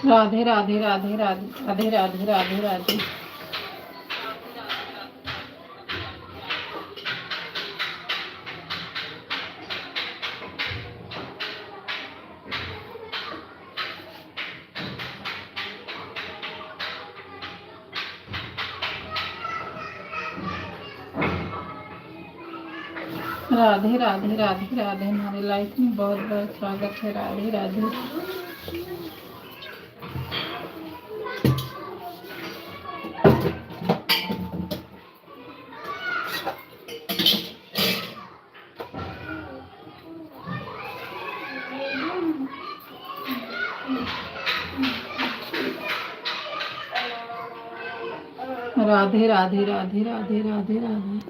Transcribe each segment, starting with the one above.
राधे राधे राधे राधे राधे राधे राधे राधे। राधे राधे राधे राधे। हमारे लाइफ में बहुत बहुत स्वागत है। राधे राधे। राधे राधे राधे राधे राधे राधे।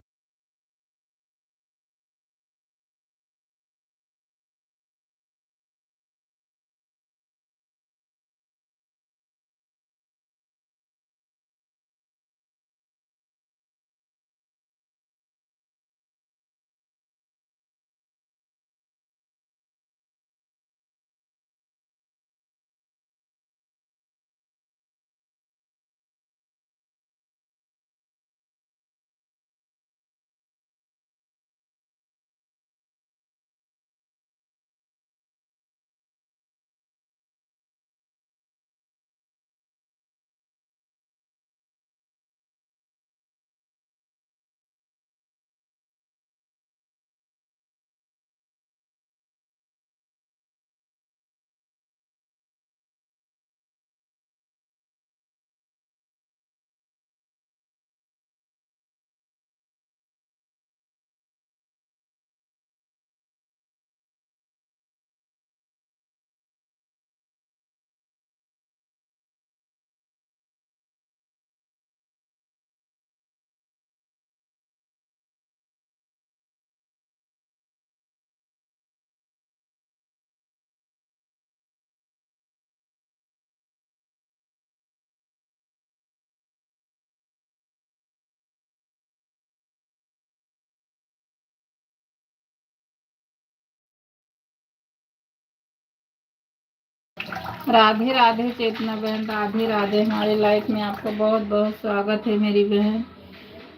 राधे राधे चेतना बहन। राधे राधे। हमारे लाइफ में आपका बहुत बहुत स्वागत है मेरी बहन।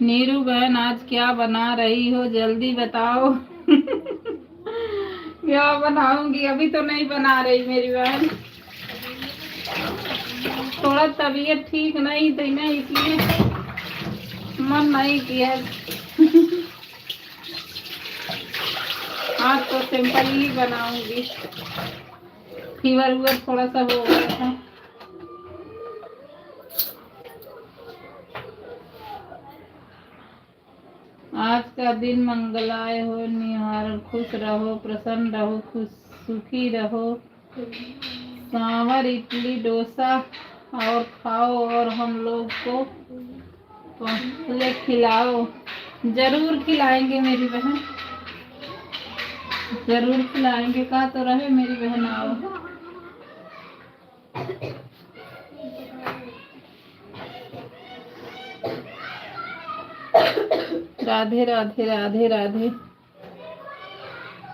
नीरू बहन, आज क्या बना रही हो, जल्दी बताओ। क्या बनाऊंगी, अभी तो नहीं बना रही मेरी बहन। थोड़ा तबीयत ठीक नहीं थी ना, इसलिए मन नहीं किया। आज तो सिंपल ही बनाऊंगी। फीवर वूवर थोड़ा सा हो गया था। आज का दिन मंगलाय हो, निहार, खुश रहो, प्रसन्न रहो, खुश सुखी रहो। सांवर इडली डोसा और खाओ और हम लोग को पहले खिलाओ। जरूर खिलाएंगे मेरी बहन, जरूर खिलाएंगे। कहा तो रहे मेरी बहन, आओ। राधे राधे राधे राधे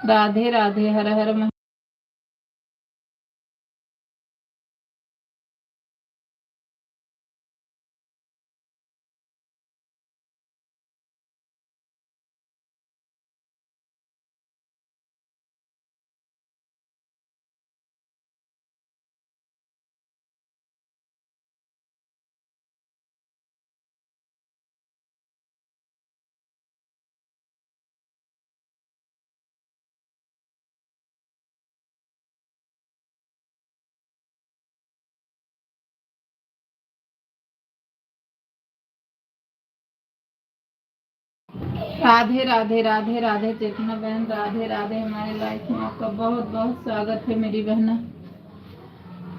राधे राधे। हर हर महादेव। राधे राधे राधे राधे चेतना बहन। राधे राधे। हमारे लाइफ में आपका बहुत बहुत स्वागत है मेरी बहना।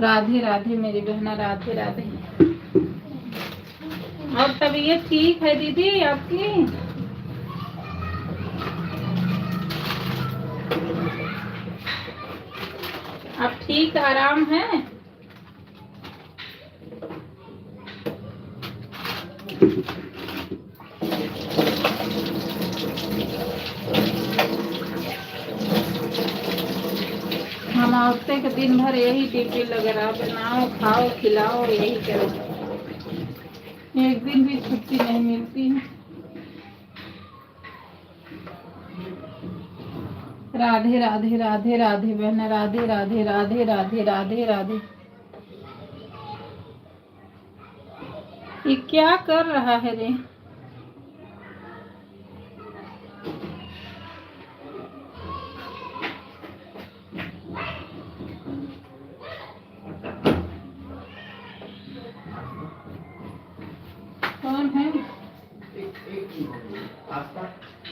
राधे राधे मेरी बहना। राधे राधे। और तबीयत ठीक है दीदी आपकी? आप ठीक, आराम है? हम औरतें के दिन भर यही ड्यूटी लगे रहा, बनाओ खाओ खिलाओ, यही करो, एक दिन भी छुट्टी नहीं मिलती है। राधे राधे राधे राधे बहन, राधे राधे राधे राधे राधे राधे। ये क्या कर रहा है रे? कौन है?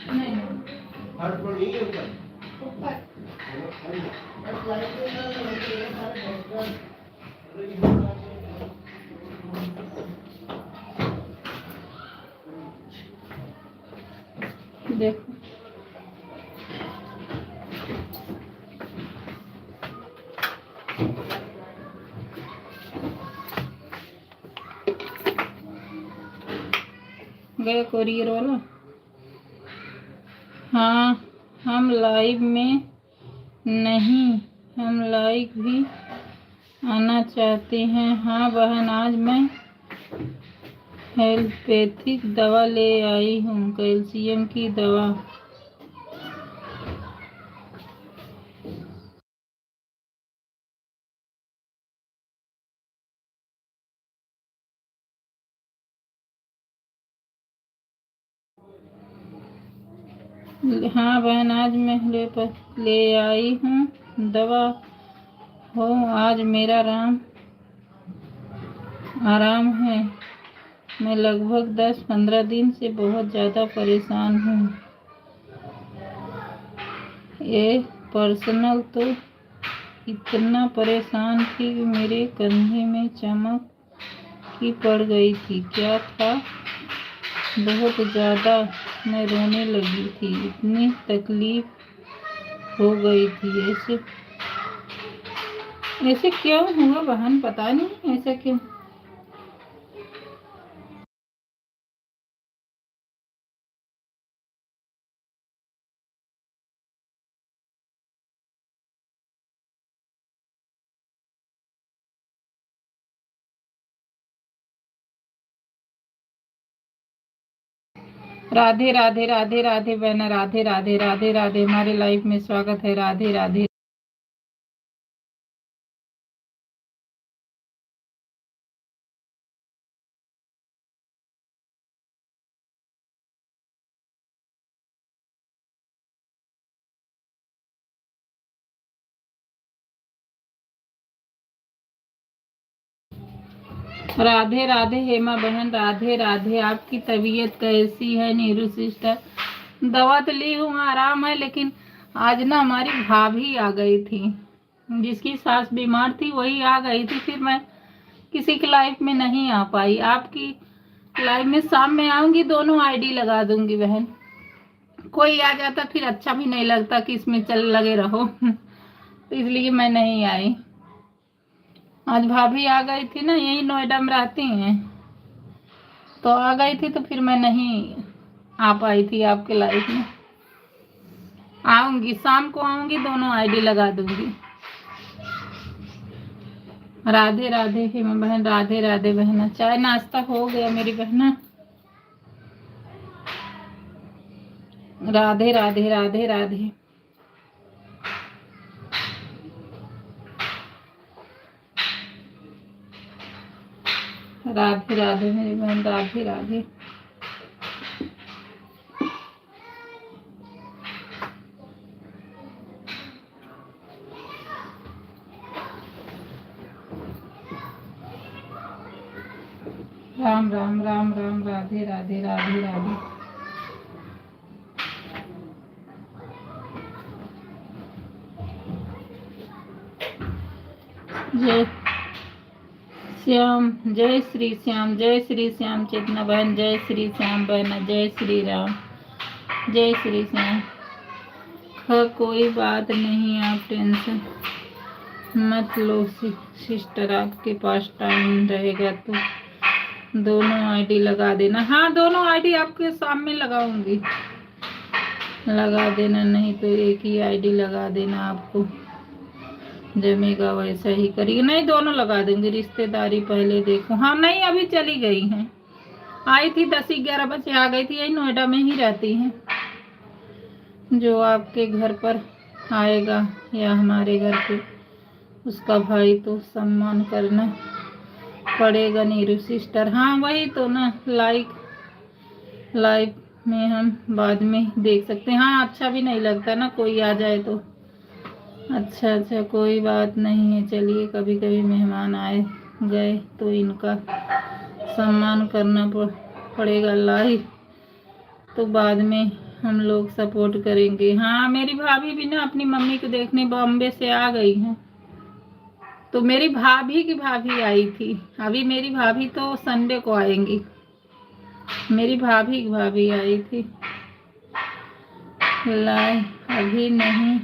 नहीं देखो, गए कोरियर वाला। हाँ हम लाइव में नहीं, हम लाइव भी आना चाहते हैं। हाँ बहन, आज मैं एलोपैथिक दवा ले आई हूँ, कैल्शियम की दवा। हाँ बहन, आज मैं ले आई हूँ दवा। हो आज मेरा आराम है। मैं लगभग 10-15 दिन से बहुत ज़्यादा परेशान हूँ। ये पर्सनल तो इतना परेशान थी कि मेरे कंधे में चमक की पड़ गई थी। क्या था, बहुत ज़्यादा मैं रोने लगी थी, इतनी तकलीफ हो गई थी। ऐसे क्यों हुआ बहन, पता नहीं ऐसा क्यों। राधे राधे राधे राधे बहन, राधे राधे राधे राधे, हमारे लाइफ में स्वागत है। राधे राधे। राधे राधे हेमा बहन, राधे राधे। आपकी तबीयत कैसी है नीरू सिस्टर? दवा तो ली हूँ, आराम है, लेकिन आज ना हमारी भाभी आ गई थी, जिसकी सास बीमार थी वही आ गई थी। फिर मैं किसी की लाइफ में नहीं आ पाई। आपकी लाइफ में शाम में आऊंगी, दोनों आईडी लगा दूंगी बहन। कोई आ जाता फिर अच्छा भी नहीं लगता कि इसमें चल लगे रहो तो इसलिए मैं नहीं आई। आज भाभी आ गई थी ना, यही नोएडा में रहती हैं, तो आ गई थी, तो फिर मैं नहीं आ पाई थी आपके लाइफ में। आऊंगी, शाम को आऊंगी, दोनों आईडी लगा दूंगी। राधे राधे हेमा बहन, राधे राधे बहना। चाय नाश्ता हो गया मेरी बहना? राधे राधे राधे राधे। राधे राधे मेरी बहन, राधे राधे। राम राम राम राम, राधे राधे राधे राधे। जय श्याम, जय श्री श्याम, जय श्री श्याम चेतना बहन, जय श्री श्याम बहन, जय श्री राम, जय श्री श्याम। कोई बात नहीं, आप टेंशन मत लो सिस्टर, आपके पास टाइम रहेगा तो दोनों आईडी लगा देना। हाँ दोनों आईडी आपके सामने लगाऊंगी, लगा देना, नहीं तो एक ही आईडी लगा देना। आपको जमेगा वैसा ही करिए। नहीं, दोनों लगा देंगे। रिश्तेदारी पहले देखो। हाँ नहीं, अभी चली गई हैं। आई थी 10-11 बजे आ गई थी। यही नोएडा में ही रहती हैं। जो आपके घर पर आएगा या हमारे घर पे, उसका भाई तो सम्मान करना पड़ेगा। नीरू सिस्टर, हाँ वही तो ना। लाइव में हम बाद में देख सकते हैं। हाँ, अच्छा भी नहीं लगता ना कोई आ जाए तो। अच्छा, कोई बात नहीं है। चलिए, कभी कभी मेहमान आए गए तो इनका सम्मान करना पड़ेगा। लाइव तो बाद में हम लोग सपोर्ट करेंगे। हाँ, मेरी भाभी भी ना अपनी मम्मी को देखने बॉम्बे से आ गई हैं। तो मेरी भाभी की भाभी आई थी। अभी मेरी भाभी तो संडे को आएंगी। मेरी भाभी की भाभी आई थी। लाइव अभी नहीं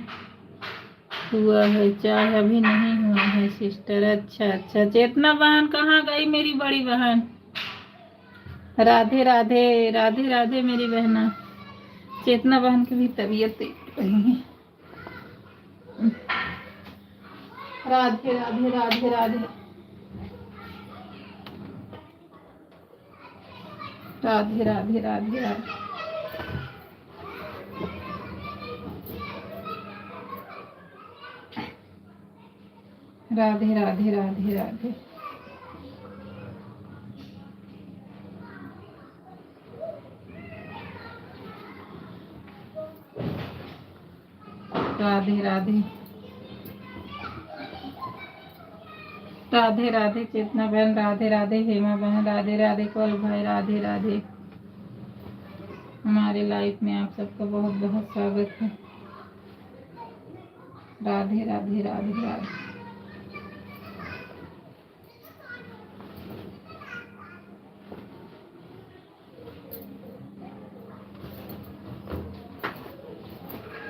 हुआ है, चाय अभी नहीं हुआ है सिस्टर। अच्छा, चेतना बहन कहाँ गई? मेरी बड़ी बहन। राधे राधे, राधे राधे मेरी बहना। चेतना बहन की भी तबीयत नहीं है। राधे राधे राधे राधे राधे राधे राधे राधे। राधे राधे राधे राधे। राधे राधे राधे राधे चेतना बहन। राधे राधे हेमा बहन। राधे राधे कौल भाई। राधे राधे। हमारे लाइफ में आप सबका बहुत बहुत स्वागत है। राधे राधे राधे राधे।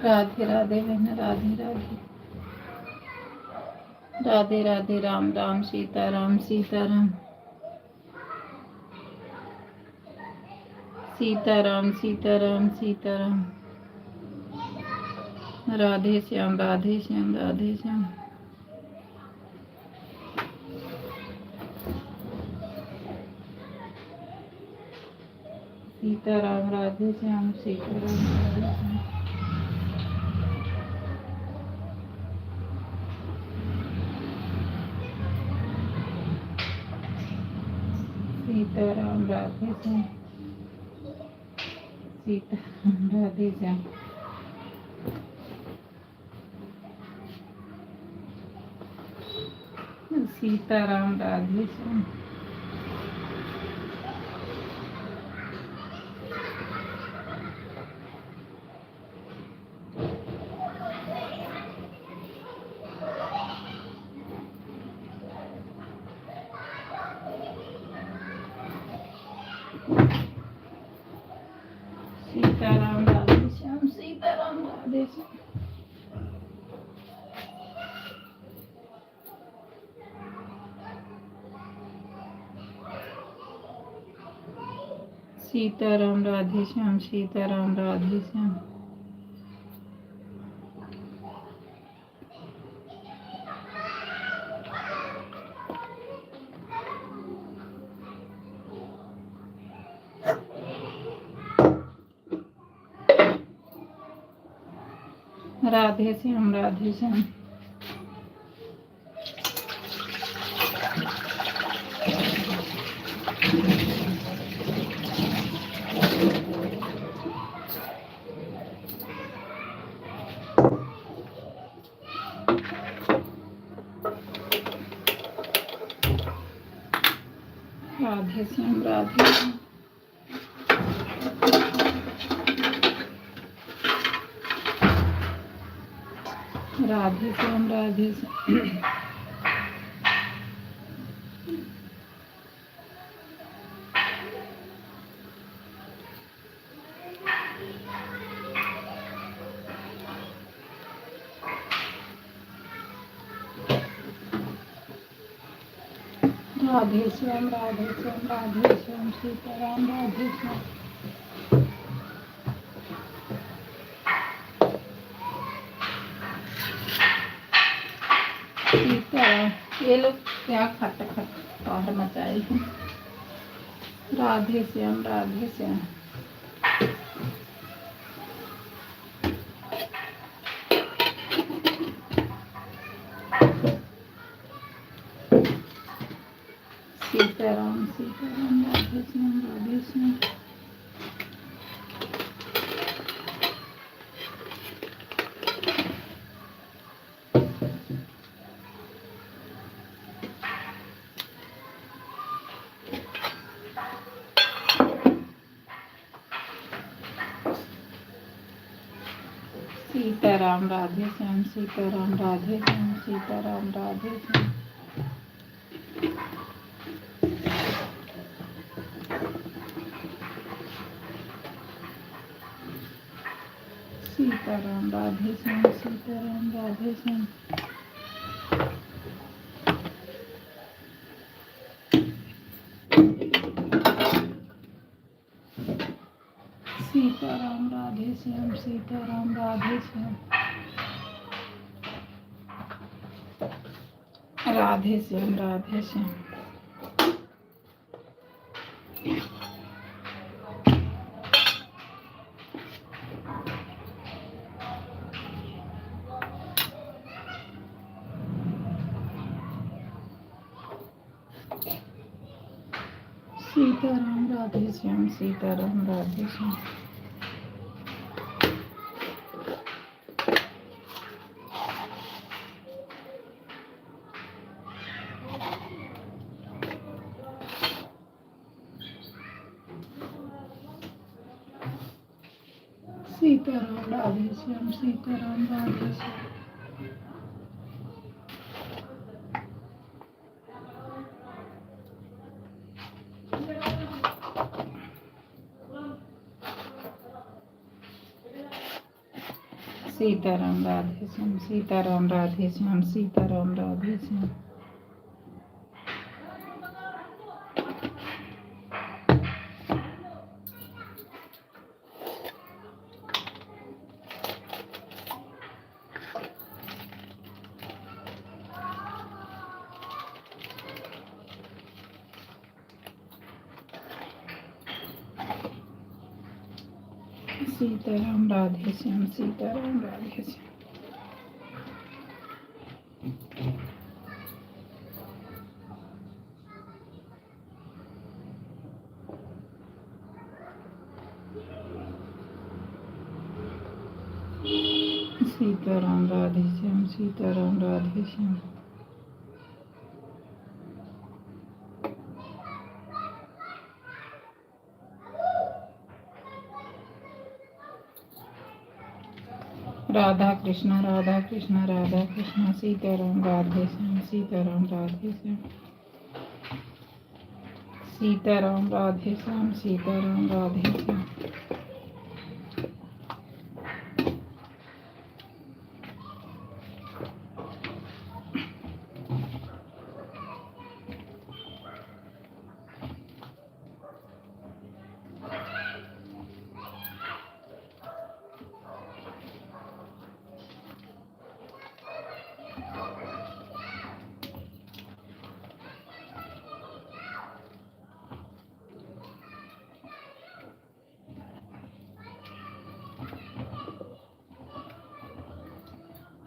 राधे राधे बहन। राधे राधे राधे राधे। राम राम सीताराम सीताराम सीताराम सीताराम सीताराम। राधे श्याम राधे श्याम राधे श्याम। सीताराम राधे श्याम सीताराम राधे श्याम। सीताराम राधे श्याम सीताराम राधे श्याम। सीताराम राधे श्याम। सीताराम राधे श्याम सीताराम राधे श्याम। सीताराम राधे श्याम सीताराम राधे श्याम। राधे श्याम राधे श्याम। राधे श्याम राधे श्याम। राधे श्याम राधे श्याम। राधे श्याम राधे श्याम राधे श्याम सीताराम राधे श्याम। सीताराम। ये लोग क्या खट खट बाहर मचाए हैं। राधे श्याम राधे श्याम। सीताराम सीताराम राधे श्याम राधे श्याम। सीताराम राधे श्याम सीताराम राधे श्याम सीताराम राधे श्याम। सीताराम राधे श्याम सीताराम राधे श्याम। सीताराम राधे श्याम सीताराम राधे श्याम। राधे श्याम राधे श्याम। सीताराम राधे श्याम सीताराम राधे श्याम। सीताराम राधे श्याम सीताराम राधे श्याम। सीताराम राधे श्याम सीताराम राधे श्याम सीताराम राधे श्याम। सीताराम राधे श्याम सीताराम राधे श्याम। सीताराम राधे श्याम सीताराम राधे श्याम। राधा कृष्ण राधा कृष्ण राधा कृष्ण। सीताराम राधे श्याम सीताराम राधे श्याम। सीताराम राधे श्याम सीताराम राधे श्याम।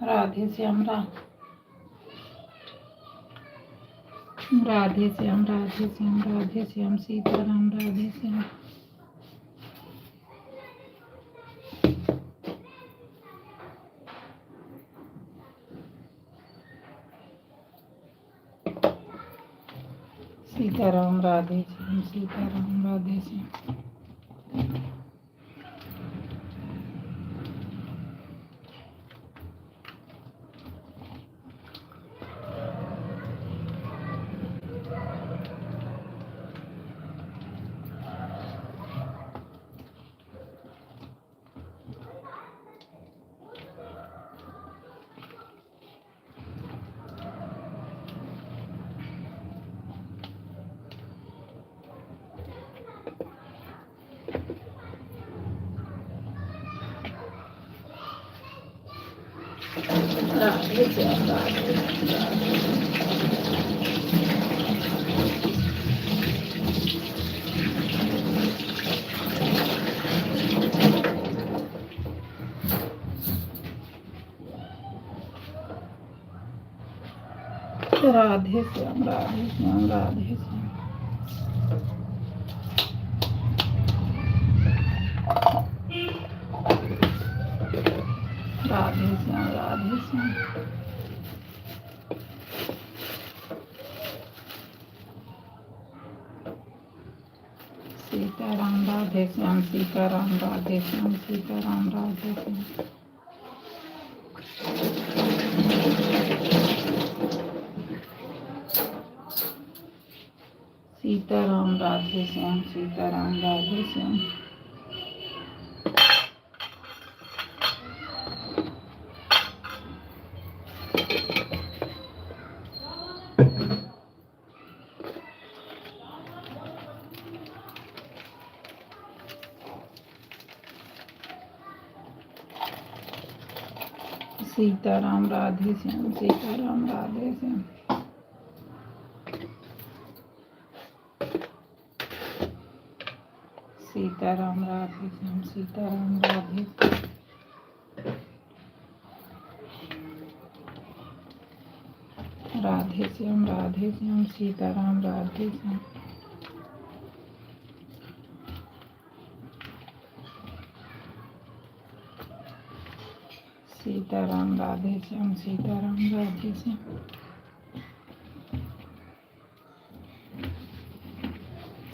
राधे श्याम राधे श्याम राधे श्याम राधे श्याम सीताराम राधे श्याम। सीताराम राधे श्याम सीताराम राधे श्याम। राधे श्याम राधे राधे श्याम राधे श्याम राधे श्याम राधे श्याम राधे श्याम सीताराम राधे श्याम सीताराम राधे श्याम सीताराम राधे श्याम सीताराम राधे श्याम सीताराम राधे श्याम सीताराम राधे श्याम सीताराम राधे श्याम सीताराम राधे श्याम सीताराम राधे राधे श्याम सीताराम राधे श्याम सीताराम राधे श्याम सीताराम राधे श्याम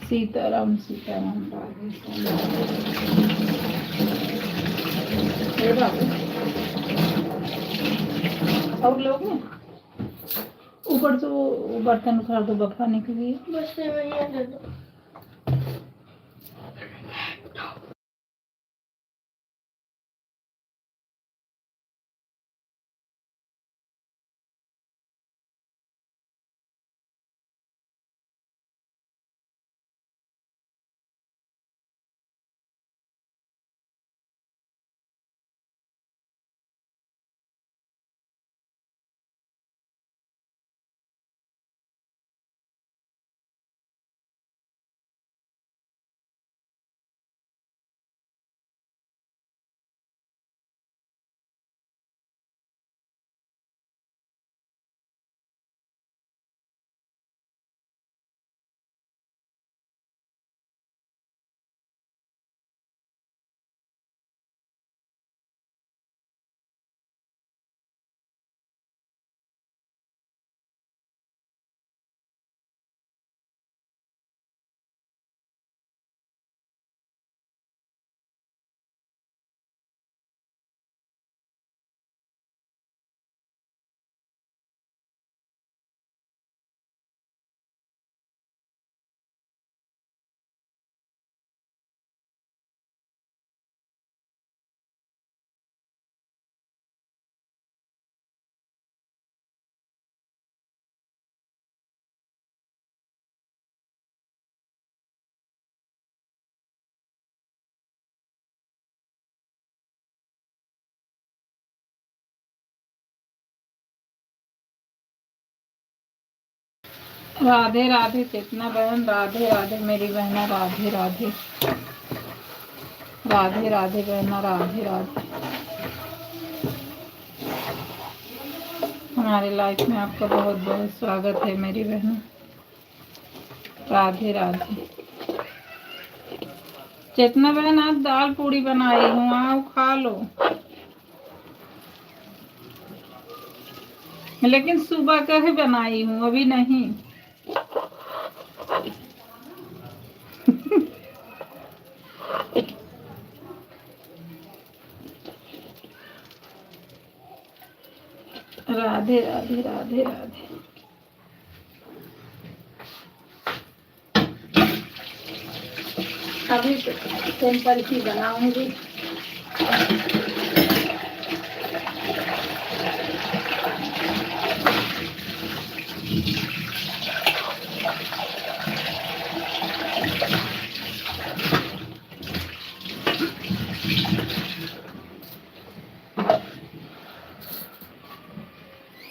सीताराम सीताराम राधे श्याम और लोग हैं ऊपर से वो बर्तन उखाड़ दो बफाने के लिए बस दे दो। राधे राधे चेतना बहन राधे राधे मेरी बहना राधे राधे राधे राधे बहना राधे राधे हमारे लाइफ में आपका बहुत बहुत स्वागत है मेरी बहनों राधे राधे चेतना बहन आज दाल पूड़ी बनाई हूँ आओ खा लो लेकिन सुबह का ही बनाई हूँ अभी नहीं राधे राधे राधे राधे अभी सिंपल ही बनाऊंगी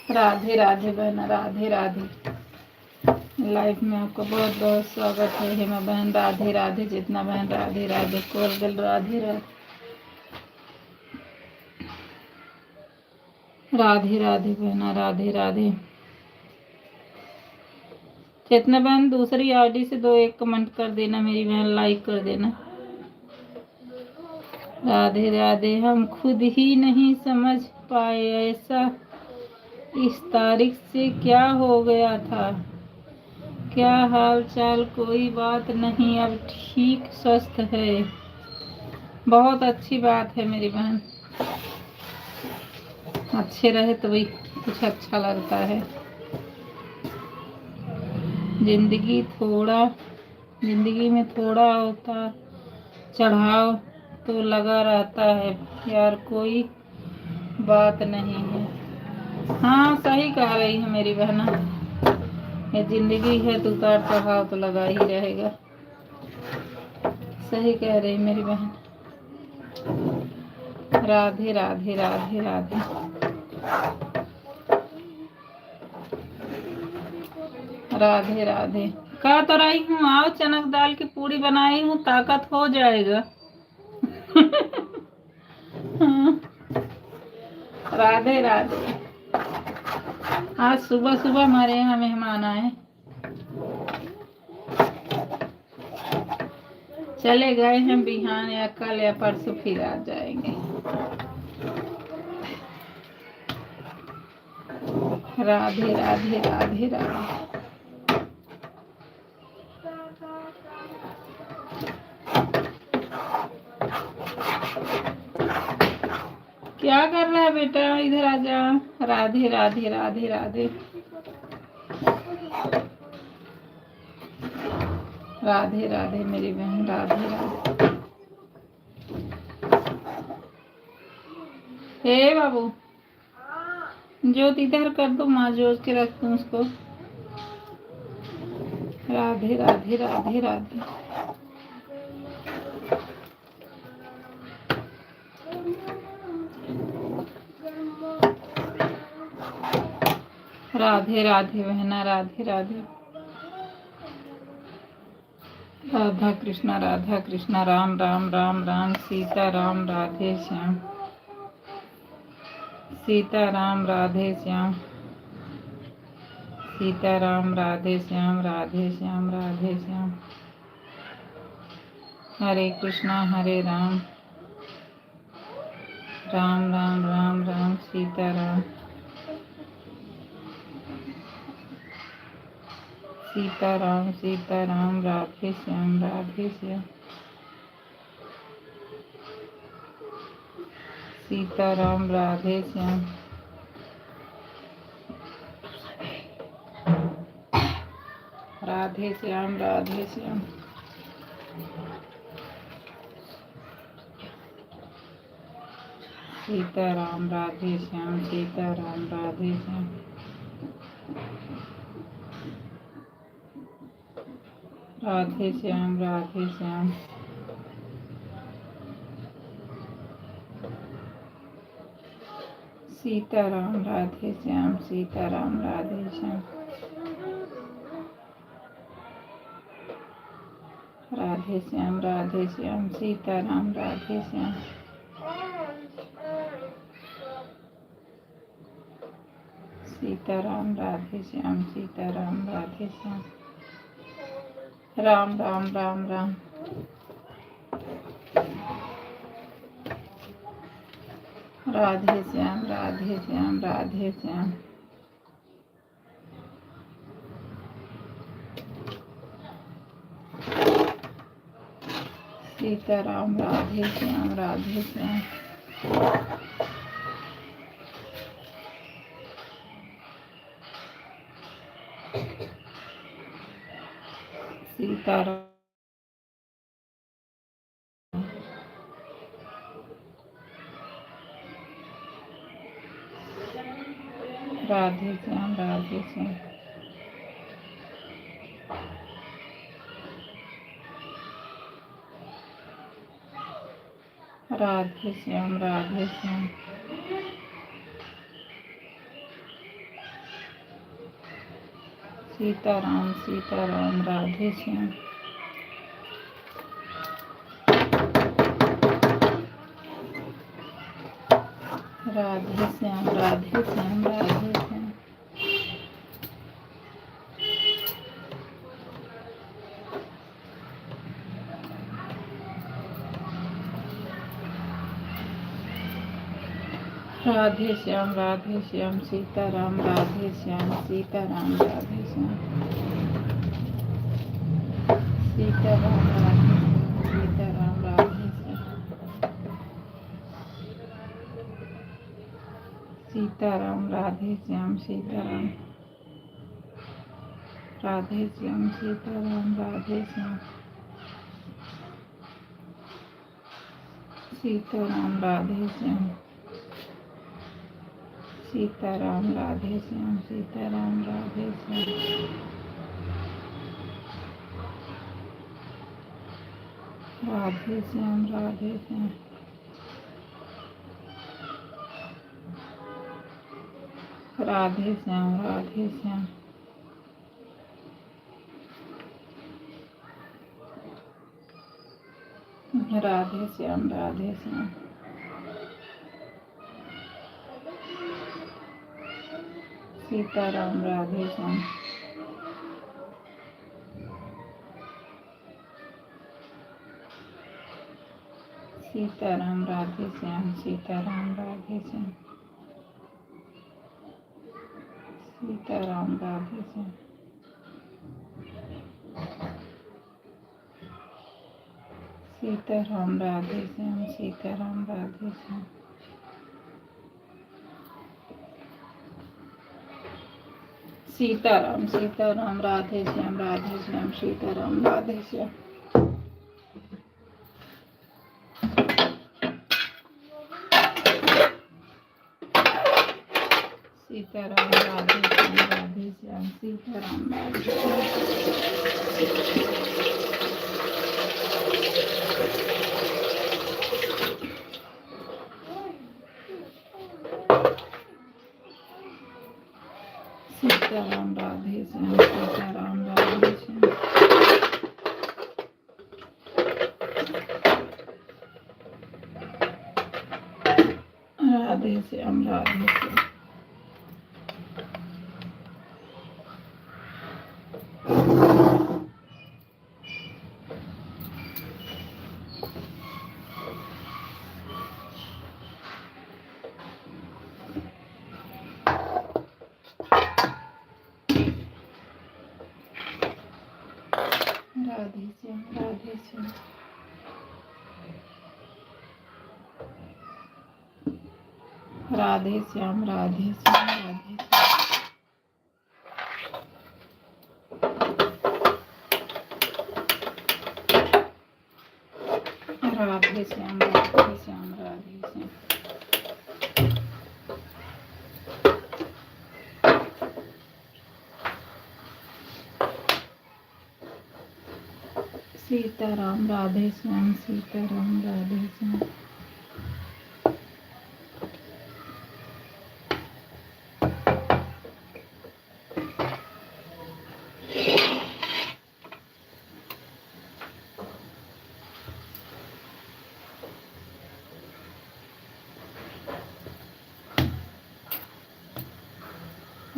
राधे राधे बहन, राधे राधे। लाइफ में आपका बहुत बहुत स्वागत है हेमा बहन। राधे राधे। जितना बहन राधे राधे। कोरगल राधे राधे। राधे राधे बहना, राधे राधे। चेतना बहन दूसरी आईडी से 2-1 कमेंट कर देना मेरी बहन, लाइक कर देना। राधे राधे। हम खुद ही नहीं समझ पाए ऐसा इस तारीख से क्या हो गया था। क्या हाल चाल? कोई बात नहीं, अब ठीक स्वस्थ है। बहुत अच्छी बात है मेरी बहन, अच्छे रहे तो वही कुछ अच्छा लगता है। जिंदगी में थोड़ा होता चढ़ाव तो लगा रहता है यार, कोई बात नहीं है। हाँ सही कह रही है मेरी बहना, ये जिंदगी है तो उतार चढ़ाव तो लगा ही रहेगा। सही कह रही मेरी बहन। राधे राधे राधे राधे। राधे राधे। कह तो रही हूँ आओ, चनक दाल की पूड़ी बनाई हूँ, ताकत हो जाएगा। राधे राधे। आज सुबह सुबह हमारे यहाँ मेहमान आए, चले गए हैं बिहान या कल या परसों फिर आ जाएंगे। राधे राधे राधे राधे। क्या कर रहा है बेटा? इधर आ जा। राधे राधे राधे राधे। राधे राधे मेरी बहन, राधे राधे। हे बाबू, जोत इधर कर दो, माँ जोत के रख दूँ उसको। राधे राधे राधे राधे। राधे राधे बहना, राधे राधे। राधा कृष्णा राम राम राम राम। सीता राम राधे श्याम, सीता राम राधे श्याम, सीता राम राधे श्याम, राधे श्याम राधे श्याम। हरे कृष्णा हरे राम, राम राम राम राम। सीता राम, सीता राम राधे श्याम, राधे श्याम। सीता राम राधे श्याम, राधे श्याम राधे श्याम। सीता राम राधे श्याम, सीता राम राधे श्याम। राधे श्याम राधे श्याम। सीता राम राधे श्याम, सीता राम राधे श्याम। राधे श्याम सीता राम राधे श्याम। सीता राम राधे श्याम, सीता राम राधे श्याम। राम राम राम राम। राधे श्याम राधे श्याम, राधे श्याम। सीता राम राधे श्याम, राधे श्याम। सीता राम, राधे श्याम, राधे श्याम। राधे श्याम, राधे श्याम। सीताराम सीताराम राधे श्याम। राधे श्याम राधे श्याम राधे श्याम। राधे श्याम सीताराम राधे श्याम सीताराम राधे श्याम। सीताराम राधे श्याम सीताराम राधे श्याम। सीताराम राधे श्याम सीताराम राधे श्याम सीताराम राधे श्याम। सीताराम राधे श्याम सीताराम राधे श्याम सीताराम राधे श्याम। राधे श्याम राधे श्याम। राधे श्याम राधे श्याम। राधे श्याम राधे श्याम। सीताराम राधे श्याम। सीताराम राधे श्याम सीताराम राधे श्याम। सीताराम राधे श्याम। सीताराम राधे श्याम सीताराम राधे श्याम। सीताराम सीताराम राधे श्याम सीताराम राधे श्याम। सीताराम राधे श्याम सीताराम राधे सीताराम राधे श्याम सीताराम राधे श्याम। राधे श्याम राधे श्याम। राधे श्याम राधे श्याम। राधे श्याम राधे श्याम राधे श्याम। राधे श्याम राधे श्याम राधे श्याम। सीताराम राधे श्याम सीताराम राधे श्याम।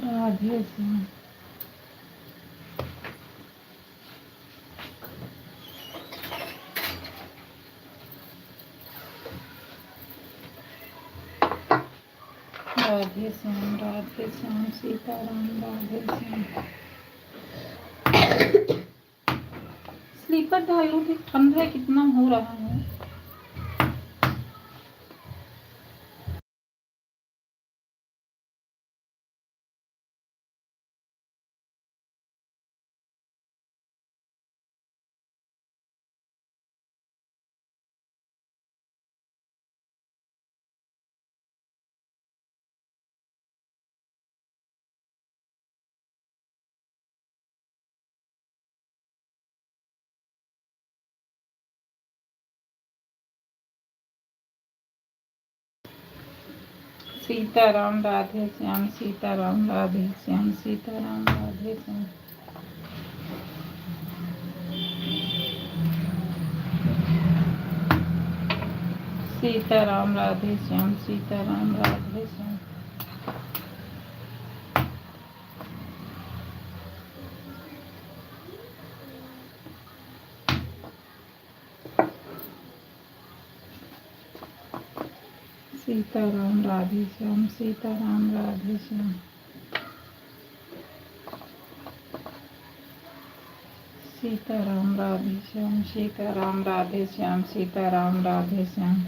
राधे श्याम। राधे श्याम सीताराम राधे श्याम। स्लीपर डाल लो कि ठंडा कितना हो रहा है। सीताराम राधे श्याम सीताराम राधे श्याम सीताराम राधे श्याम। सीताराम राधे श्याम, सीताराम राधे श्याम। सीताराम राधे श्याम, सीताराम राधे श्याम। सीताराम राधे श्याम, सीताराम राधे श्याम, सीताराम राधे श्याम।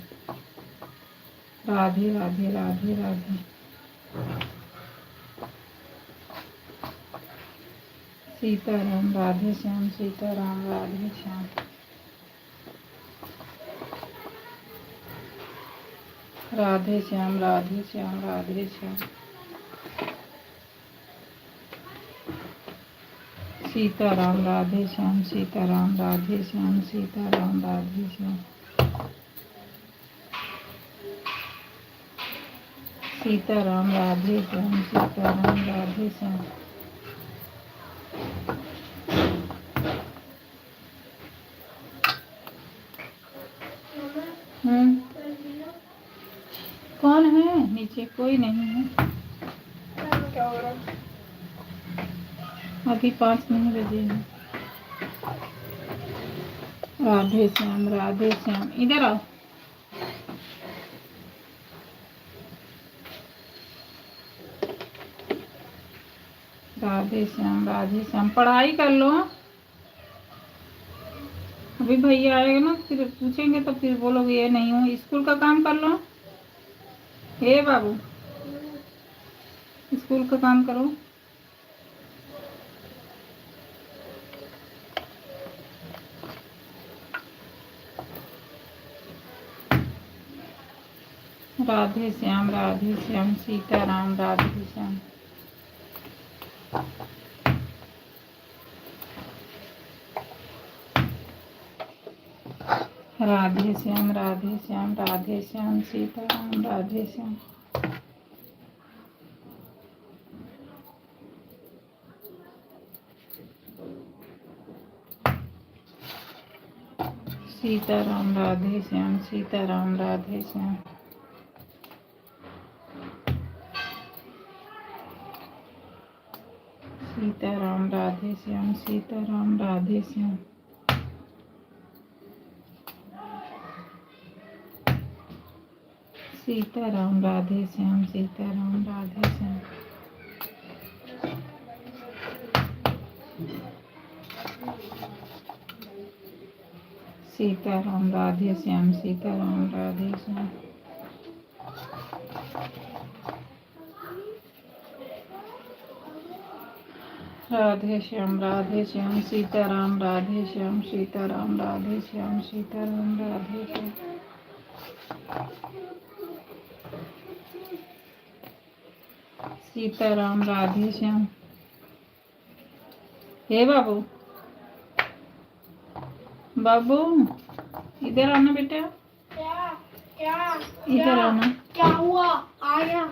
राधे राधे राधे राधे। सीताराम राधे श्याम, सीताराम राधे श्याम। राधे श्याम, राधे श्याम, राधे श्याम। सीताराम राधे श्याम, सीताराम राधे श्याम, सीताराम राधे श्याम। सीताराम राधे श्याम, सीताराम राधे श्याम। कौन है नीचे? कोई नहीं है। अभी 5 नहीं बजे हैं। राधे श्याम, राधे श्याम। इधर आओ। राधे श्याम, राधे श्याम। पढ़ाई कर लो। अभी भैया आएगा ना, फिर पूछेंगे तो फिर बोलोगे ये नहीं हूँ। स्कूल का काम कर लो। हे बाबू, स्कूल का काम करो। राधे श्याम, राधे श्याम, सीताराम राधे श्याम। राधे श्याम, राधे श्याम, राधे श्याम, सीताराम राधे श्याम। सीताराम राधे श्याम, सीताराम राधे श्याम। सीताराम राधे श्याम, सीताराम राधे श्याम। सीताराम राधे श्याम, सीताराम राधे श्याम। सीताराम राधे श्याम, सीताराम राधे श्याम। राधे श्याम, राधे श्याम, सीताराम राधे श्याम, सीताराम राधे श्याम, सीताराम राधे श्याम। सीताराम राधे श्याम। हे बाबू, बाबू इधर आना बेटा। क्या इधर आना। क्या हुआ? आया।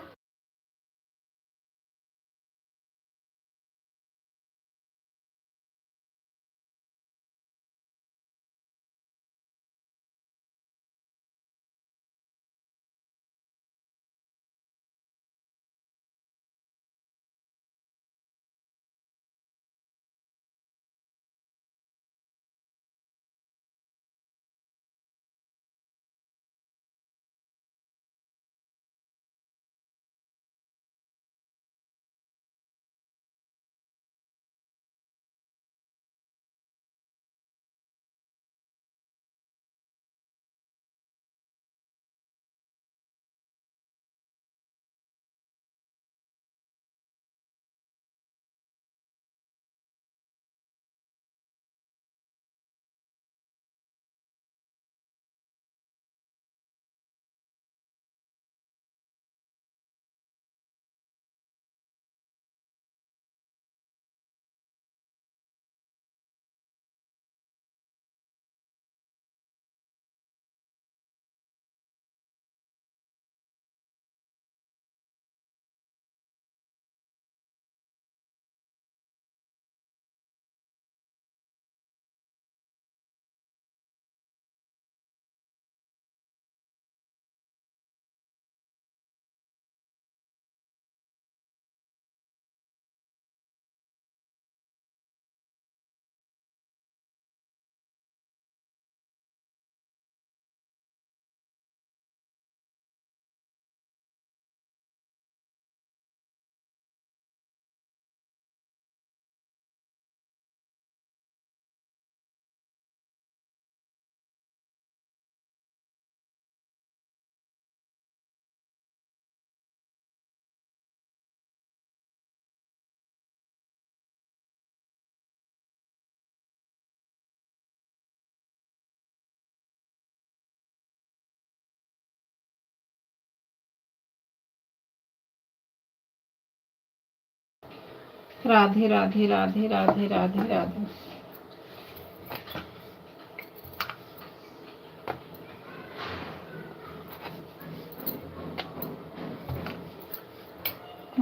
राधे राधे राधे राधे राधे राधे।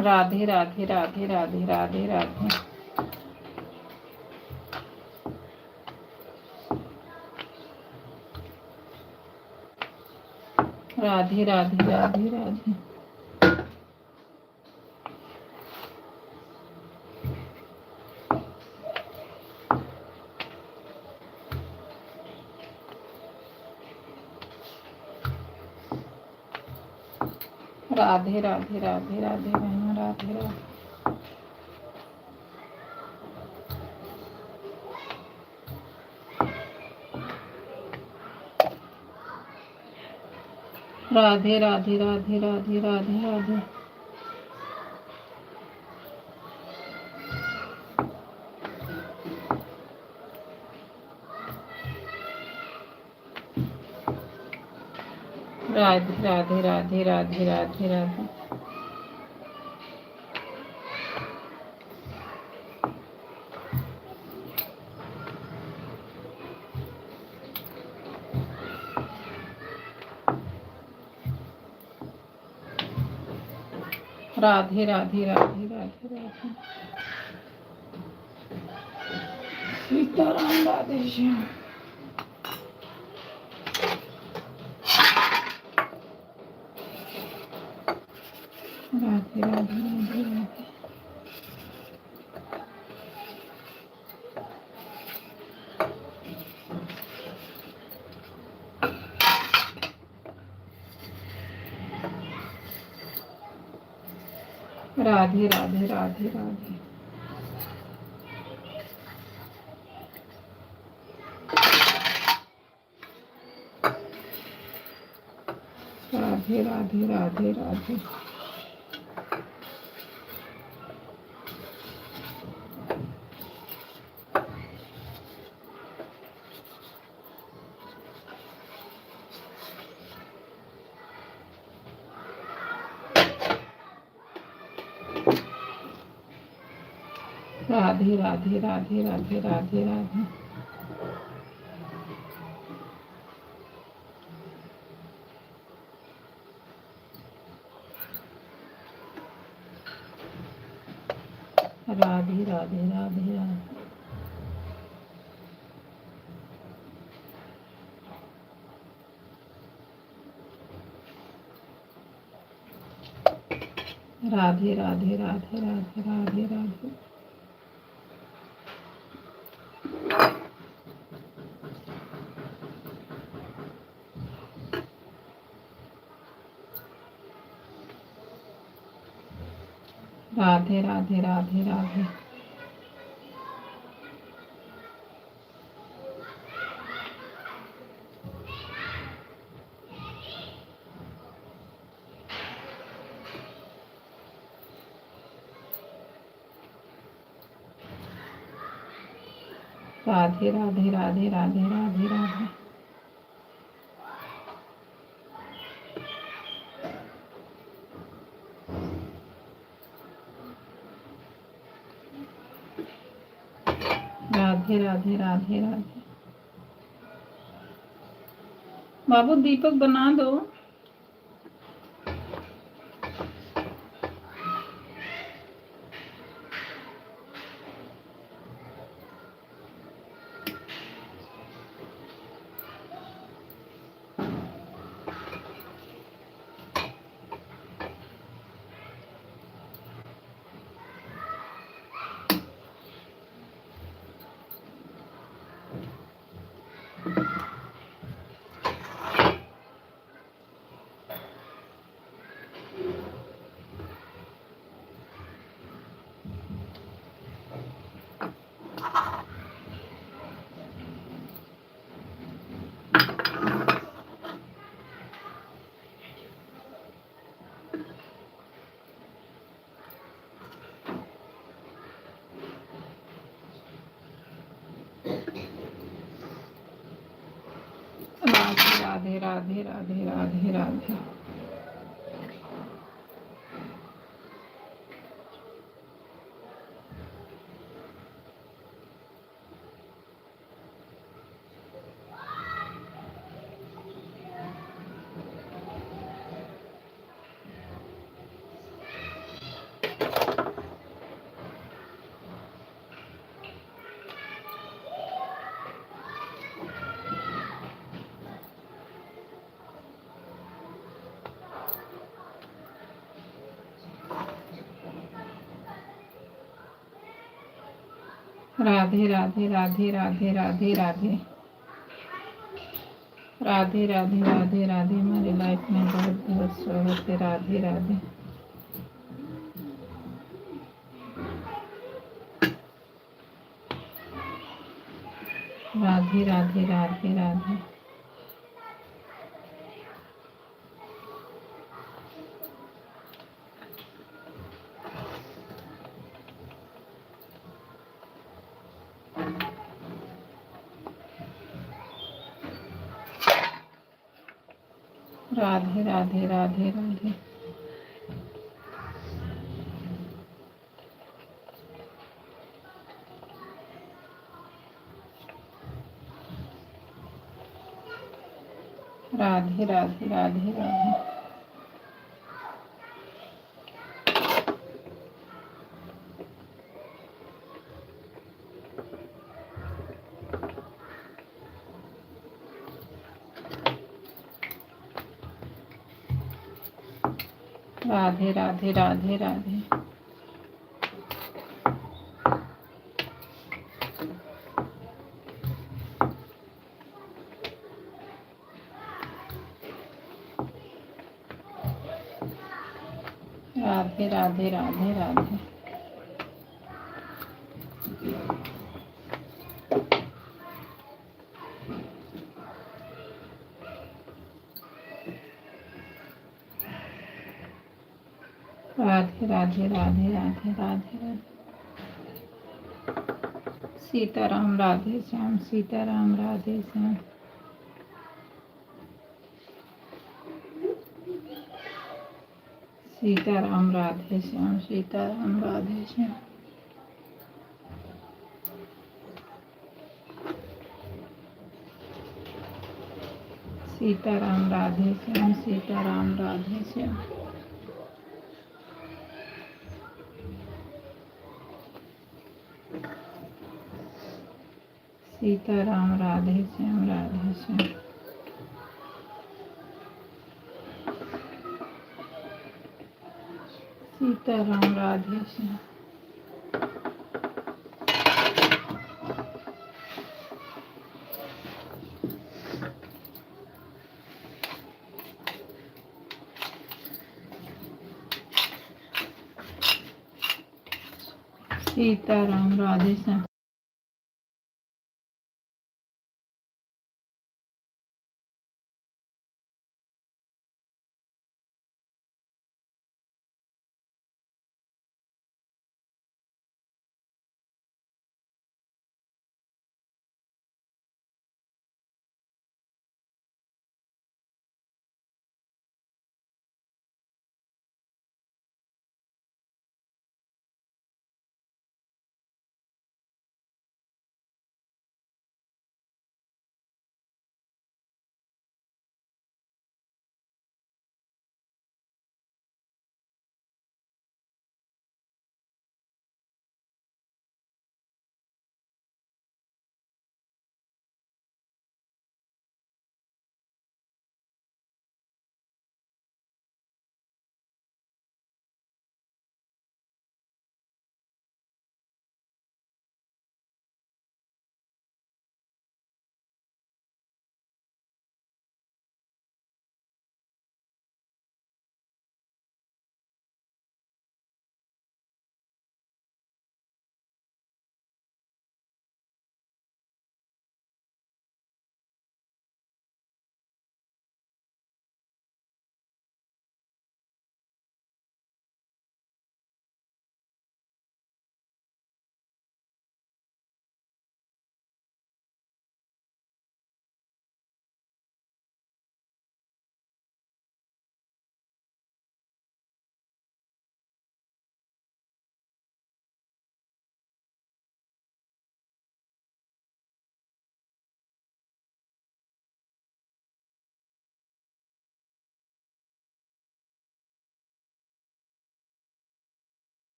राधे राधे राधे राधे राधे राधे। राधे राधे राधे राधे। राधे राधे राधे राधे बहना राधे राधे। राधे राधे राधे राधे राधे राधे। राधे राधे राधे राधे राधे राधे। राधे राधे राधे राधे राधे। सीताराम राधे श्याम। राधे राधे राधे राधे। राधे राधे राधे राधे। राधे राधे राधे राधे। राधे राधे राधे राधे राधे राधे। राधे राधे राधे राधे। राधे राधे राधे राधे राधे राधे। राधे राधे राधे राधे। राधे राधे राधे राधे राधे राधे। राधे राधे राधे राधे। बाबू दीपक बना दो। राधे राधे राधे राधे राधे। राधे राधे राधे राधे राधे राधे राधे राधे राधे राधे। हमारी लाइफ में बहुत बहुत स्वागत है। राधे राधे राधे राधे राधे राधे। राधे राधे राधे राधे। राधे राधे राधे राधे। राधे राधे राधे राधे। राधे राधे राधे राधे। राधे राधे राधे राधे राधे राधे। सीताराम राधे श्याम सीताराम राधे श्याम। सीताराम राधे श्याम सीताराम राधे श्याम। सीताराम राधे श्याम सीताराम राधे श्याम। सीताराम राधे श्याम राधे श्याम। सीताराम राधे श्याम। सीताराम राधे श्याम।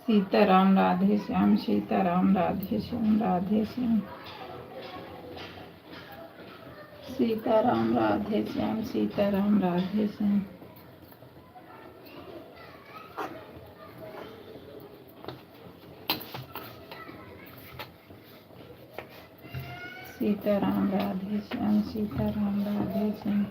सीताराम राधे श्याम, सीताराम राधे श्याम, राधे श्याम। सीताराम राधे श्याम, सीताराम राधे श्याम। सीताराम राधे श्याम, सीताराम राधे श्याम।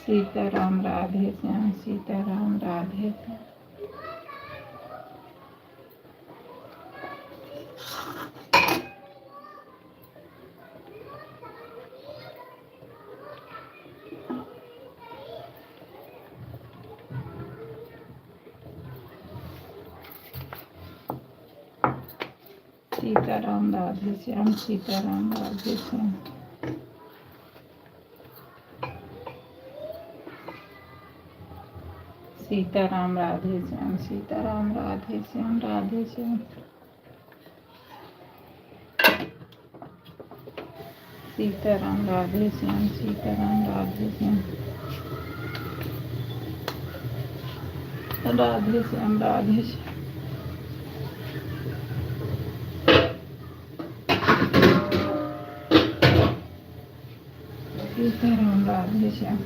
सीताराम राधे श्याम, सीताराम राधे श्याम। सीताराम राधे श्याम, सीताराम राधे श्याम। सीताराम राधे श्याम, सीताराम राधे श्याम, राधे श्याम। सीताराम राधे श्याम, सीताराम राधे श्याम। राधे श्याम, राधे श्याम। सीताराम राधे श्याम।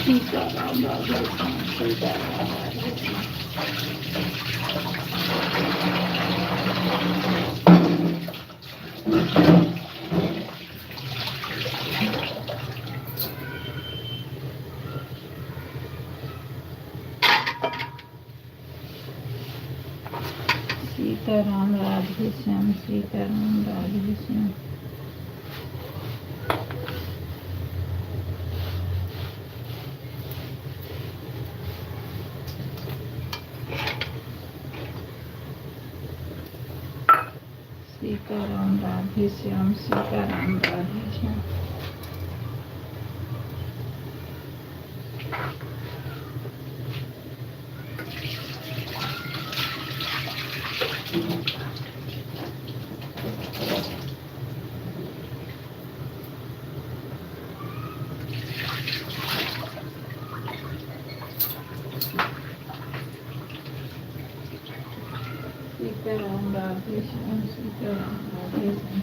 सीताराम राधे श्याम, सीताराम राधे श्याम। सीताराम राधे श्याम, सीताराम राधे श्याम। सीताराम राधे श्याम, सीताराम राधे श्याम। सीताराम राधे श्याम, सीताराम राधे श्याम।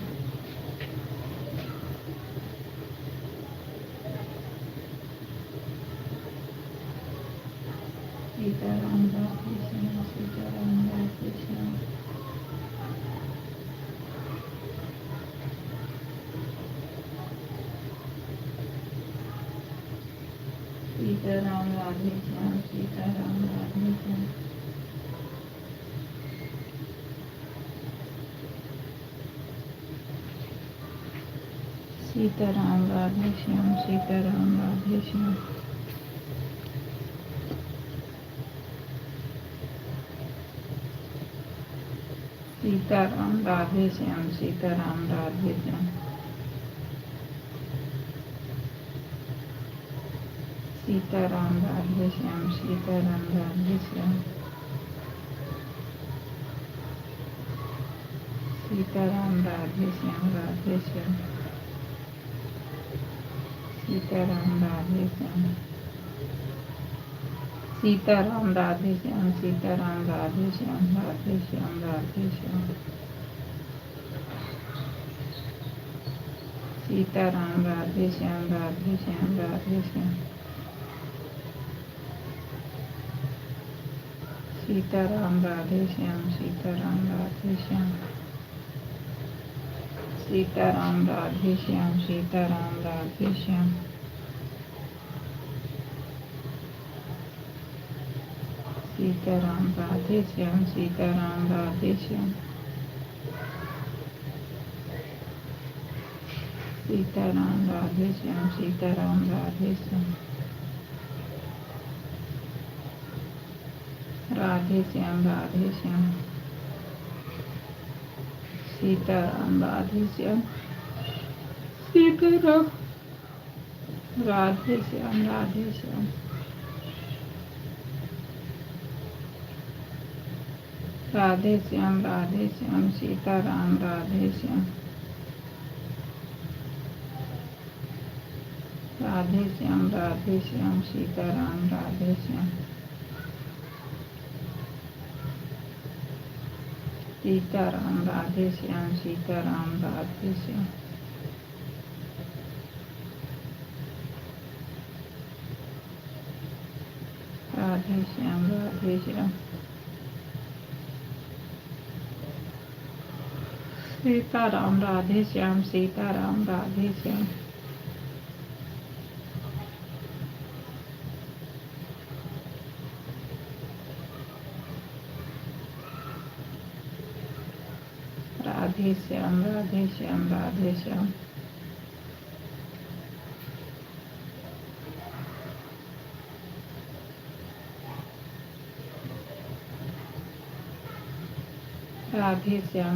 सीताराम राधे श्याम, सीताराम राधे श्याम। सीताराम राधे श्याम, सीताराम राधे श्याम। सीताराम राधे श्याम, सीताराम राधे श्याम। सीताराम राधे श्याम, सीताराम राधे श्याम। सीताराम राधे श्याम, सीताराम राधे श्याम। सीताराम राधे श्याम, राधे श्याम। सीताराम राधे श्याम। सीताराम राधे श्याम, सीताराम राधे श्याम, राधे श्याम, राधे श्याम। सीताराम राधे श्याम, राधे श्याम, राधे श्याम। सीताराम राधे श्याम, सीताराम राधे श्याम। सीताराम राधे श्याम, सीताराम राधे श्याम। सीताराम राधे श्याम, सीताराम राधे श्याम। सीताराम राधे श्याम, सीताराम राधे श्याम। राधे श्याम, राधे श्याम। सीताराम राधे श्याम सीताराम राधे श्याम राधे श्याम राधे श्याम सीताराम राधे श्याम राधे श्याम सीताराम राधे श्याम सीताराम राधे श्याम सीताराम राधे श्याम राधे श्याम सीताराम राधे श्याम सीताराम राधे श्याम राधे श्याम राधे श्याम राधे श्याम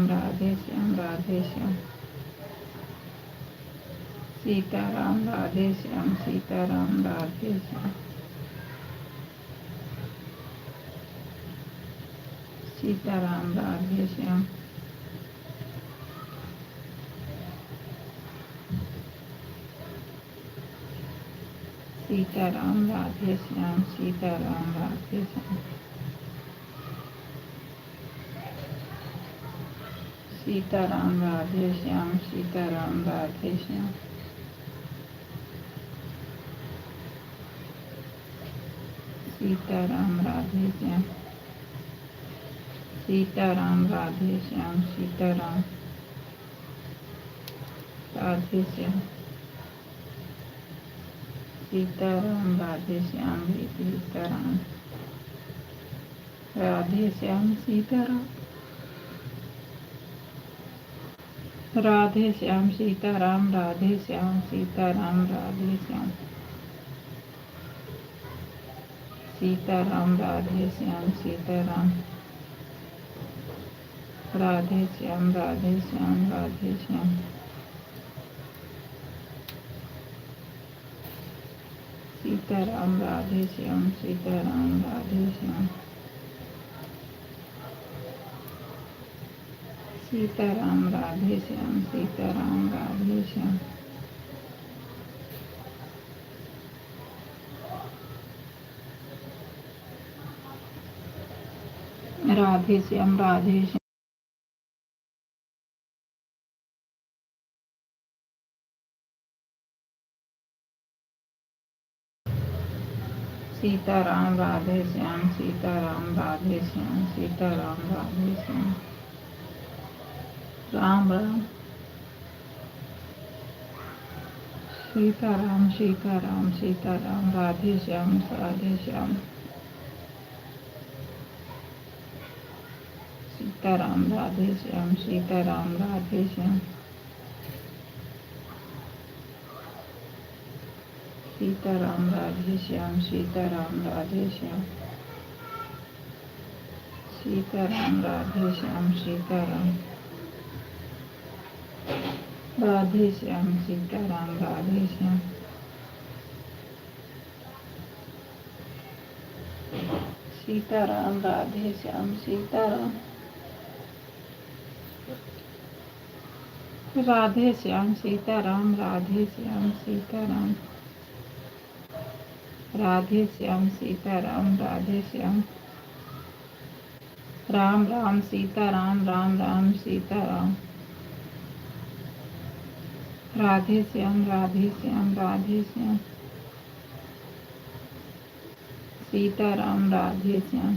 राधे श्याम राधे श्याम सीताराम राधे श्याम सीताराम राधे श्याम सीताराम राधे श्याम सीताराम राधे श्याम सीताराम राधे श्याम सीताराम राधे श्याम सीताराम राधे श्याम सीताराम राधे श्याम सीताराम राधे श्याम सीताराम राधे श्याम सीताराम राधे श्याम सीताराम राधे श्याम सीताराम राधे श्याम सीताराम राधे श्याम सीताराम राधे श्याम सीताराम राधे श्याम सीताराम राधे श्याम राधे श्याम राधे श्याम सीताराम राधे श्याम सीताराम राधे श्याम सीताराम राधे श्याम सीताराम राधे श्याम राधे श्याम राधे श्याम सीताराम राधे श्याम सीताराम राधे श्याम सीताराम राधे श्याम राम राम सीताराम सीताराम सीताराम राधे श्याम सीताराम राधे श्याम सीताराम राधे श्याम सीताराम राधे श्याम सीताराम राधे श्याम सीताराम राधे श्याम सीताराम राधे श्याम सीताराम राधे श्याम सीताराम राधे श्याम सीताराम राधे श्याम सीताराम राधे श्याम सीताराम राधे श्याम सीताराम राधे श्याम राम राम सीताराम राम राम सीताराम राधे श्याम राधे श्याम राधे श्याम सीताराम राधे श्याम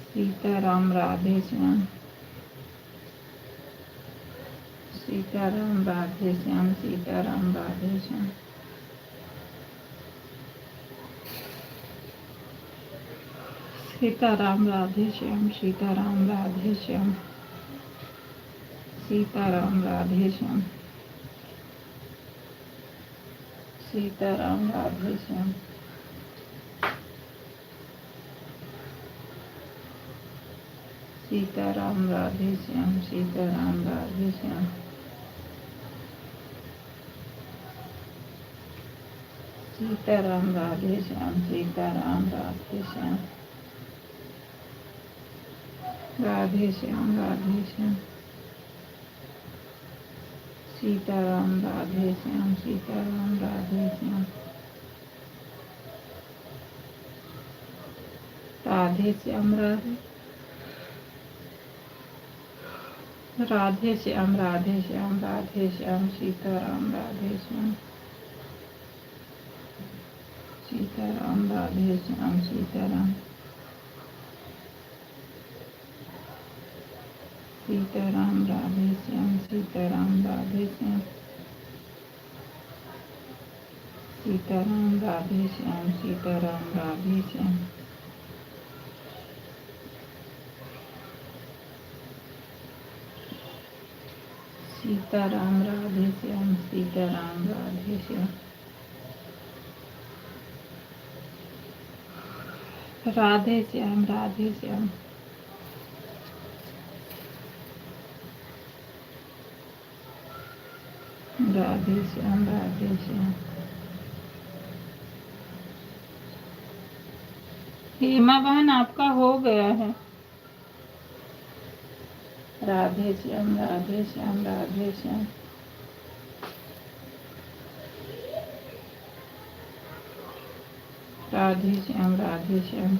सीताराम राधे श्याम सीताराम राधे श्याम सीताराम राधे श्याम सीताराम राधे श्याम सीताराम राधे श्याम सीताराम राधे श्याम सीताराम राधे श्याम सीताराम राधे श्याम, सीताराम राधे श्याम, सीताराम राधे श्याम, सीताराम राधे श्याम, राधे श्याम, राधे श्याम, सीताराम राधे श्याम, सीताराम राधे श्याम, राधे श्याम, राधे राधे श्याम, राधे श्याम, राधे श्याम, सीताराम राधे श्याम, सीताराम राधे श्याम, सीताराम, सीताराम राधे श्याम, सीताराम राधे श्याम, सीताराम राधे श्याम, सीताराम राधे श्याम, सीताराम राधे श्याम, सीताराम राधे श्याम, राधे श्याम, राधे श्याम, राधे श्याम, राधे श्याम। हेमा बहन आपका हो गया है। राधे श्याम, राधे श्याम, राधे श्याम, राधे श्याम, राधे श्याम।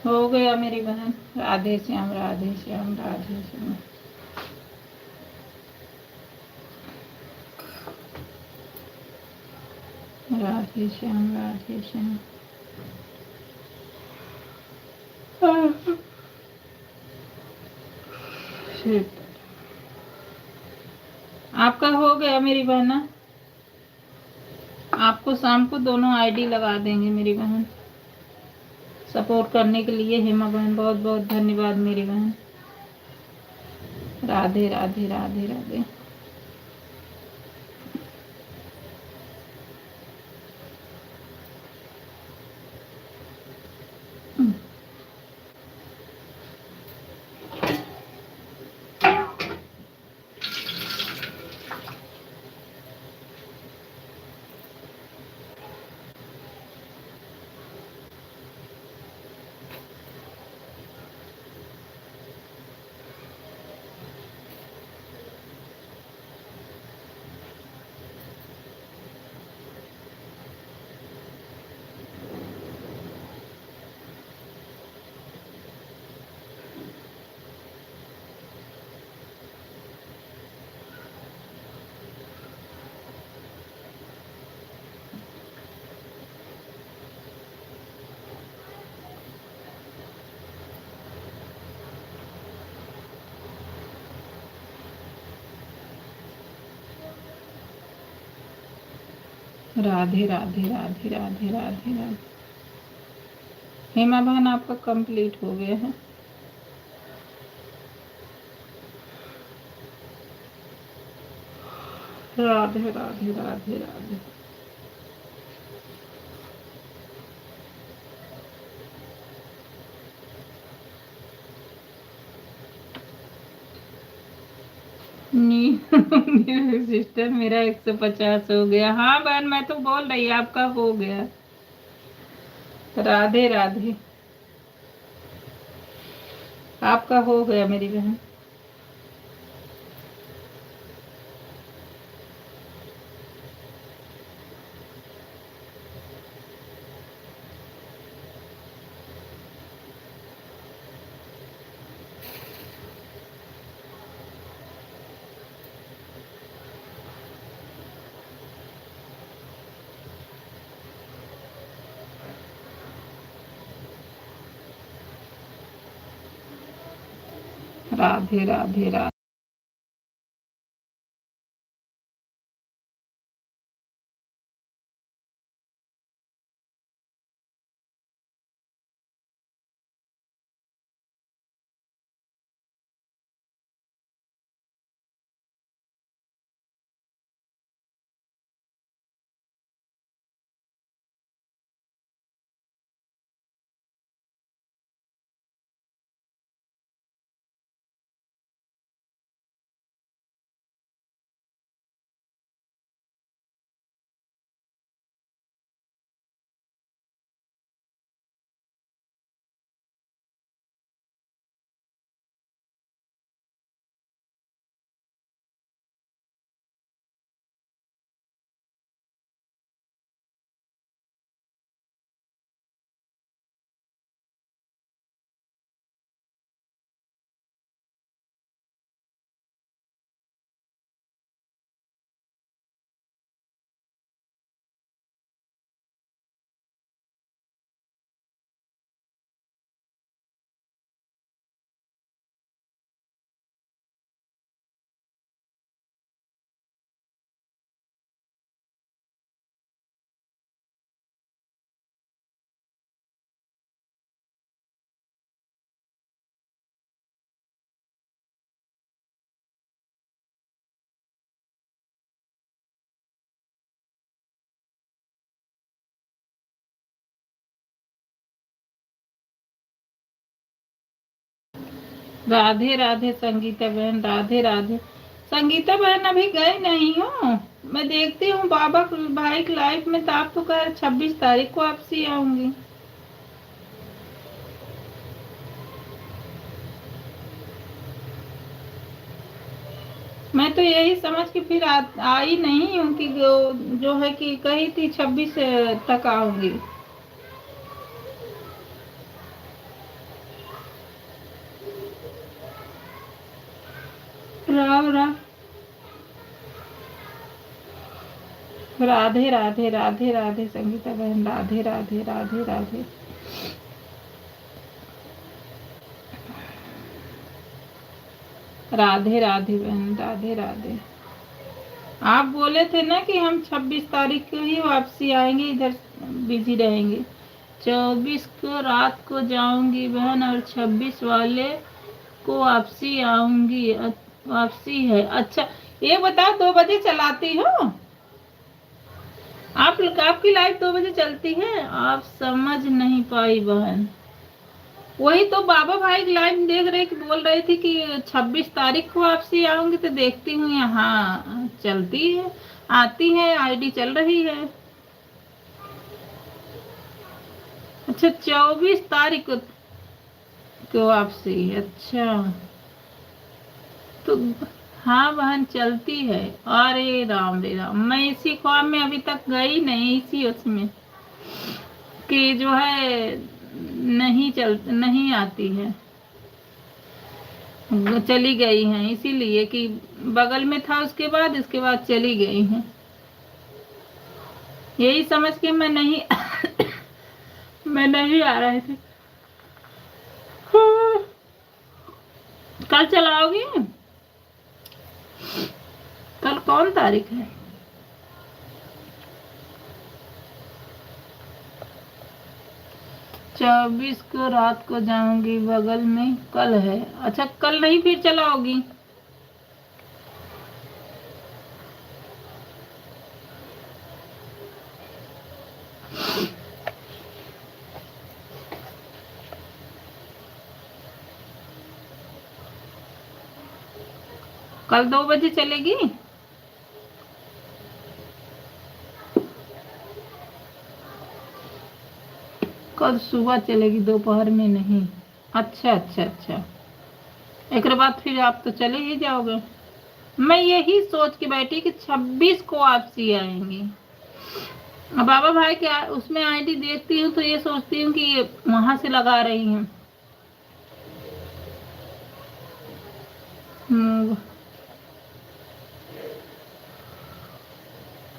हो गया मेरी बहन। राधे श्याम, राधे श्याम, राधे श्याम। राधे श्याम, राधे श्याम। आपका हो गया मेरी बहना। आपको शाम को दोनों आईडी लगा देंगे मेरी बहन। सपोर्ट करने के लिए हेमा बहन बहुत बहुत धन्यवाद मेरी बहन। राधे राधे राधे राधे। राधे राधे राधे राधे राधे राधे। हेमा बहन आपका कंप्लीट हो गया है। राधे राधे राधे राधे। सिस्टर मेरा 150 हो गया। हाँ बहन मैं तो बोल रही आपका हो गया। राधे राधे। आपका हो गया मेरी बहन। राधे राधे राधे। राधे राधे संगीता बहन, राधे राधे। संगीता बहन अभी गए नहीं हो, मैं देखती हूँ बाबा भाई की लाइफ में, तो आप तो कह रहे 26 तारीख को वापसी आऊंगी। मैं तो यही समझ के फिर आई नहीं हूँ कि जो है कि कही थी 26 तक आऊंगी। राम राम। राधे राधे, राधे राधे संगीता बहन, राधे राधे, राधे राधे। राधे राधे बहन, राधे राधे। आप बोले थे ना कि हम 26 तारीख को ही वापसी आएंगे, इधर बिजी रहेंगे। 24 को रात को जाऊंगी बहन, और 26 वाले को वापसी आऊंगी। वापसी है, अच्छा। ये बताओ 2 बजे चलाती हो आप? आपकी लाइफ 2 बजे चलती है? आप समझ नहीं पाई बहन। वही तो बाबा भाई की लाइव देख रहे कि बोल रही थी कि 26 तारीख को वापसी आऊंगी, तो देखती हूँ यहाँ चलती है, आती है, आईडी चल रही है। अच्छा, 24 तारीख को वापसी, अच्छा। तो हाँ बहन, चलती है। अरे राम रे राम, मैं इसी ख्वाब में अभी तक गई नहीं, इसी उसमें कि जो है नहीं आती है, चली गई हैं, इसीलिए कि बगल में था, उसके बाद इसके बाद चली गई हैं। यही समझ के मैं नहीं मैं नहीं आ रही थी। कल चलाओगी? कल कौन तारीख है? 24 को रात को जाऊंगी, बगल में कल है। अच्छा, कल नहीं फिर चलाओगी? कल 2 बजे चलेगी? कल सुबह चलेगी, दोपहर में नहीं। अच्छा अच्छा अच्छा, एक बाद फिर आप तो चले ही जाओगे। मैं यही सोच के बैठी कि 26 को वापसी आएंगी। बाबा भाई के उसमें आईडी देखती हूँ तो ये सोचती हूँ कि वहां से लगा रही हैं।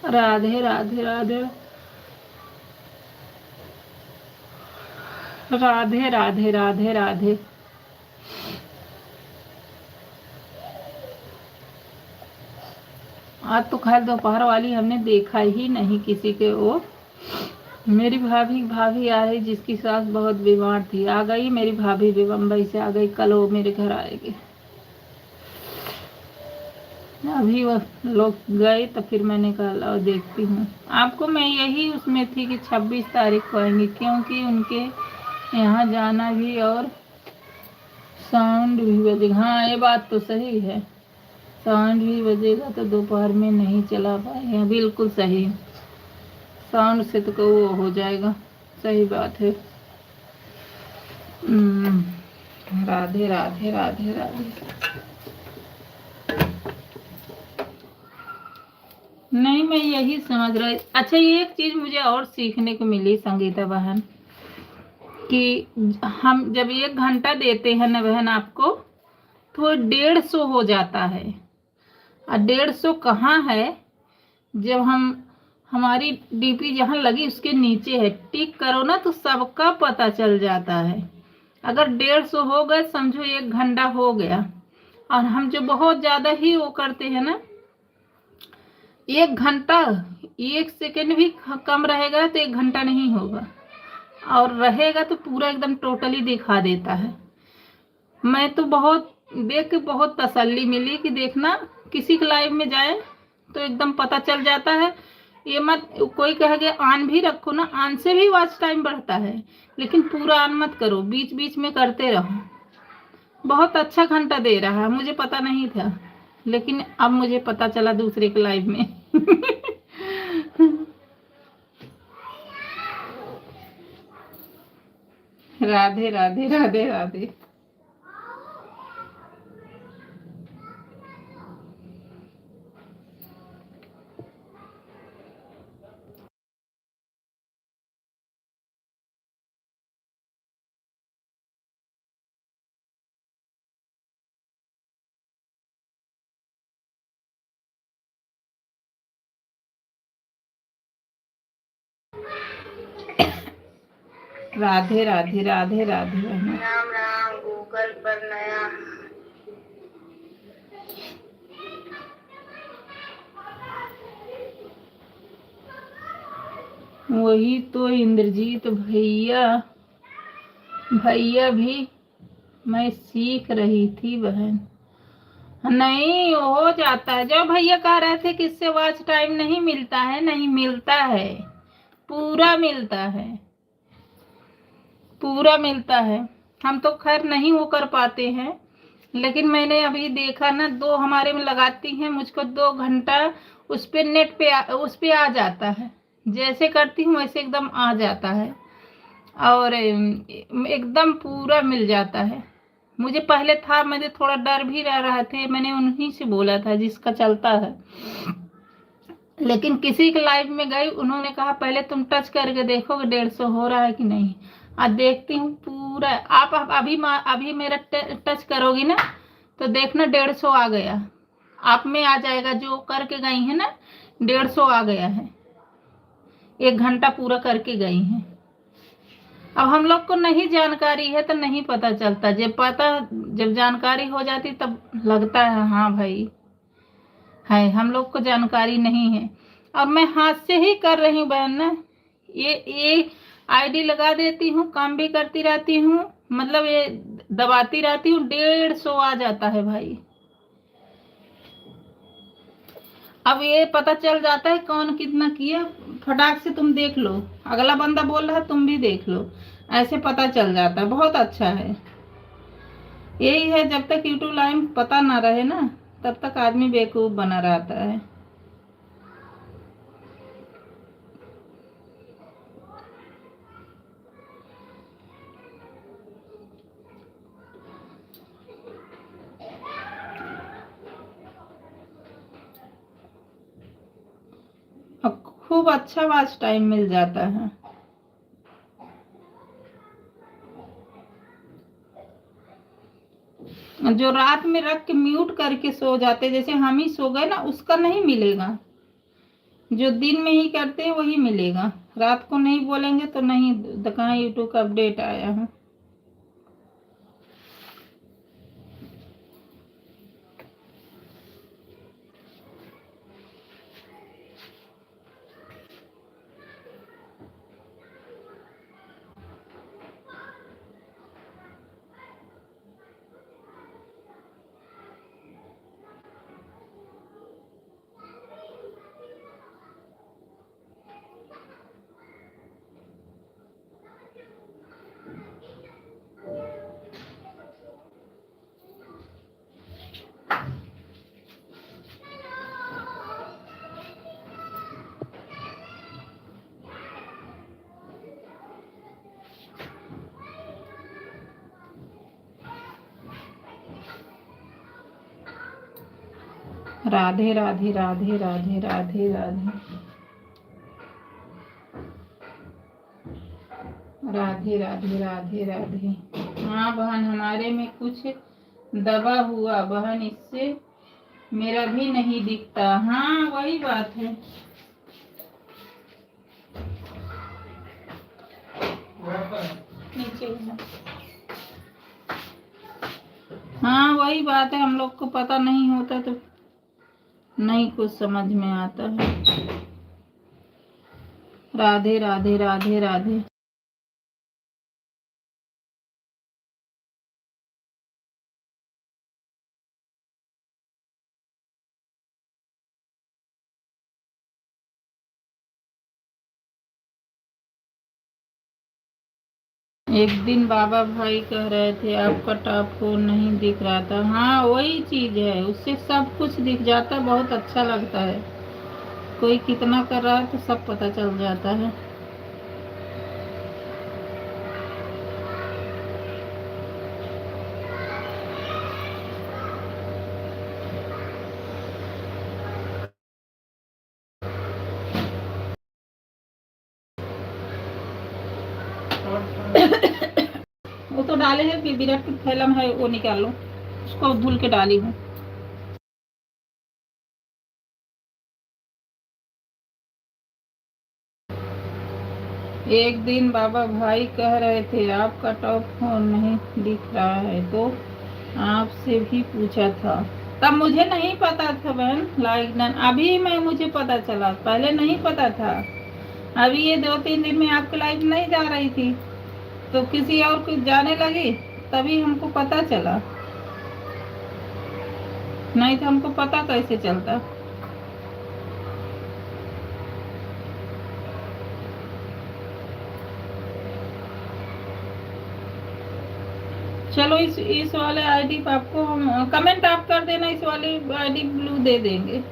राधे राधे, राधे राधे, राधे राधे, राधे। आज तो खैर दोपहर वाली हमने देखा ही नहीं किसी के। वो मेरी भाभी भाभी आ रही, जिसकी सास बहुत बीमार थी, आ गई मेरी भाभी भी, बम्बई से आ गई। कल वो मेरे घर आएगी। अभी वो लोग गए तो फिर मैंने कहा लो देखती हूँ। आपको मैं यही उसमें थी कि 26 तारीख को आएंगे, क्योंकि उनके यहाँ जाना भी और साउंड भी बजेगा। हाँ, ये बात तो सही है, साउंड भी बजेगा तो दोपहर में नहीं चला पाएगा। बिल्कुल सही, साउंड से तो वो हो जाएगा। सही बात है। राधे राधे, राधे राधे। नहीं, मैं यही समझ रही। अच्छा, ये एक चीज मुझे और सीखने को मिली संगीता बहन, कि हम जब 1 घंटा देते हैं ना बहन आपको, तो 150 हो जाता है। और 150 कहाँ है? जब हमारी डीपी जहाँ लगी उसके नीचे है, टिक करो ना तो सबका पता चल जाता है। अगर 150 हो गए, समझो 1 घंटा हो गया। और हम जो बहुत ज्यादा ही वो करते हैं ना, 1 घंटा, 1 सेकेंड भी कम रहेगा तो 1 घंटा नहीं होगा, और रहेगा तो पूरा एकदम टोटली दिखा देता है। मैं तो बहुत देख के बहुत तसल्ली मिली कि देखना, किसी के लाइव में जाए तो एकदम पता चल जाता है। ये मत कोई कहे ऑन भी रखो ना, ऑन से भी वॉच टाइम बढ़ता है, लेकिन पूरा ऑन मत करो, बीच बीच में करते रहो। बहुत अच्छा घंटा दे रहा है, मुझे पता नहीं था, लेकिन अब मुझे पता चला दूसरे के लाइव में। राधे राधे राधे राधे। राधे राधे राधे राधे बहना। राम राम। गूगल पर नया वही तो इंद्रजीत भैया, भैया भी मैं सीख रही थी बहन। नहीं हो जाता है, जो भैया कह रहे थे कि इससे वॉच टाइम नहीं मिलता है, नहीं मिलता है, पूरा मिलता है, पूरा मिलता है। हम तो खैर नहीं वो कर पाते हैं, लेकिन मैंने अभी देखा ना, 2 हमारे में लगाती हैं, मुझको 2 घंटा उस पे नेट पे उस पे आ जाता है, जैसे करती हूँ वैसे एकदम आ जाता है, और एकदम पूरा मिल जाता है। मुझे पहले था, मुझे थोड़ा डर भी रह रहा थे, मैंने उन्हीं से बोला था जिसका चलता है, लेकिन किसी के लाइव में गई, उन्होंने कहा पहले तुम टच करके देखोगे 150 हो रहा है कि नहीं। आज देखती हूँ पूरा। आप अभी मेरा टच करोगी ना तो देखना 150 आ गया, आप में आ जाएगा, जो करके गई है ना 150 आ गया है, 1 घंटा पूरा करके गई हैं। अब हम लोग को नहीं जानकारी है तो नहीं पता चलता, जब जानकारी हो जाती तब लगता है हाँ भाई है, हम लोग को जानकारी नहीं है। और मैं हाथ से ही कर रही हूँ बहन ना, ये आईडी लगा देती हूँ, काम भी करती रहती हूँ, मतलब ये दबाती रहती हूँ, 150 आ जाता है भाई। अब ये पता चल जाता है कौन कितना किया, फटाक से तुम देख लो, अगला बंदा बोल रहा है तुम भी देख लो, ऐसे पता चल जाता है, बहुत अच्छा है। यही है, जब तक यूट्यूब लाइन पता ना रहे ना, तब तक आदमी बेवकूफ बना रहता है। और खूब अच्छा वॉच टाइम मिल जाता है। जो रात में रख के म्यूट करके सो जाते, जैसे हम ही सो गए ना, उसका नहीं मिलेगा, जो दिन में ही करते हैं वही मिलेगा, रात को नहीं बोलेंगे तो नहीं, कहाँ यूट्यूब का अपडेट आया है। राधे राधे राधे राधे राधे राधे राधे राधे राधे राधे। हाँ बहन, हमारे में कुछ दबा हुआ बहन, इससे मेरा भी नहीं दिखता। हाँ वही बात है, नीचे। हाँ वही बात है, हम लोग को पता नहीं होता तो नहीं कुछ समझ में आता है। राधे राधे राधे राधे। एक दिन बाबा भाई कह रहे थे आपका टॉप फोन नहीं दिख रहा था। हाँ वही चीज है, उससे सब कुछ दिख जाता है, बहुत अच्छा लगता है। कोई कितना कर रहा है तो सब पता चल जाता है। वो तो डाले हैं कि विराट की थैला में है, वो निकाल लो, उसको धुल के डाली हूँ। एक दिन बाबा भाई कह रहे थे आपका टॉप फोन नहीं दिख रहा है, तो आपसे भी पूछा था। तब मुझे नहीं पता था बहन, लाइक डन अभी मैं मुझे पता चला, पहले नहीं पता था। अभी ये 2-3 दिन में आपकी लाइफ नहीं जा रही थी तो किसी और को जाने लगी, तभी हमको पता चला, नहीं तो हमको पता कैसे चलता। चलो इस वाले आईडी पे आपको हम कमेंट आप कर देना, इस वाली आईडी ब्लू दे देंगे।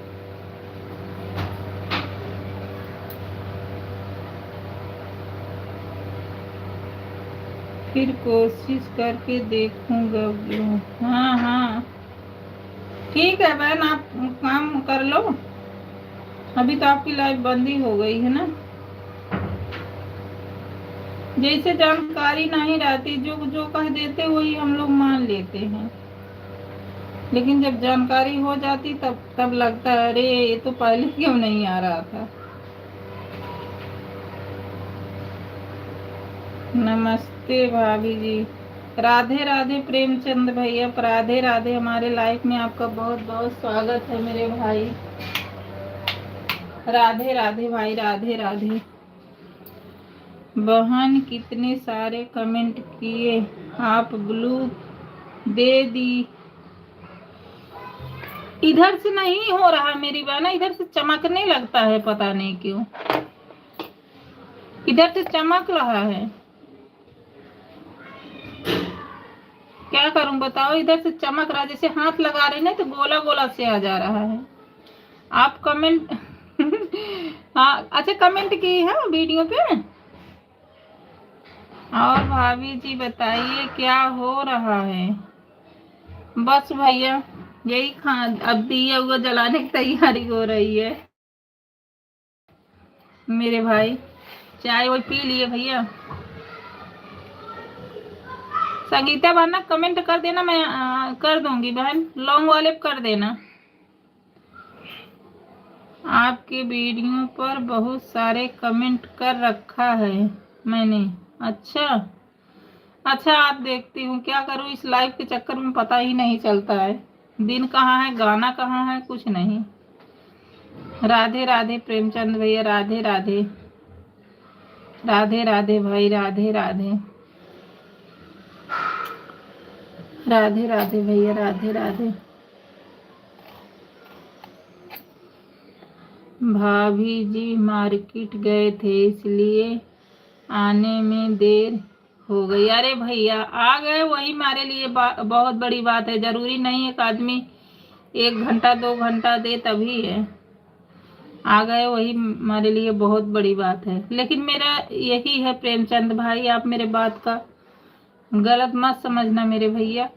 फिर कोशिश करके देखूंगा ब्लू। हाँ हाँ ठीक है बहन, आप काम कर लो, अभी तो आपकी लाइफ बंद ही हो गई है ना। जैसे जानकारी नहीं रहती, जो जो कह देते वही हम लोग मान लेते हैं, लेकिन जब जानकारी हो जाती तब लगता है अरे ये तो पहले क्यों नहीं आ रहा था। नमस्ते भाभी जी। राधे राधे प्रेमचंद भैया, राधे राधे। हमारे लाइफ में आपका बहुत बहुत स्वागत है मेरे भाई। राधे राधे भाई, राधे राधे। बहन कितने सारे कमेंट किए, आप ब्लू दे दी। इधर से नहीं हो रहा मेरी बहन, इधर से चमकने लगता है, पता नहीं क्यों इधर से चमक रहा है। क्या करूं बताओ, इधर से चमक रहा है, जैसे हाथ लगा रहे ना तो गोला गोला से आ जा रहा है। आप कमेंट हाँ अच्छा कमेंट की है वीडियो पे। और भाभी जी बताइए क्या हो रहा है। बस भैया यही खा, अब दिया हुआ जलाने की तैयारी हो रही है मेरे भाई। चाय वो पी लिए भैया। संगीता बहन ना कमेंट कर देना, मैं कर दूंगी बहन, लॉन्ग वाले कर देना। आपके वीडियो पर बहुत सारे कमेंट कर रखा है मैंने। अच्छा अच्छा, आप देखती हूँ, क्या करूँ इस लाइव के चक्कर में पता ही नहीं चलता है, दिन कहाँ है गाना कहाँ है कुछ नहीं। राधे राधे प्रेमचंद भैया, राधे राधे। राधे राधे भाई, राधे राधे। राधे राधे भैया, राधे राधे। भाभी जी मार्केट गए थे इसलिए आने में देर हो गई। अरे भैया आ गए वही हमारे लिए बहुत बड़ी बात है। जरूरी नहीं एक आदमी 1 घंटा 2 घंटा दे तभी है, आ गए वही हमारे लिए बहुत बड़ी बात है। लेकिन मेरा यही है प्रेमचंद भाई, आप मेरे बात का गलत मत समझना मेरे भैया।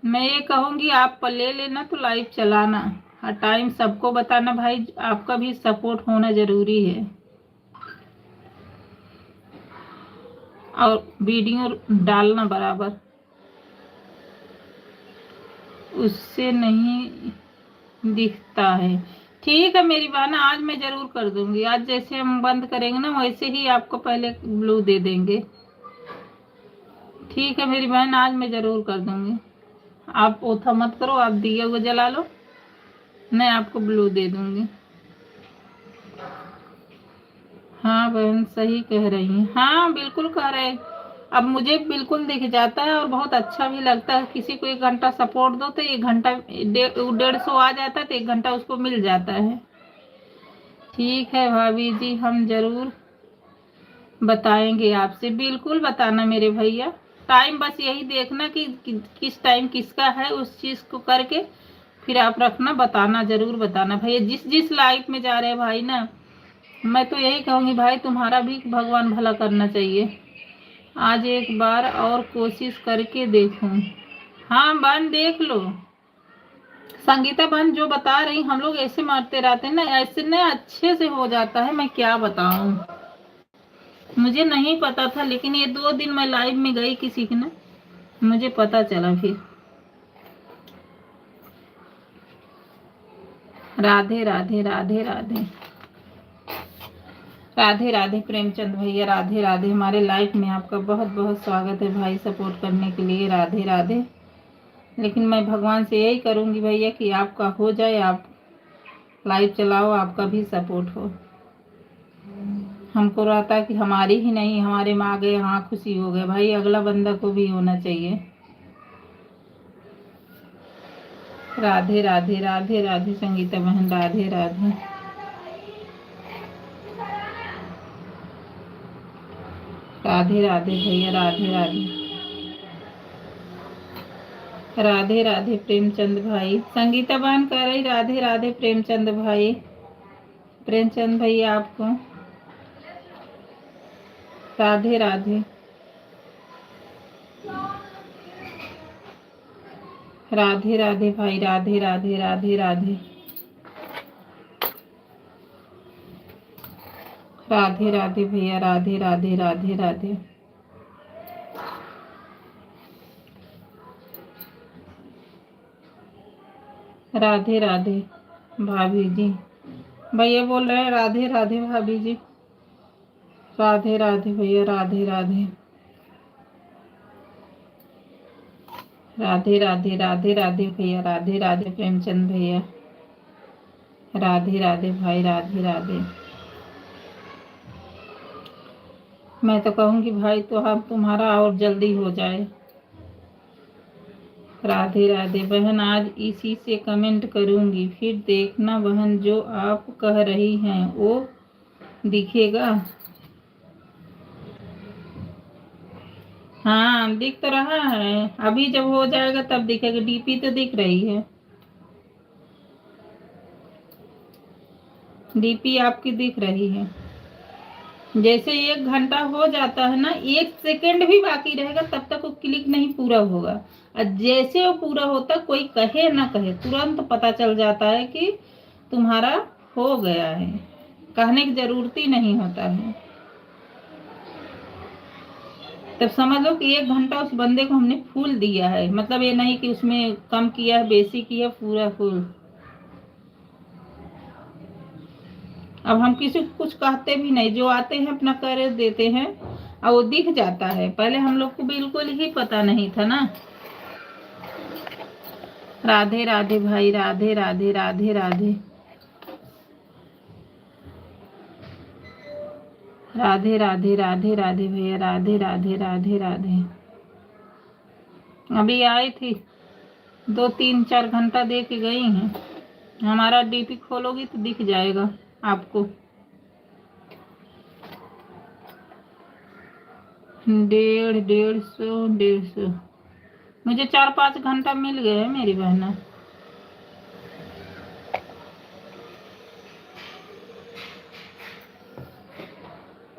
मैं ये कहूंगी आप ले लेना तो लाइव चलाना, और टाइम सबको बताना भाई, आपका भी सपोर्ट होना जरूरी है। और वीडियो डालना बराबर, उससे नहीं दिखता है। ठीक है मेरी बहन, आज मैं जरूर कर दूंगी। आज जैसे हम बंद करेंगे ना वैसे ही आपको पहले ब्लू दे देंगे। ठीक है मेरी बहन, आज मैं जरूर कर दूंगी। आप ओथा मत करो, आप दिया हुआ जला लो, मैं आपको ब्लू दे दूंगी। हाँ बहन सही कह रही हैं, हाँ बिल्कुल कह रहे हैं। अब मुझे बिल्कुल दिख जाता है और बहुत अच्छा भी लगता है। किसी को 1 घंटा सपोर्ट दो तो 1 घंटा 150 आ जाता है तो 1 घंटा उसको मिल जाता है। ठीक है भाभी जी, हम जरूर बताएंगे आपसे, बिल्कुल बताना मेरे भैया। टाइम बस यही देखना कि किस टाइम किसका है, उस चीज़ को करके फिर आप रखना, बताना, जरूर बताना भैया। जिस जिस लाइफ में जा रहे हैं भाई ना, मैं तो यही कहूँगी भाई, तुम्हारा भी भगवान भला करना चाहिए। आज एक बार और कोशिश करके देखूं। हाँ बहन देख लो, संगीता बहन जो बता रही, हम लोग ऐसे मारते रहते हैं ना, ऐसे ना अच्छे से हो जाता है। मैं क्या बताऊं, मुझे नहीं पता था, लेकिन ये 2 दिन मैं लाइव में गई किसी के ना, मुझे पता चला फिर। राधे राधे राधे राधे राधे राधे प्रेमचंद भैया, राधे राधे। हमारे लाइफ में आपका बहुत बहुत स्वागत है भाई, सपोर्ट करने के लिए, राधे राधे। लेकिन मैं भगवान से यही करूंगी भैया कि आपका हो जाए, आप लाइव चलाओ, आपका भी सपोर्ट हो। हमको रहता कि हमारी ही नहीं, हमारे माँ गए हाँ खुशी हो गए, भाई अगला बंदा को भी होना चाहिए। राधे राधे राधे राधे संगीता बहन, राधे राधे राधे राधे भैया, राधे राधे राधे राधे प्रेमचंद भाई। संगीता बहन कह रही राधे राधे प्रेमचंद भाई। प्रेमचंद भैया आपको राधे राधे राधे राधे भाई, राधे राधे राधे राधे राधे राधे भैया, राधे राधे राधे राधे राधे राधे भाभी जी। भैया बोल रहे हैं राधे राधे भाभी जी, राधे राधे भैया, राधे राधे राधे राधे राधे राधे भैया, राधे राधे प्रेमचंद भैया, राधे राधे भाई, राधे राधे। मैं तो कहूँगी भाई तो हम तुम्हारा और जल्दी हो जाए। राधे राधे बहन, आज इसी से कमेंट करूँगी, फिर देखना बहन जो आप कह रही हैं वो दिखेगा। हाँ दिख तो रहा है, अभी जब हो जाएगा तब दिखेगा। डीपी तो दिख रही है, डीपी आपकी दिख रही है। जैसे 1 घंटा हो जाता है ना, 1 सेकंड भी बाकी रहेगा तब तक वो क्लिक नहीं पूरा होगा। और जैसे वो पूरा होता, कोई कहे ना कहे, तुरंत पता चल जाता है कि तुम्हारा हो गया है, कहने की जरूरत ही नहीं होता है। तब समझ लो कि 1 घंटा उस बंदे को हमने फुल दिया है, मतलब ये नहीं कि उसमें कम किया है, बेसी किया, पूरा फुल। अब हम किसी को कुछ कहते भी नहीं, जो आते हैं अपना कर देते हैं और वो दिख जाता है। पहले हम लोग को बिल्कुल ही पता नहीं था ना। राधे राधे भाई, राधे राधे राधे राधे राधे राधे राधे राधे भैया, राधे राधे राधे राधे। अभी आई थी, 2 3 4 घंटा दे के गई हैं। हमारा डीपी खोलोगी तो दिख जाएगा आपको। 150 150 मुझे 4 5 घंटा मिल गए है मेरी बहना।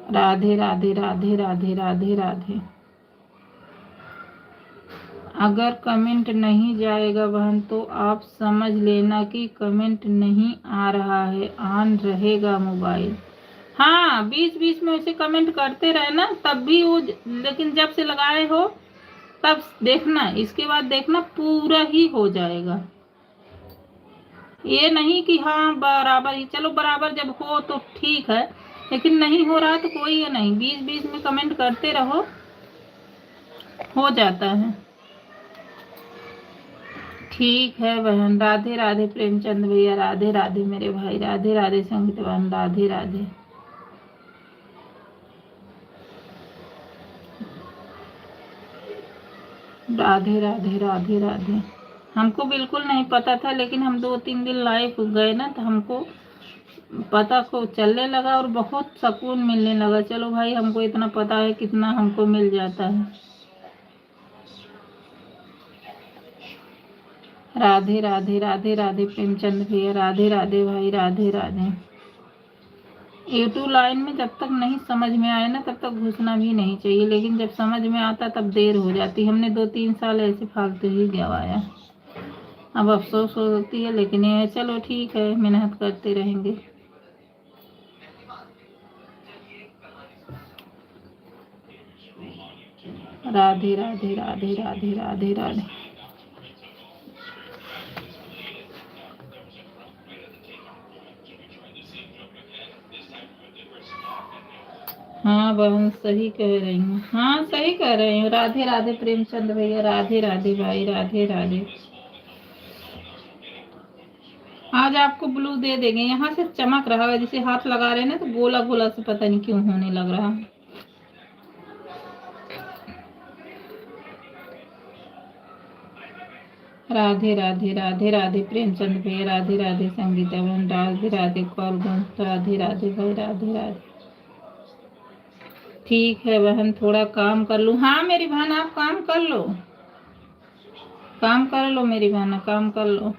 राधे राधे राधे राधे राधे राधे। अगर कमेंट नहीं जाएगा बहन तो आप समझ लेना कि कमेंट नहीं आ रहा है, ऑन रहेगा मोबाइल। हाँ बीच बीच में उसे कमेंट करते रहे ना, तब भी वो, लेकिन जब से लगाए हो तब देखना, इसके बाद देखना पूरा ही हो जाएगा। ये नहीं कि हाँ बराबर ही, चलो बराबर जब हो तो ठीक है, लेकिन नहीं हो रहा तो कोई ये नहीं, बीच बीच में कमेंट करते रहो, हो जाता है। ठीक है बहन, राधे राधे प्रेमचंद भैया, राधे राधे मेरे भाई, राधे राधे संगीत बहन, राधे राधे राधे राधे राधे राधे। हमको बिल्कुल नहीं पता था, लेकिन हम 2 3 दिन लाइव गए ना तो हमको पता को चलने लगा और बहुत सुकून मिलने लगा। चलो भाई, हमको इतना पता है कितना हमको मिल जाता है। राधे राधे राधे राधे प्रेमचंद भैया, राधे राधे भाई, राधे राधे। यूट्यूब लाइन में जब तक नहीं समझ में आए ना तब तक घुसना भी नहीं चाहिए, लेकिन जब समझ में आता तब देर हो जाती। हमने 2-3 साल ऐसे फालतू ही गवाया। अब अफसोस होती है, लेकिन ये चलो ठीक है, मेहनत करते रहेंगे। राधे राधे राधे राधे राधे राधे। हाँ बहन, सही कह रही हूँ। हाँ सही कह रही हूँ। राधे राधे प्रेमचंद भैया, राधे राधे भाई, राधे राधे। आज आपको ब्लू दे देंगे। यहाँ से चमक रहा है, जैसे हाथ लगा रहे हैं ना तो गोला गोला से पता नहीं क्यों होने लग रहा। राधे राधे राधे राधे प्रेमचंद भैया, राधे राधे संगीता बहन, राधे राधे कौर बहन, राधे राधे भाई, राधे राधे। ठीक है बहन, थोड़ा काम कर लूँ। हाँ मेरी बहन, आप काम कर लो, काम कर लो मेरी बहन, काम कर लो।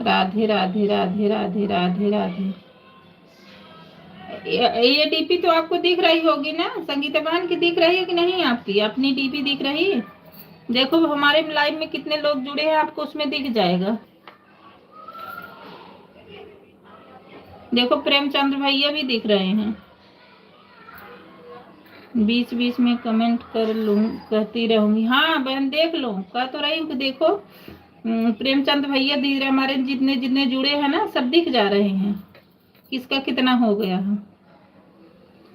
राधे राधे राधे राधे राधे राधे। ये डीपी तो आपको दिख रही होगी ना संगीता बहन की? दिख रही है कि नहीं? आपकी अपनी डीपी दिख रही है? देखो हमारे लाइव में कितने लोग जुड़े हैं, आपको उसमें दिख जाएगा। देखो प्रेमचंद्र भैया भी दिख रहे हैं। बीच बीच में कमेंट कर लूँ, कहती रहूंगी। हाँ बहन देख लो, कह तो रही हूँ कि देखो प्रेमचंद भैया दिख रहे, हमारे जितने जितने जुड़े हैं ना सब दिख जा रहे हैं, किसका कितना हो गया है।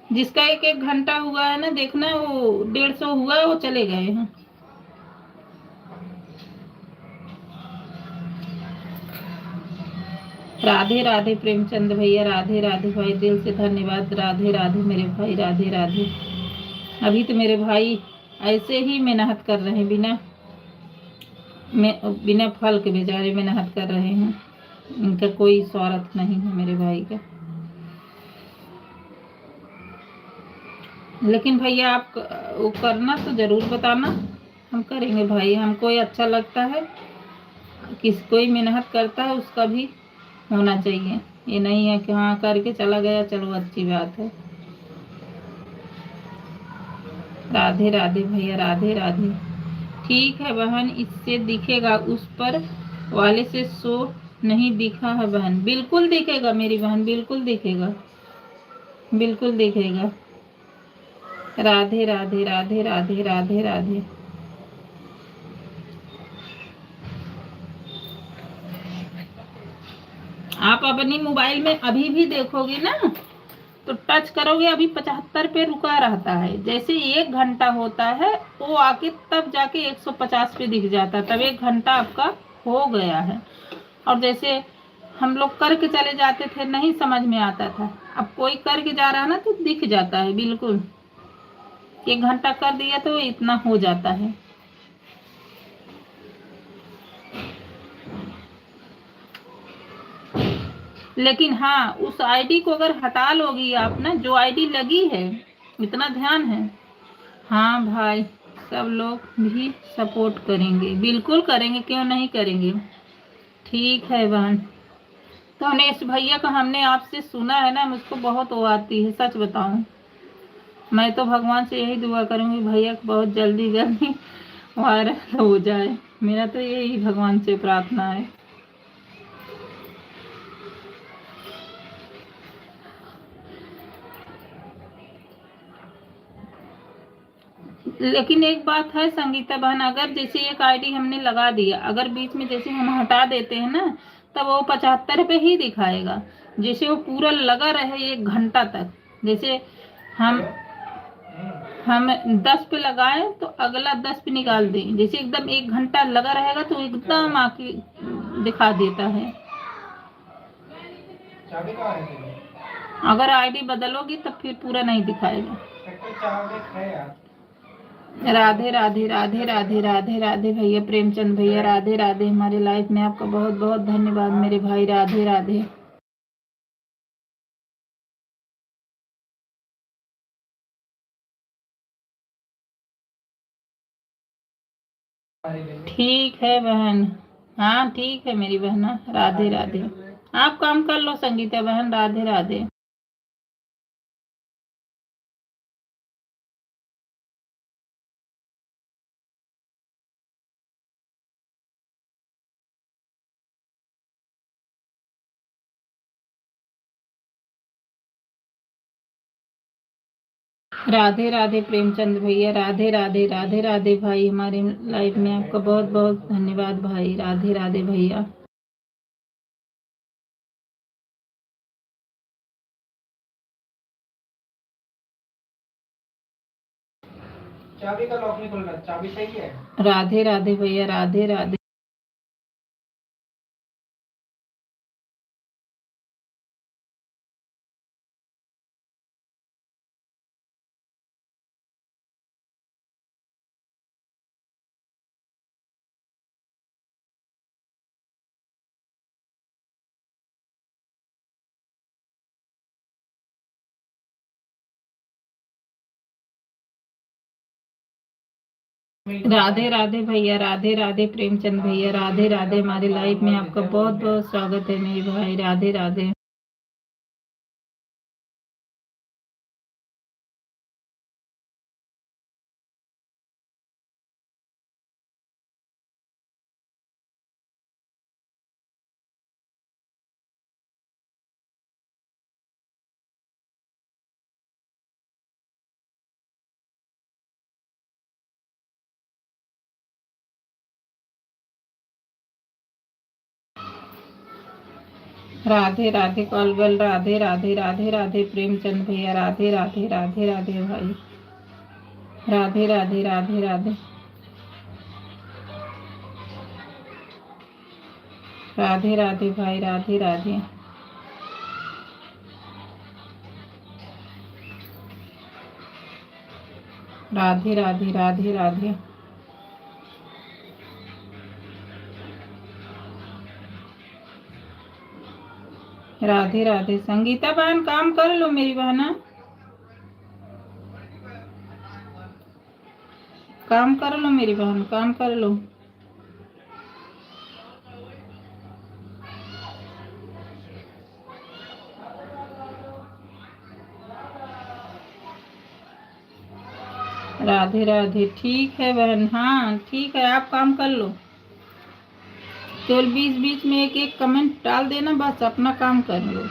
जिसका 1-1 घंटा हुआ है ना देखना, वो 150 हुआ, वो चले गए हैं। राधे राधे प्रेमचंद भैया, राधे राधे भाई, दिल से धन्यवाद। राधे राधे मेरे भाई, राधे राधे। अभी तो मेरे भाई ऐसे ही मेहनत कर रहे हैं, बिना फल के बेचारे मेहनत कर रहे हैं। इनका कोई स्वार्थ नहीं है मेरे भाई का। लेकिन भैया आप वो करना तो जरूर बताना, हम करेंगे भाई। हमको ये अच्छा लगता है, कोई मेहनत करता है उसका भी होना चाहिए। ये नहीं है कि हाँ करके चला गया, चलो अच्छी बात है। राधे राधे भैया, राधे राधे। ठीक है बहन, इससे दिखेगा, उस पर वाले से शो नहीं दिखा है बहन। बिल्कुल दिखेगा मेरी बहन, बिल्कुल दिखेगा, बिल्कुल दिखेगा। राधे राधे राधे राधे राधे राधे। आप अपनी मोबाइल में अभी भी देखोगे ना तो टच करोगे, अभी 75 पे रुका रहता है। जैसे 1 घंटा होता है वो आके तब जाके 150 पे दिख जाता है, तब 1 घंटा आपका हो गया है। और जैसे हम लोग करके चले जाते थे, नहीं समझ में आता था, अब कोई करके जा रहा है ना तो दिख जाता है बिल्कुल। 1 घंटा कर दिया तो इतना हो जाता है। लेकिन हाँ, उस आईडी को अगर हटा लोगी आप ना, जो आईडी लगी है, इतना ध्यान है। हाँ भाई, सब लोग भी सपोर्ट करेंगे, बिल्कुल करेंगे, क्यों नहीं करेंगे। ठीक है बहन। तो गणेश भैया का हमने आपसे सुना है ना, मुझको बहुत वो आती है, सच बताऊं। मैं तो भगवान से यही दुआ करूंगी भैया को बहुत जल्दी जल्दी वायरल हो जाए। मेरा तो यही भगवान से प्रार्थना है। लेकिन एक बात है संगीता बहन, अगर जैसे एक आईडी हमने लगा दिया, अगर बीच में जैसे हम हटा देते हैं ना, तब वो 75 पे ही दिखाएगा। जैसे वो पूरा लगा रहे 1 घंटा तक, जैसे हम हम 10 पे लगाए तो अगला 10 पे निकाल दें, जैसे एकदम 1 घंटा लगा रहेगा तो एकदम आके दिखा देता है। अगर आईडी बदलोगी तब फिर पूरा नहीं दिखाएगा। राधे राधे राधे राधे राधे राधे भैया प्रेमचंद भैया, राधे राधे। हमारी लाइफ में आपका बहुत बहुत धन्यवाद मेरे भाई, राधे राधे। ठीक है बहन, हाँ ठीक है मेरी बहना, राधे राधे। आप काम कर लो संगीता बहन, राधे राधे। राधे राधे प्रेमचंद भैया, राधे राधे राधे राधे भाई। हमारी लाइफ में आपका बहुत बहुत धन्यवाद भाई, राधे राधे भैया। चाबी का लॉक नहीं खुल रहा, चाबी सही है। राधे राधे भैया, राधे राधे। राधे राधे भैया, राधे राधे प्रेमचंद भैया, राधे राधे। हमारी लाइफ में आपका बहुत बहुत स्वागत है मेरे भाई, राधे राधे। राधे राधे कॉलबल, राधे राधे राधे राधे प्रेमचंद भैया, राधे राधे राधे राधे भाई, राधे राधे राधे राधे। राधे राधे भाई, राधे राधे। राधे राधे राधे राधे। राधे राधे संगीता बहन, काम कर लो मेरी बहना, काम कर लो मेरी बहन, काम कर लो। राधे राधे, ठीक है बहन, हाँ ठीक है, आप काम कर लो। तो बीच बीच में एक एक कमेंट डाल देना, बस अपना काम कर लो।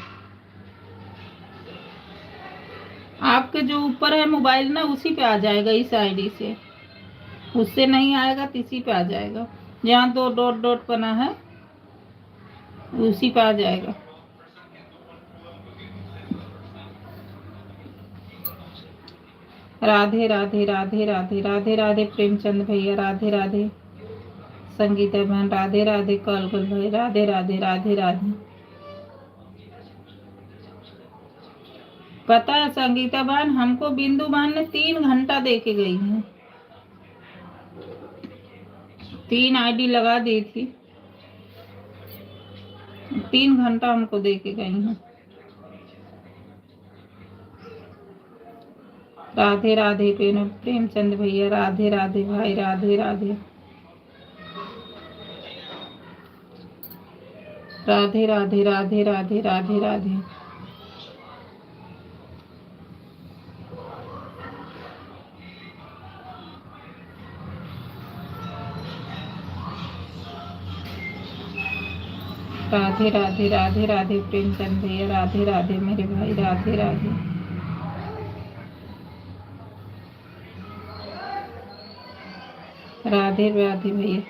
आपके जो ऊपर है मोबाइल ना, उसी पे आ जाएगा, इस आईडी से, उससे नहीं आएगा तो इसी पे आ जाएगा, जहाँ दो डॉट डॉट बना है उसी पे आ जाएगा। राधे राधे राधे राधे राधे राधे प्रेमचंद भैया, राधे राधे। संगीता बहन, राधे राधे। कलकुल भाई, राधे राधे राधे राधे। पता है संगीता बहन, हमको बिंदु बहन ने 3 घंटा दे के गई है, 3 आईडी लगा दी थी, 3 घंटा हमको दे के गई हैं। राधे राधे प्रेमचंद भैया, राधे राधे भाई, राधे राधे। राधे राधे राधे राधे राधे राधे। राधे राधे राधे राधे प्रेमचंद भैया, राधे राधे मेरे भाई, राधे राधे। राधे राधे भैया।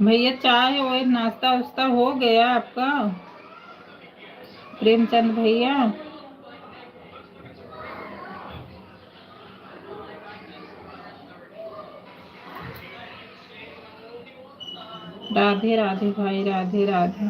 भैया चाय और नाश्ता वास्ता हो गया आपका प्रेमचंद भैया? राधे राधे भाई, राधे राधे।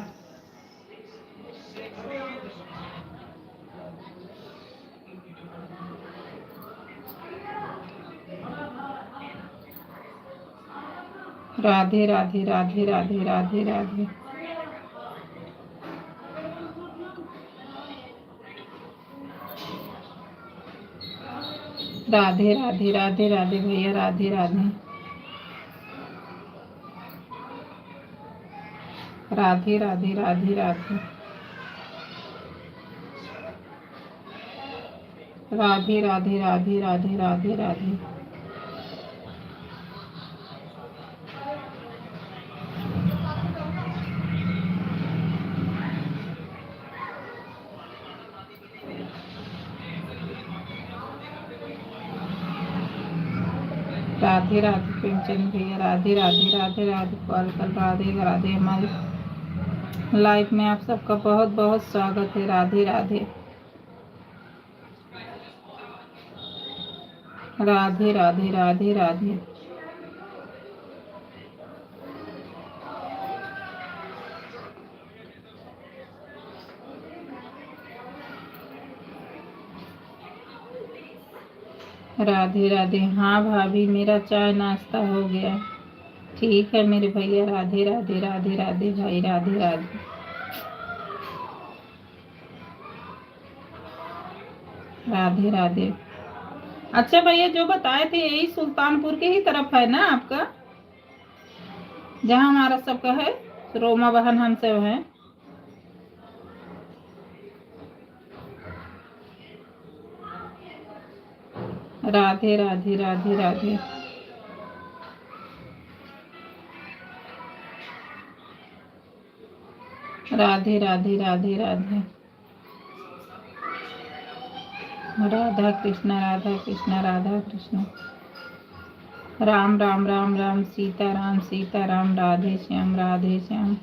राधे राधे राधे राधे राधे राधे। राधे राधे राधे राधे भैया, राधे राधे राधे राधे राधे राधे राधे राधे राधे राधे राधे राधे। राधे राधे प्रेमचंद भैया, राधे राधे राधे राधे कल राधे राधे। हमारे लाइफ में आप सबका बहुत बहुत स्वागत है। राधे राधे राधे राधे राधे राधे। राधे राधे। हाँ भाभी, मेरा चाय नाश्ता हो गया। ठीक है मेरे भैया। राधे राधे राधे राधे भाई, राधे राधे राधे राधे। अच्छा भैया, जो बताए थे यही सुल्तानपुर के ही तरफ है ना आपका, जहाँ हमारा सबका है, रोमा बहन हम सब हैं। राधे राधे राधे राधे राधे राधे राधे राधे। राधा कृष्ण राधा कृष्ण राधा कृष्ण। राम राम राम राम सीता राम राधे श्याम राधे श्याम।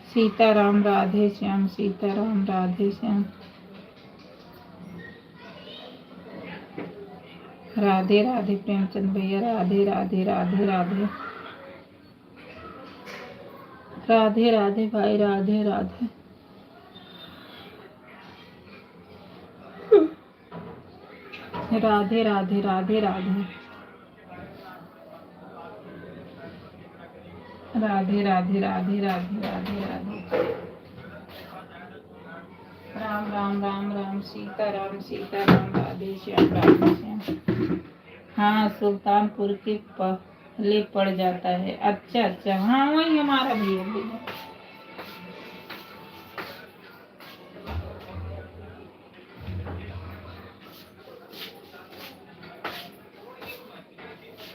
सीता राम राधे श्याम, सीता राम राधे श्याम। राधे राधे प्रेमचंद भैया, राधे राधे राधे राधे राधे राधे भाई, राधे राधे राधे राधे राधे राधे राधे राधे राधे राधे राधे राधे। राम राम राम राम सीता राम राधे श्याम राधे श्याम। हाँ, सुल्तानपुर के पहले पड़ जाता है। अच्छा अच्छा, हाँ वही हमारा भी है।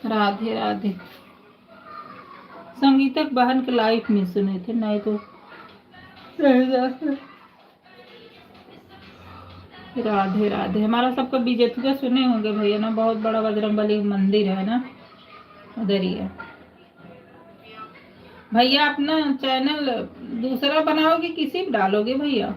राधे राधे। संगीतक बहन के लाइफ में सुने थे, नहीं तो राधे राधे। हमारा सबका बीजेपी का सुने होंगे भैया ना, बहुत बड़ा बजरंगबली मंदिर है ना, उधर ही है। भैया अपना चैनल दूसरा बनाओगे, किसी पे डालोगे भैया?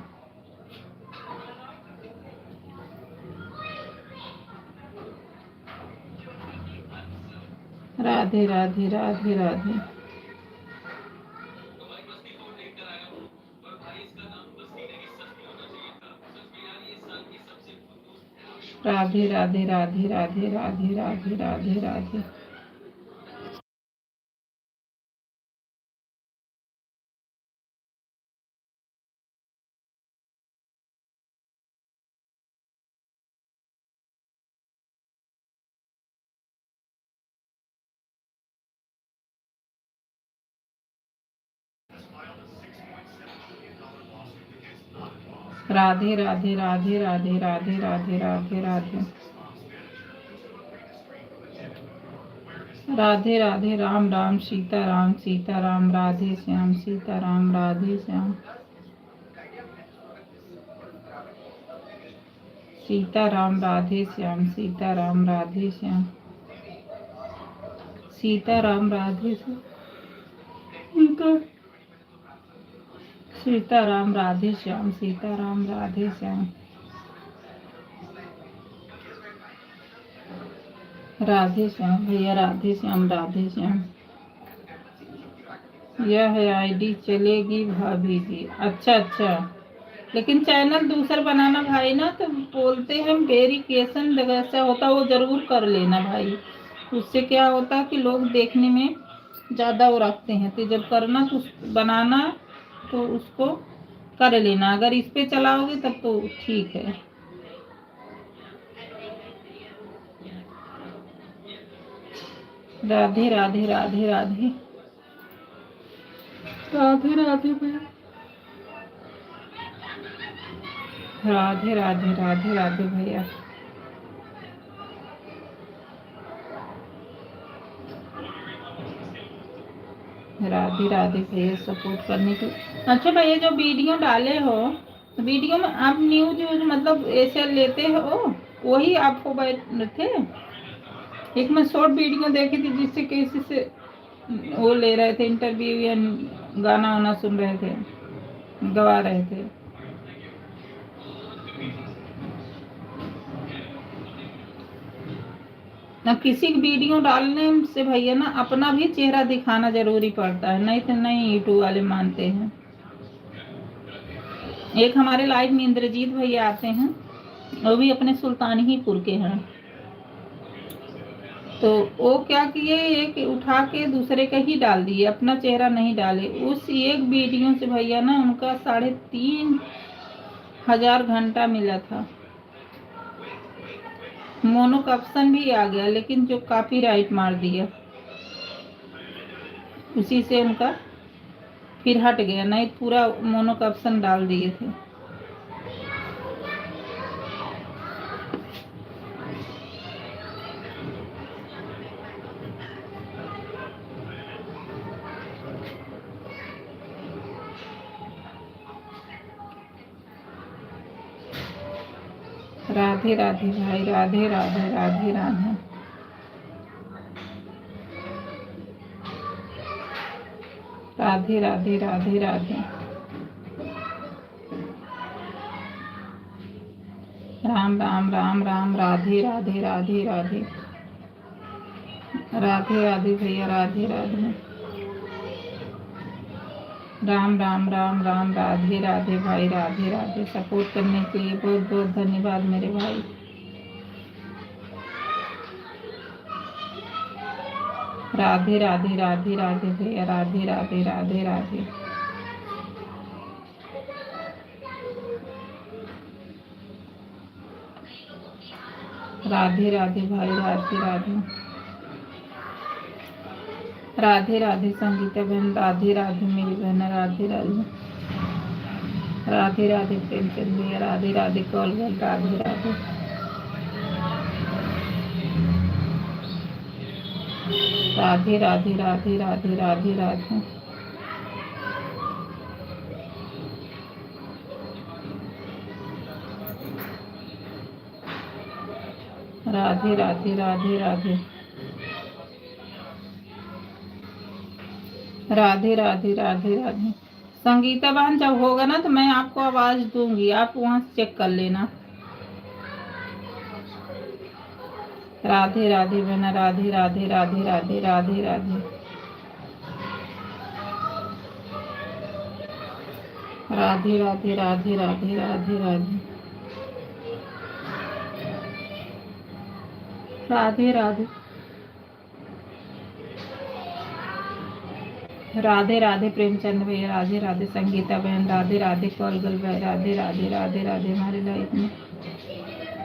राधे राधे राधे राधे राधे राधे राधे राधे राधे राधे राधे राधे। राधे राधे राधे राधे राधे राधे राधे राधे राधे राधे। राम राम सीता राम राधे श्याम, सीता राम राधे श्याम। सीता राम राधे श्याम, सीता राम राधे श्याम। सीता राम राधे श्याम, सीता राम राधे श्याम, सीता राम राधे श्याम। राधे श्याम भैया, राधे श्याम राधे श्याम। यह आईडी चलेगी भाभी जी? अच्छा अच्छा, लेकिन चैनल दूसरा बनाना भाई ना, तो बोलते हैं वेरिफिकेशन वैसे होता वो जरूर कर लेना भाई। उससे क्या होता है कि लोग देखने में ज़्यादा वो रखते हैं, तो जब करना तो बनाना तो उसको कर लेना। अगर इस पे चलाओगे तब तो ठीक है। राधे राधे राधे राधे राधे राधे भैया, राधे राधे राधे राधे भैया, राधे राधे भैया सपोर्ट करने के। अच्छा भैया, जो वीडियो डाले हो, वीडियो में आप न्यूज मतलब ऐसे लेते हो, वही आपको थे? एक मैं शॉर्ट वीडियो देखी थी जिससे किसी से वो ले रहे थे इंटरव्यू या गाना वाना सुन रहे थे, गवा रहे थे। ना किसी वीडियो डालने से भैया ना अपना भी चेहरा दिखाना जरूरी पड़ता है, नहीं तो नहीं यूट्यूब वाले मानते हैं। एक हमारे लाइव में इंद्रजीत भैया आते हैं, वो भी अपने सुल्तानहीपुर के हैं। तो वो क्या किए, एक उठा के दूसरे का ही डाल दिए, अपना चेहरा नहीं डाले। उस एक वीडियो से भैया ना उनका 3,500 घंटा मिला था। मोनो कैप्शन भी आ गया, लेकिन जो कॉपीराइट मार दिया उसी से उनका फिर हट गया, नहीं पूरा मोनो कैप्शन डाल दिए थे। राधे राधे भाई, राधे राधे राधे राधे, राधे राधे राधे राधे, राम राम राम राम, राधे राधे राधे राधे, राधे राधे भैया, राधे राधे, राम राम राम राम, राधे राधे भाई, राधे राधे। सपोर्ट करने के लिए बहुत बहुत धन्यवाद मेरे भाई। राधे राधे राधे राधे भैया, राधे राधे राधे राधे, राधे राधे भाई, राधे राधे, राधे राधे संगीता बहन, राधे राधे मेरी बहन, राधे राधे, राधे राधे प्रेमचंद भैया, राधे राधे कॉल बहन, राधे राधे, राधे राधे राधे राधे राधे राधे, राधे राधे राधे राधे, राधे राधे राधे राधे। संगीता बहन जब होगा ना तो मैं आपको आवाज दूंगी, आप वहां से चेक कर लेना। राधे राधे बहना, राधे राधे राधे राधे राधे राधे, राधे राधे राधे राधे राधे राधे, राधे राधे, राधे राधे प्रेमचंद भैया, राधे राधे संगीता बहन, राधे राधे कॉलगल भाई, राधे राधे राधे राधे। हमारे लाइफ में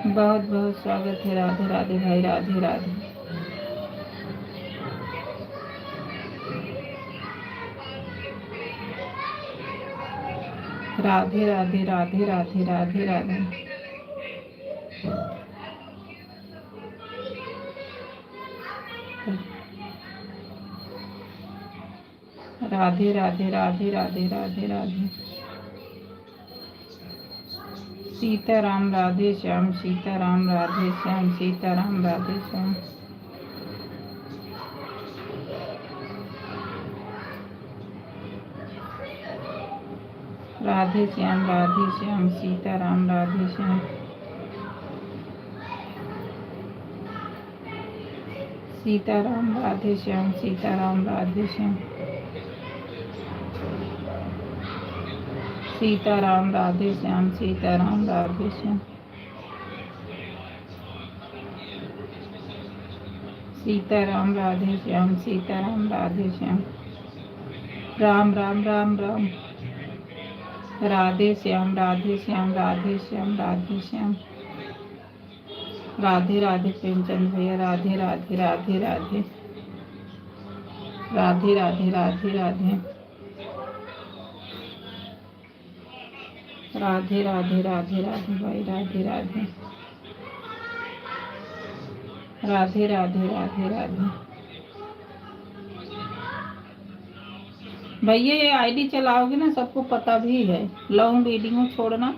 बहुत बहुत स्वागत है। राधे राधे भाई, राधे राधे, राधे राधे राधे राधे राधे राधे, राधे राधे राधे राधे राधे राधे, सीताराम राधे श्याम, सीताराम राधे श्याम, सीताराम राधे श्याम, राधे श्याम, राधे श्याम, सीताराम राधे श्याम, सीताराम राधे श्याम, सीताराम राधे श्याम, सीताराम राधे श्याम, सीताराम राधे श्याम, सीताराम राधे श्याम, सीताराम राधे श्याम, राम राम राम राम, राधे श्याम, राधे श्याम, राधे श्याम, राधे श्याम, राधे राधे प्रेमचंद भैया, राधे राधे राधे राधे, राधे राधे राधे राधे, राधे राधे राधे राधे भाई, राधे राधे, राधे राधे राधे राधे। भैया ये आईडी चलाओगे ना, सबको पता भी है, लॉन्ग वीडियो छोड़ना,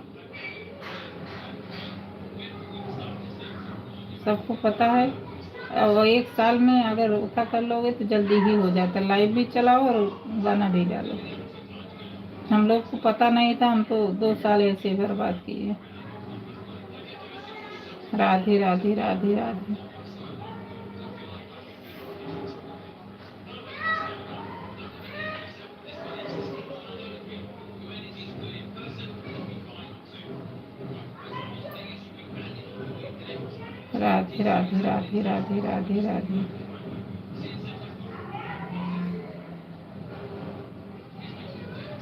सबको पता है। और 1 साल में अगर उठा कर लोगे तो जल्दी ही हो जाता, लाइव भी चलाओ और गाना भी डालो। हम लोग को पता नहीं था, हम तो 2 साल ऐसे बर्बाद किए। राधे राधे राधे राधे, राधे राधे राधे राधे राधे राधे,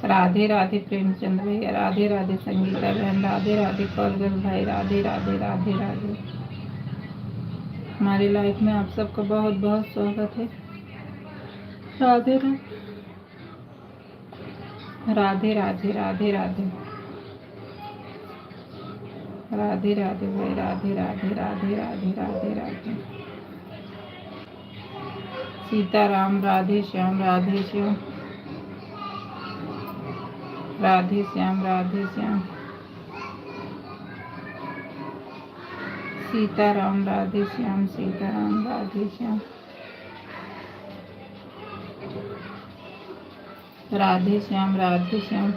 राधे राधे प्रेमचंद भैया, राधे राधे संगीता बहन, राधे राधे कौलगल भाई, राधे राधे राधे राधे। हमारी लाइफ में आप सबका बहुत बहुत स्वागत है। राधे राधे राधे राधे राधे, राधे राधे भाई, राधे राधे राधे राधे राधे राधे, सीताराम राधे श्याम, राधे श्याम, राधे श्याम, राधे श्याम, सीताराम राधे श्याम, सीताराम राधे श्याम, राधे श्याम, राधे श्याम,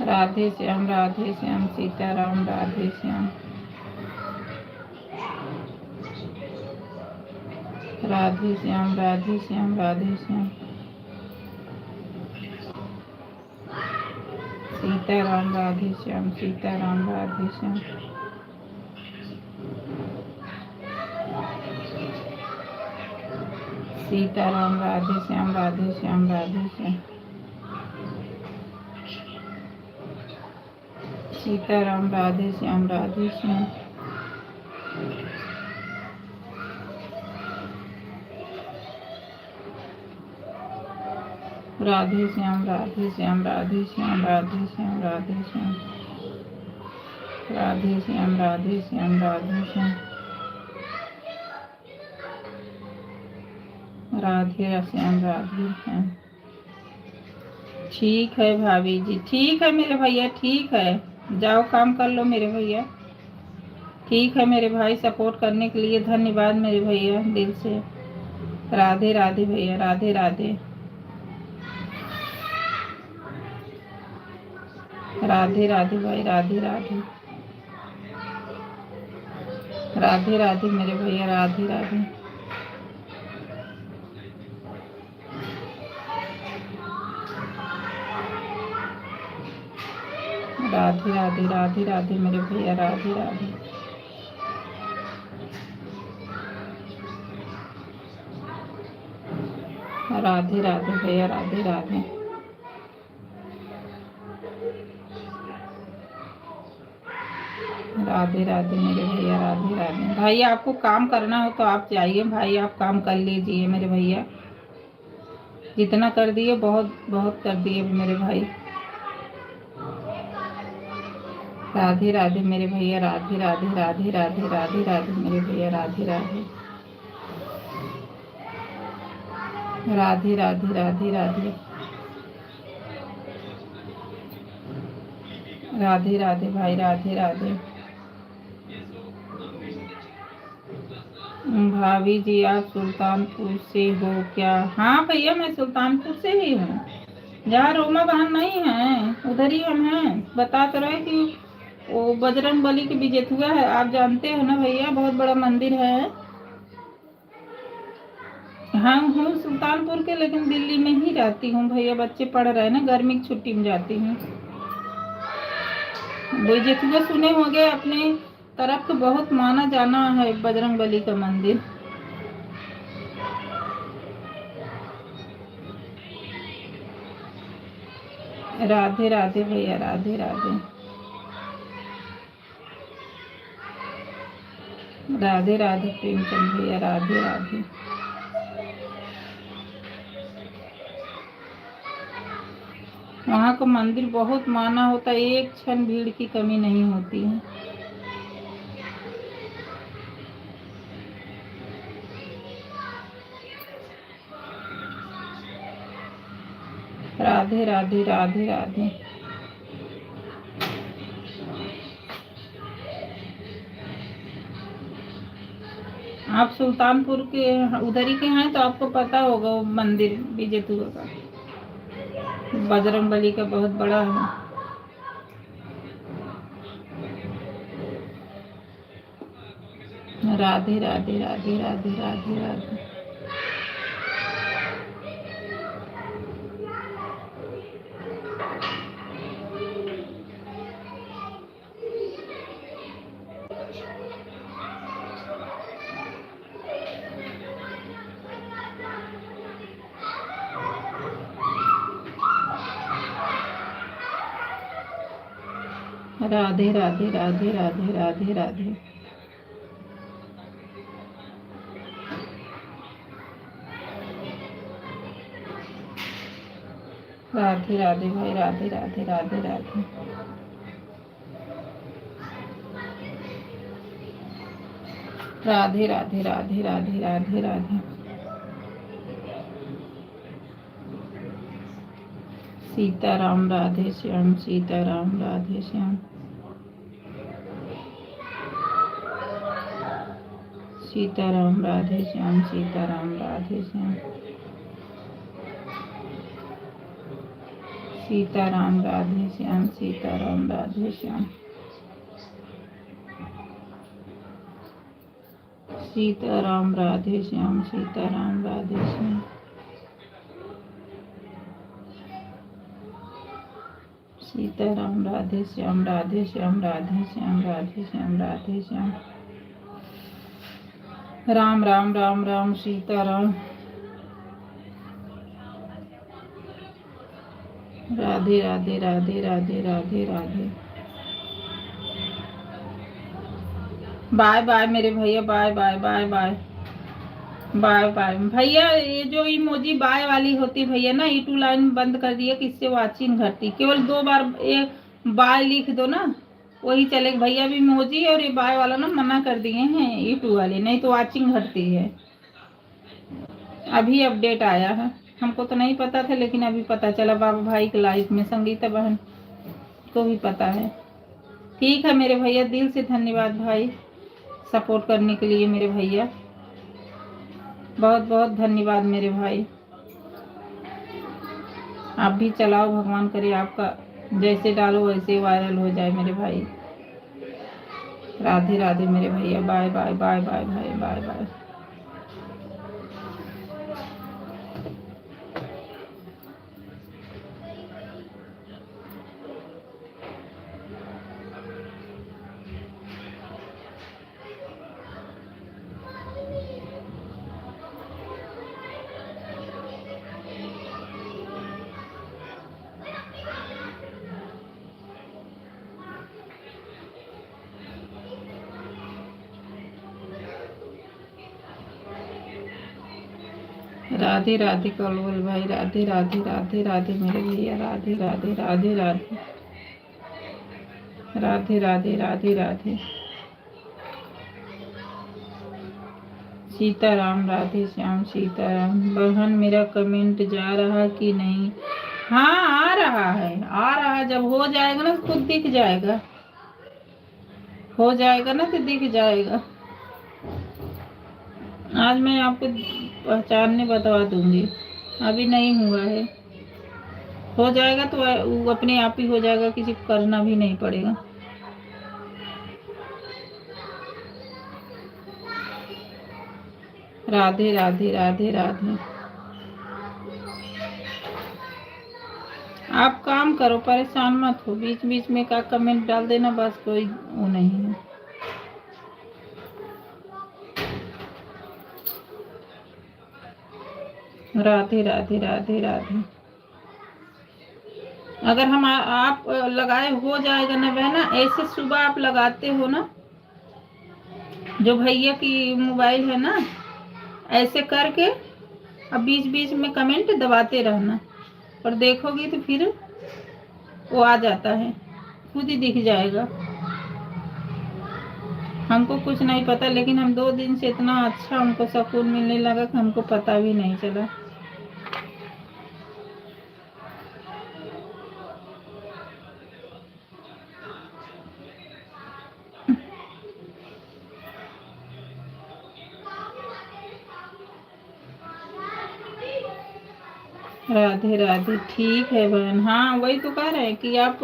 राधे श्याम, राधे श्याम, सीताराम राधे श्याम, राधे श्याम, राधे श्याम, राधे श्याम, सीताराम राधे श्याम, सीताराम राधे श्याम, सीताराम राधे श्याम, राधे श्याम, राधे श्याम, सीताराम राधे श्याम, राधे श्याम, राधे श्याम, राधे श्याम, राधे श्याम, राधे श्याम, राधे श्याम, राधे श्याम, राधे श्याम, राधे श्याम, राधे श्याम, राधे श्याम। ठीक है भाभी जी, ठीक है मेरे भैया, ठीक है, जाओ काम कर लो मेरे भैया। ठीक है मेरे भाई, सपोर्ट करने के लिए धन्यवाद मेरे भैया, दिल से। राधे राधे भैया, राधे राधे, राधे राधे भाई, राधे राधे, राधे राधे मेरे भैया, राधे राधे, राधे राधे राधे राधे मेरे भैया, राधे राधे, राधे राधे भैया, राधे राधे, राधे राधे मेरे भैया, राधे राधे। भाई आपको काम करना हो तो आप जाइए भाई, आप काम कर लीजिए मेरे भैया, जितना कर दिए बहुत बहुत कर दिए मेरे भाई। राधे राधे मेरे भैया, राधे राधे राधे राधे राधे राधे मेरे भैया, राधे राधे, राधे राधे राधे राधे, राधे राधे भाई, राधे राधे। भाभी जी आप सुल्तानपुर से हो क्या? हाँ भैया मैं सुल्तानपुर से ही हूँ, जहाँ रोमा बहन नहीं है उधर ही हम हैं। बता तो रहे कि वो बजरंग बली की बिजेथुआ है, आप जानते हो ना भैया, बहुत बड़ा मंदिर है। हम हूँ सुल्तानपुर के, लेकिन दिल्ली में ही रहती हूँ भैया। बच्चे पढ़ रहे हैं ना, गर्मी की छुट्टी में जाती हूँ। वो जितना सुने होंगे, अपने तरफ तो बहुत माना जाना है बजरंग बली का मंदिर। राधे राधे भैया, राधे राधे। राधे राधे प्रेमचंद भैया, राधे राधे। वहाँ का मंदिर बहुत माना होता है, एक क्षण भीड़ की कमी नहीं होती है। राधे राधे, राधे राधे। आप सुल्तानपुर के उधर ही के हैं तो आपको पता होगा वो मंदिर बीजेतुआ का, बजरंग बली का बहुत बड़ा है। राधे राधे, राधे राधे, राधे राधे। राधे राधे, राधे राधे, राधे राधे। राधे राधे भाई, राधे राधे, राधे राधे। राधे राधे, राधे राधे, राधे राधे। सीताराम राधे श्याम, सीताराम राधे श्याम। सीताराम राधे श्याम, सीताराम राधे श्याम। सीताराम राधे श्याम, सीताराम राधे श्याम। सीताराम राधे श्याम, सीताराम राधे श्याम। सीताराम राधे श्याम, राधे श्याम, राधे श्याम, राधे श्याम, राधे श्याम। राम राम, राम राम, सीताराम। राधे राधे, राधे राधे, राधे राधे। बाय बाय मेरे भैया, bye bye, bye bye, bye bye भैया। ये जो इमोजी बाय वाली होती भैया ना, ई टू लाइन बंद कर दिए, किससे वाचिंग घटती। केवल 2 बार एक बाय लिख दो ना, वही चलेगा भैया। भी इमोजी और ये बाय वाला ना मना कर दिए हैं ई टू वाले, नहीं तो वाचिंग घटती है। अभी अपडेट आया है, हमको तो नहीं पता था, लेकिन अभी पता चला बाबा भाई के लाइफ में, संगीता बहन को भी पता है। ठीक है मेरे भैया, दिल से धन्यवाद भाई सपोर्ट करने के लिए। मेरे भैया बहुत बहुत धन्यवाद मेरे भाई। आप भी चलाओ, भगवान करे आपका जैसे डालो वैसे वायरल हो जाए मेरे भाई। राधे राधे मेरे भैया, बाय बाय, बाय बाय भाई, बाय बाय। राधे राधे कलवल भाई, राधे राधे, राधे राधे मेरे भैया, राधे राधे, राधे राधे, राधे राधे, राधे राधे। सीताराम राधे श्याम, सीताराम। बहन मेरा कमेंट जा रहा कि नहीं? हाँ आ रहा है, आ रहा। जब हो जाएगा ना खुद दिख जाएगा, हो जाएगा ना तो दिख जाएगा। आज मैं आपको पहचानने बता दूंगी, अभी नहीं हुआ है। हो जाएगा तो वो अपने आप ही हो जाएगा, किसी को करना भी नहीं पड़ेगा। राधे राधे राधे राधे। आप काम करो, परेशान मत हो, बीच बीच में का कमेंट डाल देना, बस कोई वो नहीं है। राधे राधे राधे राधे। अगर हम आप लगाए हो जाएगा ना बहना, ऐसे सुबह आप लगाते हो ना, जो भैया की मोबाइल है ना, ऐसे करके अब बीच बीच में कमेंट दबाते रहना, और देखोगी तो फिर वो आ जाता है, खुद ही दिख जाएगा। हमको कुछ नहीं पता, लेकिन हम 2 दिन से इतना अच्छा हमको सुकून मिलने लगा कि हमको पता भी नहीं चला। राधे राधे। ठीक है बहन, हाँ वही तो कह रहे हैं कि आप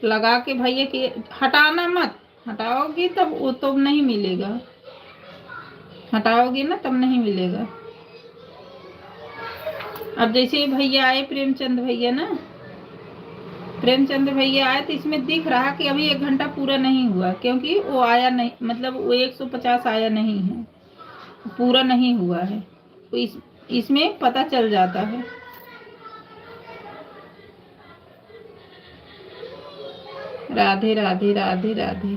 लगा के भैया की हटाना मत, हटाओगी तब वो तो नहीं मिलेगा, हटाओगी ना तब नहीं मिलेगा। अब जैसे भैया आए, प्रेमचंद भैया ना, प्रेमचंद भैया आए तो इसमें दिख रहा कि अभी 1 घंटा पूरा नहीं हुआ, क्योंकि वो आया नहीं, मतलब वो 150 आया नहीं है, पूरा नहीं हुआ है, तो इसमें पता चल जाता है। राधे राधे राधे राधे।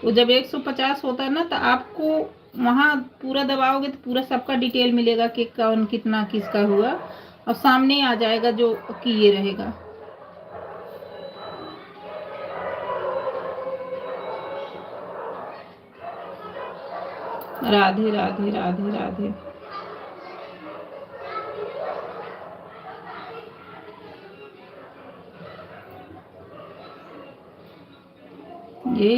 वो जब 150 होता है ना, तो आपको वहाँ पूरा दबाओगे तो पूरा सबका डिटेल मिलेगा कि कौन कितना किसका हुआ, और सामने आ जाएगा जो किए रहेगा। राधे राधे राधे राधे। ये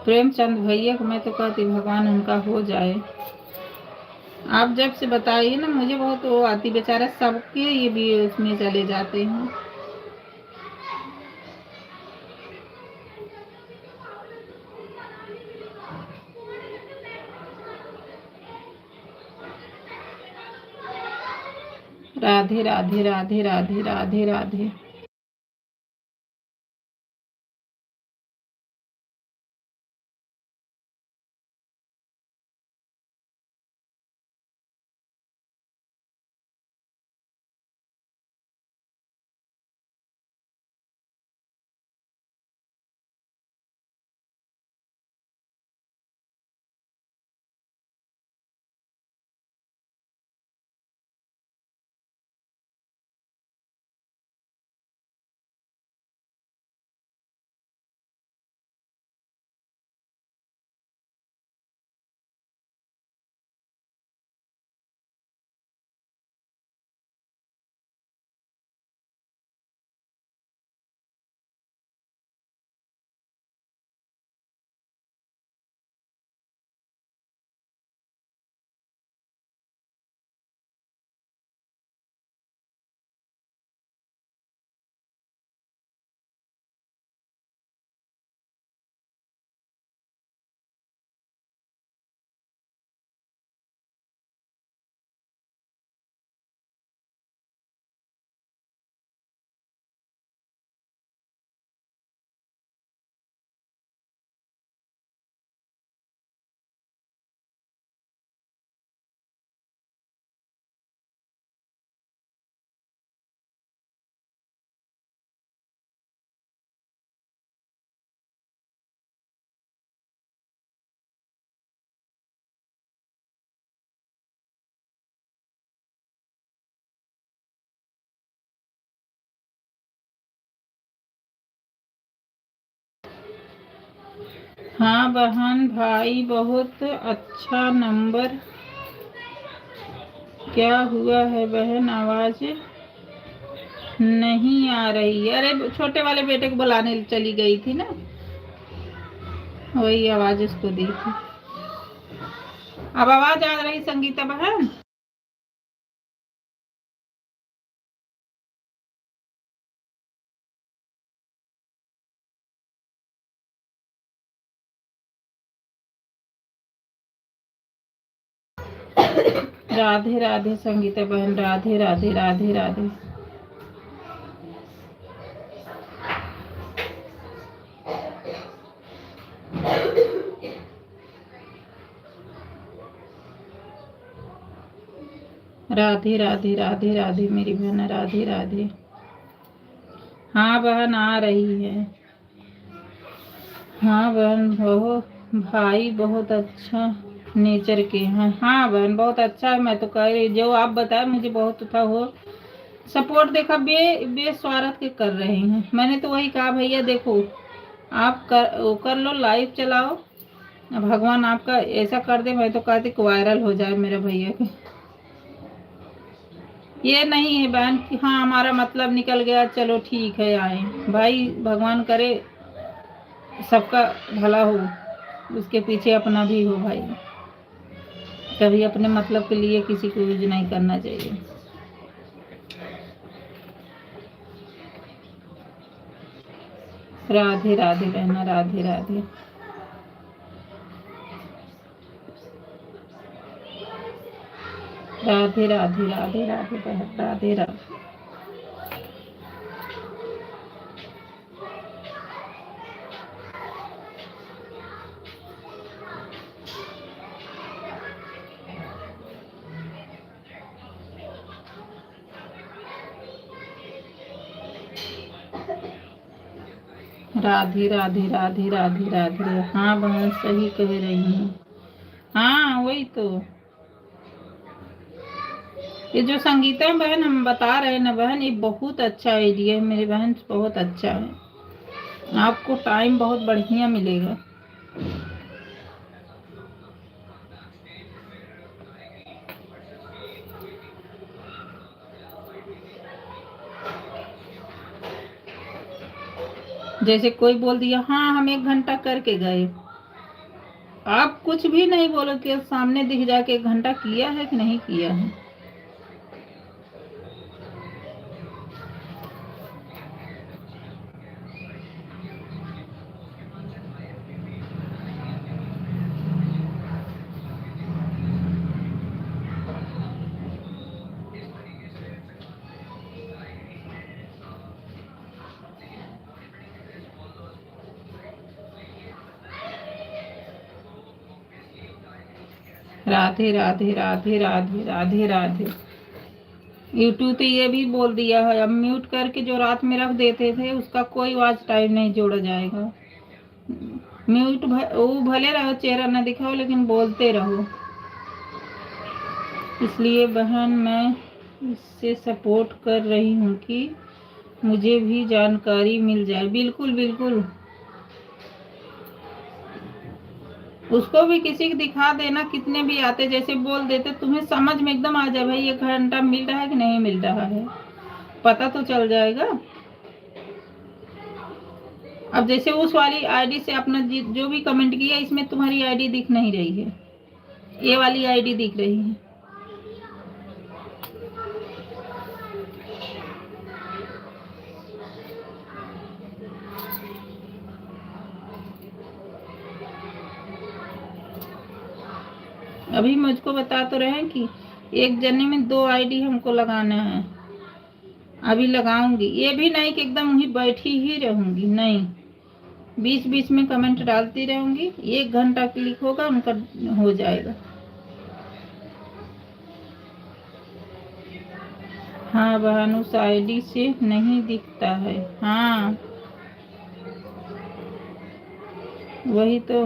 प्रेमचंद भैया को मैं तो कहती भगवान उनका हो जाए। आप जब से बताइए ना, मुझे बहुत वो आती, बेचारा सबके ये भी उसमें चले जाते हैं। राधे राधे राधे राधे राधे राधे। हाँ बहन भाई, बहुत अच्छा नंबर। क्या हुआ है बहन, आवाज नहीं आ रही है? अरे छोटे वाले बेटे को बुलाने चली गई थी ना, वही आवाज उसको दी थी। अब आवाज आ रही संगीता बहन? राधे राधे संगीता बहन, राधे राधे राधे राधे। राधे राधे राधे राधे मेरी बहन, राधे राधे। हाँ बहन आ रही है। हाँ बहन, बहुत भाई बहुत अच्छा नेचर के हैं। हाँ बहन बहुत अच्छा है। मैं तो कह रही, जो आप बताए मुझे बहुत था वो सपोर्ट देखा, बेस्वार्थ के कर रहे हैं। मैंने तो वही कहा भैया देखो आप कर लो, लाइव चलाओ, भगवान आपका ऐसा कर दे। मैं तो कहती कि वायरल हो जाए मेरा भैया के। ये नहीं है बहन कि हाँ हमारा मतलब निकल गया चलो ठीक है आए। भाई भगवान करे सबका भला हो, उसके पीछे अपना भी हो भाई। कभी अपने मतलब के लिए किसी को यूज नहीं करना चाहिए। राधे राधे बहना, राधे राधे। राधे राधे राधे राधे बहन, राधे राधे। राधे राधे राधे राधे राधे। हाँ बहन सही कह रही हैं। हाँ वही तो, ये जो संगीता बहन हम बता रहे हैं ना बहन, ये बहुत अच्छा आइडिया है मेरी बहन, बहुत अच्छा है। आपको टाइम बहुत बढ़िया मिलेगा। जैसे कोई बोल दिया हाँ हम 1 घंटा करके गए, आप कुछ भी नहीं बोलो कि सामने दिख जाके 1 घंटा किया है कि नहीं किया है। राधे राधे राधे राधे राधे राधे। यूट्यूब पे ये भी बोल दिया है अब म्यूट करके जो रात में रख देते थे उसका कोई वॉच टाइम नहीं जोड़ा जाएगा। वो भले रहो चेहरा ना दिखाओ लेकिन बोलते रहो। इसलिए बहन मैं इससे सपोर्ट कर रही हूँ कि मुझे भी जानकारी मिल जाए। बिल्कुल बिल्कुल, उसको भी किसी को दिखा देना, कितने भी आते जैसे बोल देते तुम्हें समझ में एकदम आ जाए भाई 1 घंटा मिल रहा है कि नहीं मिल रहा है, पता तो चल जाएगा। अब जैसे उस वाली आईडी से अपना जो भी कमेंट किया इसमें तुम्हारी आईडी दिख नहीं रही है, ये वाली आईडी दिख रही है। अभी मुझको बता तो रहे हैं कि एक जने में 2 आईडी हमको लगाना है। अभी लगाऊंगी, ये भी नहीं कि एकदम वहीं बैठी ही रहूंगी, नहीं, बीच बीच में कमेंट डालती रहूंगी। 1 घंटा क्लिक होगा उनका हो जाएगा। हाँ बहन उस आईडी से नहीं दिखता है। हाँ वही तो,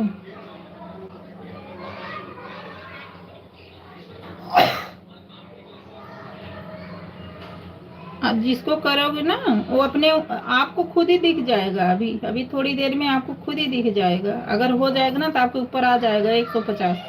अब जिसको करोगे ना वो अपने आपको खुद ही दिख जाएगा। अभी अभी थोड़ी देर में आपको खुद ही दिख जाएगा। अगर हो जाएगा ना तो आपके ऊपर आ जाएगा 150।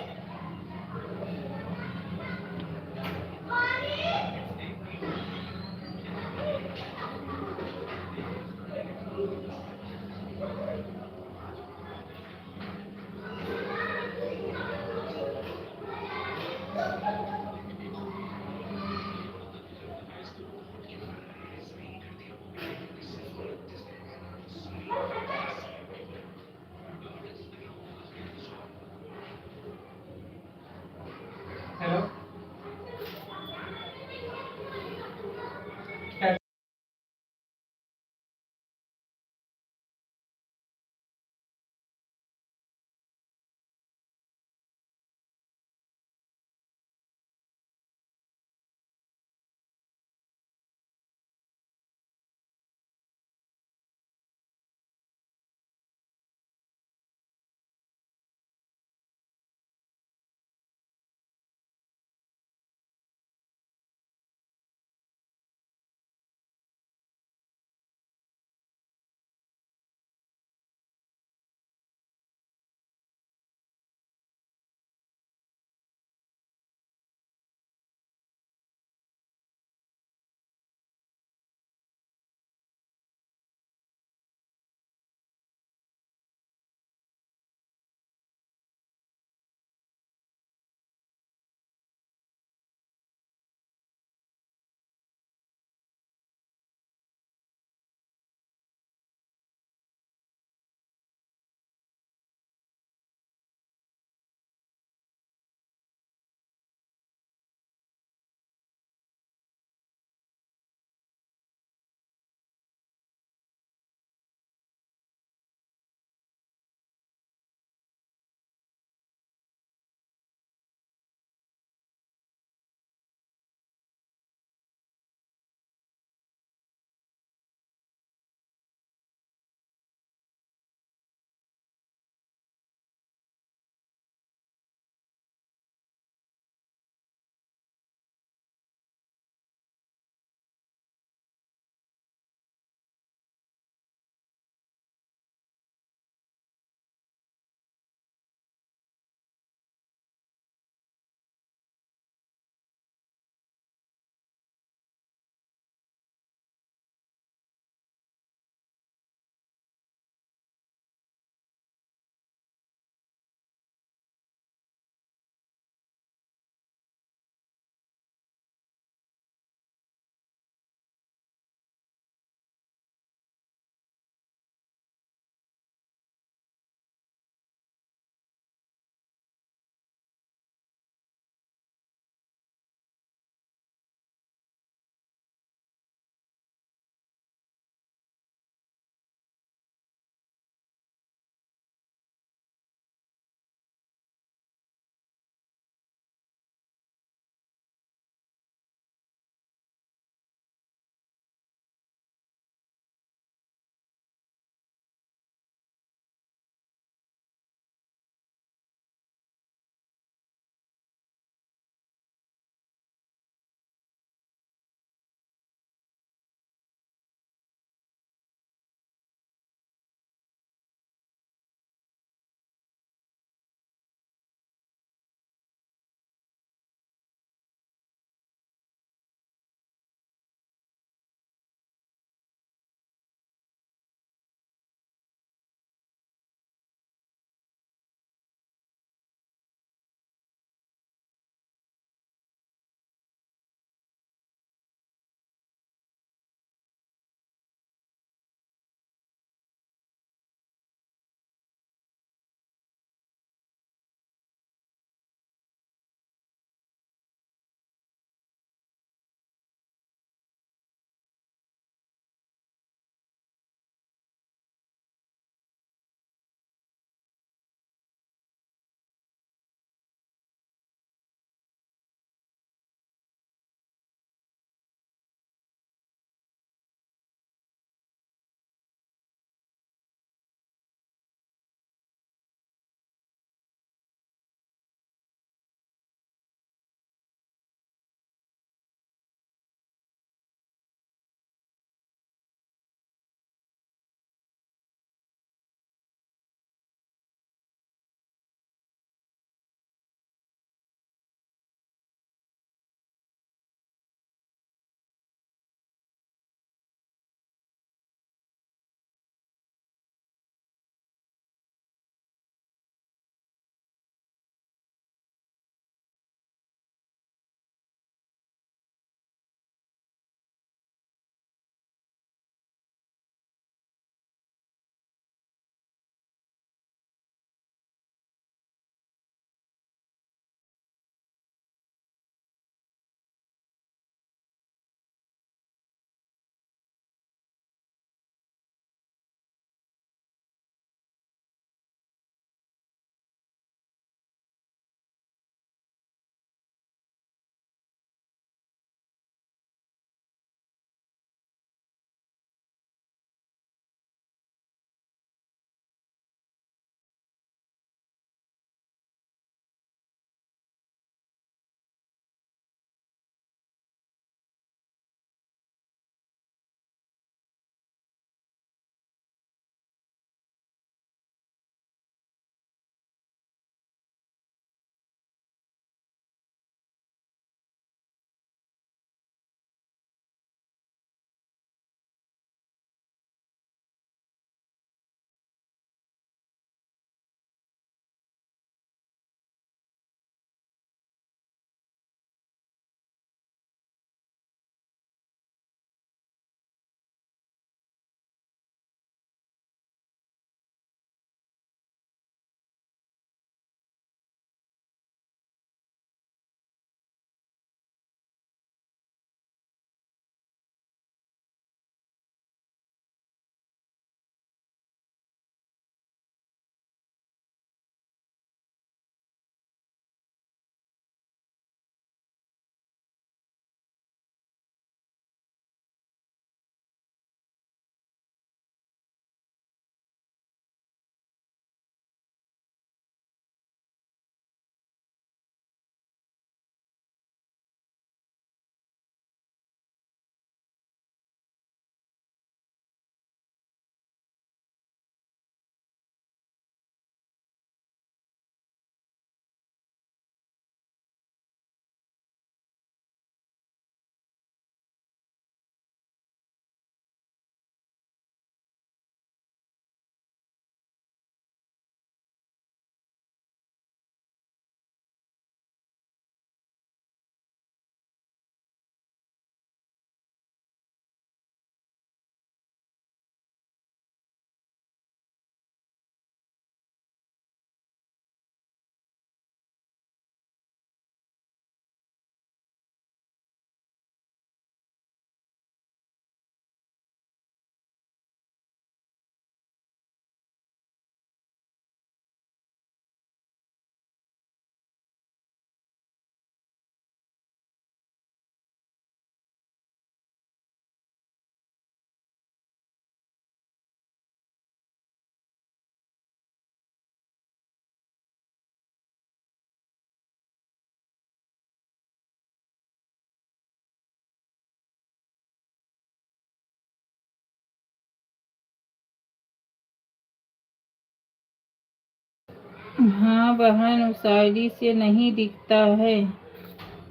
हाँ बहन, उस आईडी से नहीं दिखता है,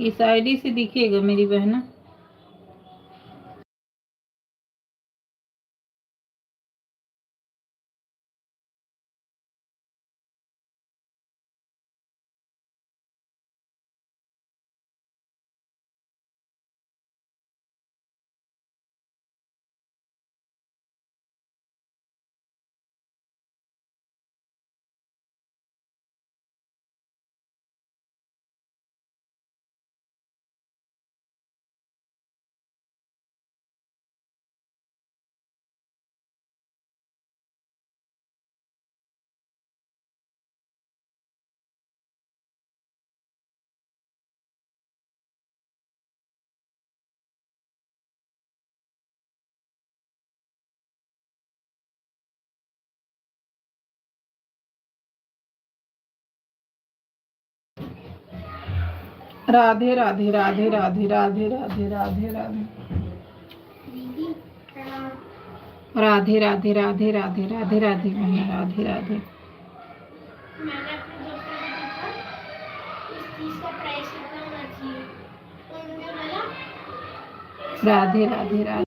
इस आईडी से दिखेगा मेरी बहना। राधे राधे राधे राधे राधे राधे राधे राधे राधे राधे राधे राधे राधे राधे बहना, राधे राधे। मैंने अपने दोस्तों को पूछा इस चीज का प्राइस कितना होना चाहिए, तो मुझे बोला राधे राधे राधे।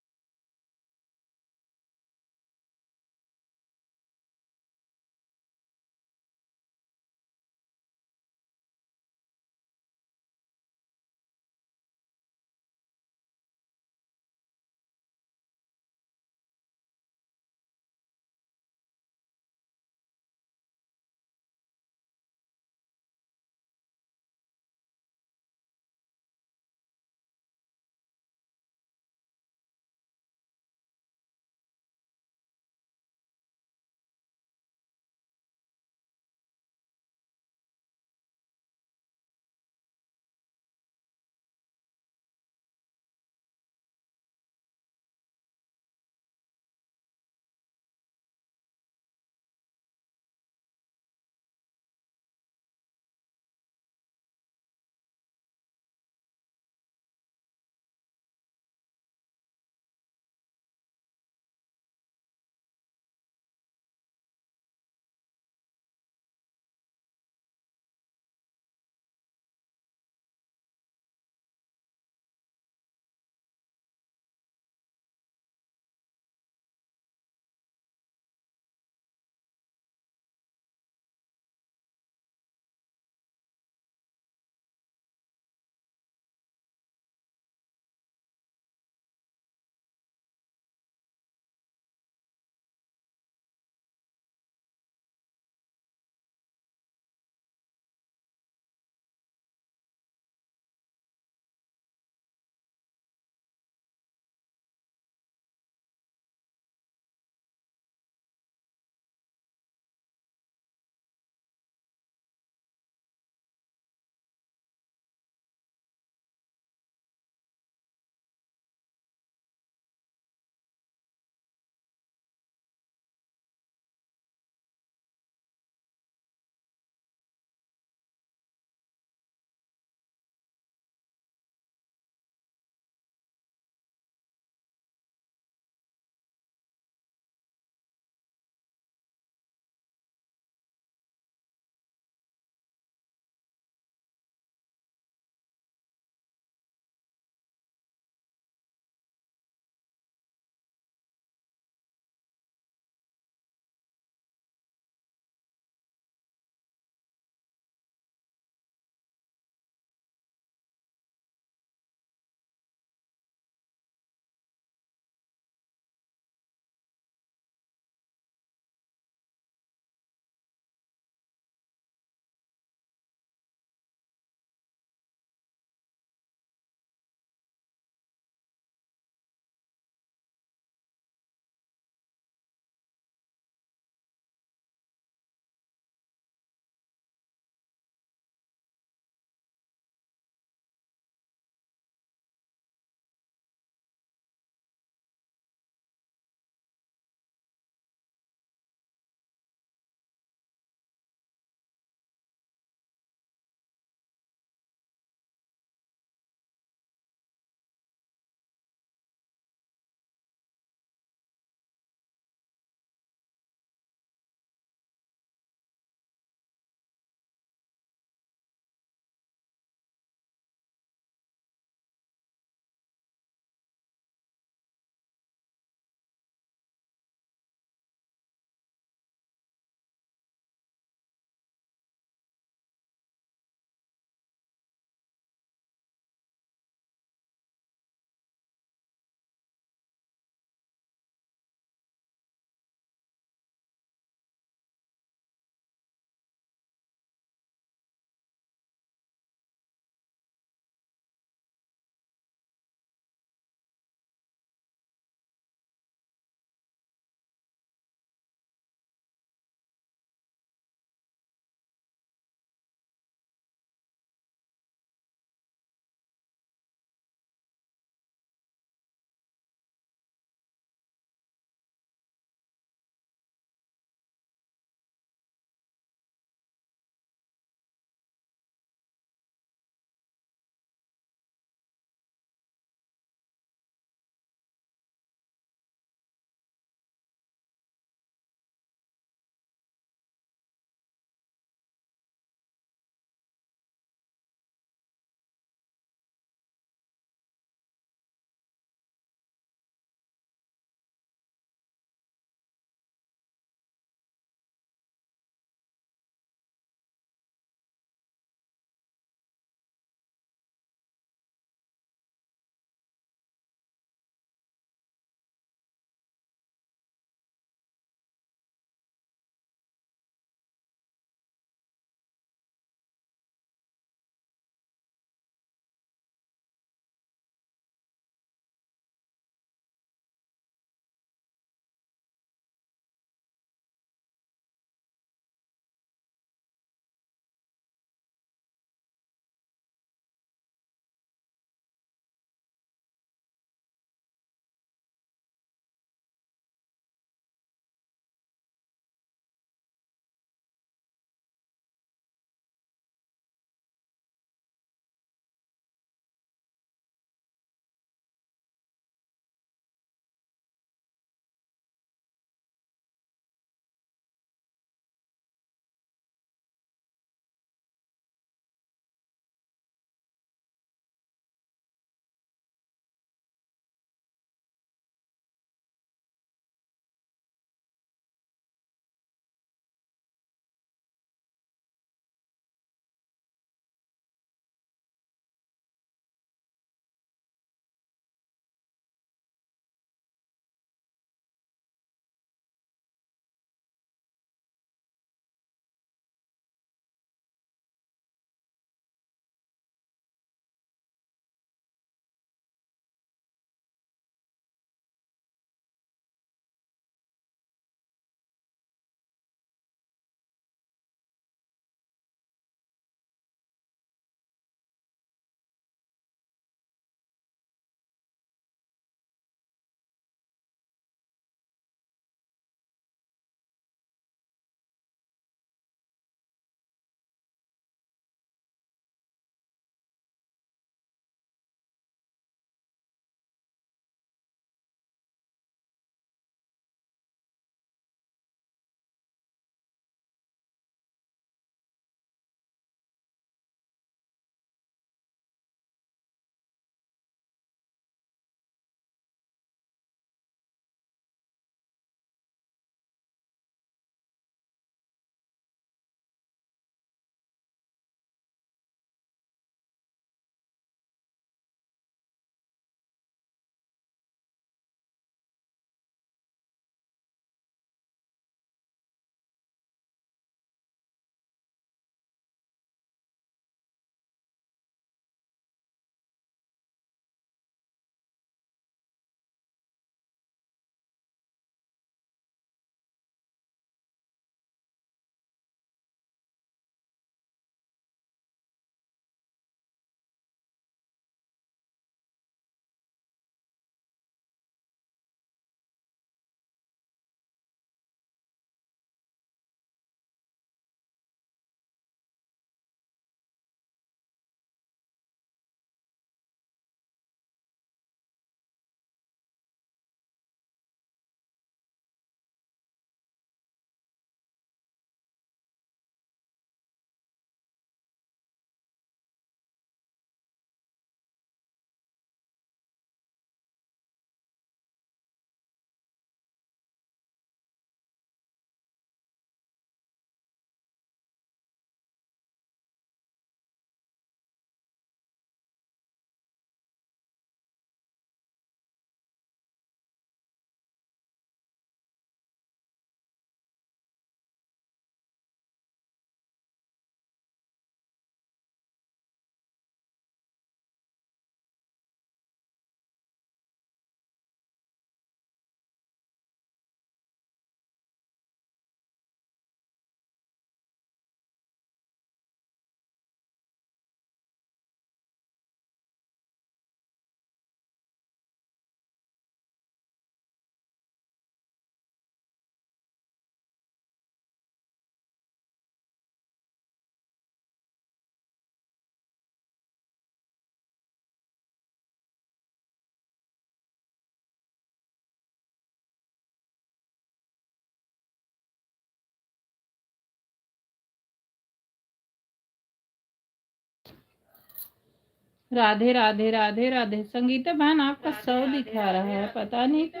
राधे राधे राधे राधे। संगीता बहन आपका 100 दिखा रहा है, पता नहीं तो।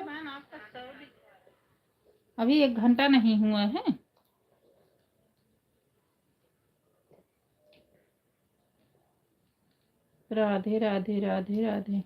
अभी 1 घंटा नहीं हुआ है। राधे राधे राधे राधे।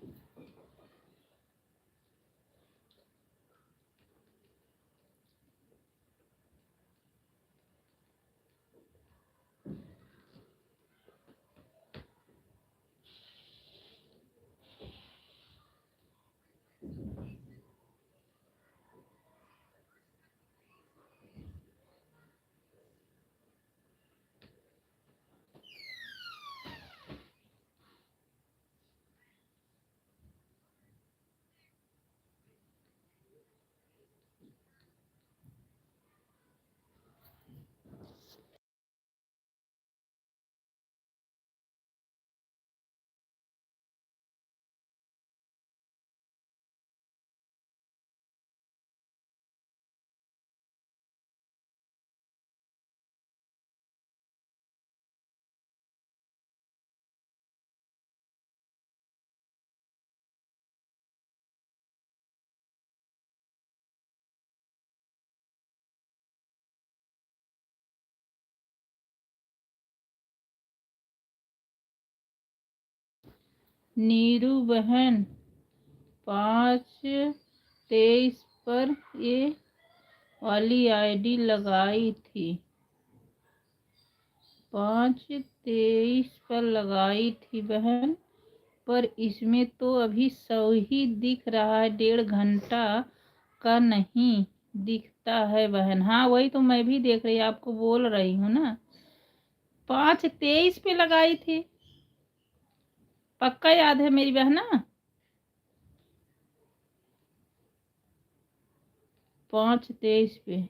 नीरू बहन 5/23 पर ये वाली आईडी लगाई थी। 5/23 पर लगाई थी बहन, पर इसमें तो अभी 100 ही दिख रहा है, 1.5 घंटा का नहीं दिखता है बहन। हाँ वही तो मैं भी देख रही, आपको बोल रही हूँ ना। 5/23 पे लगाई थी, पक्का याद है मेरी बहना। 5/23 पे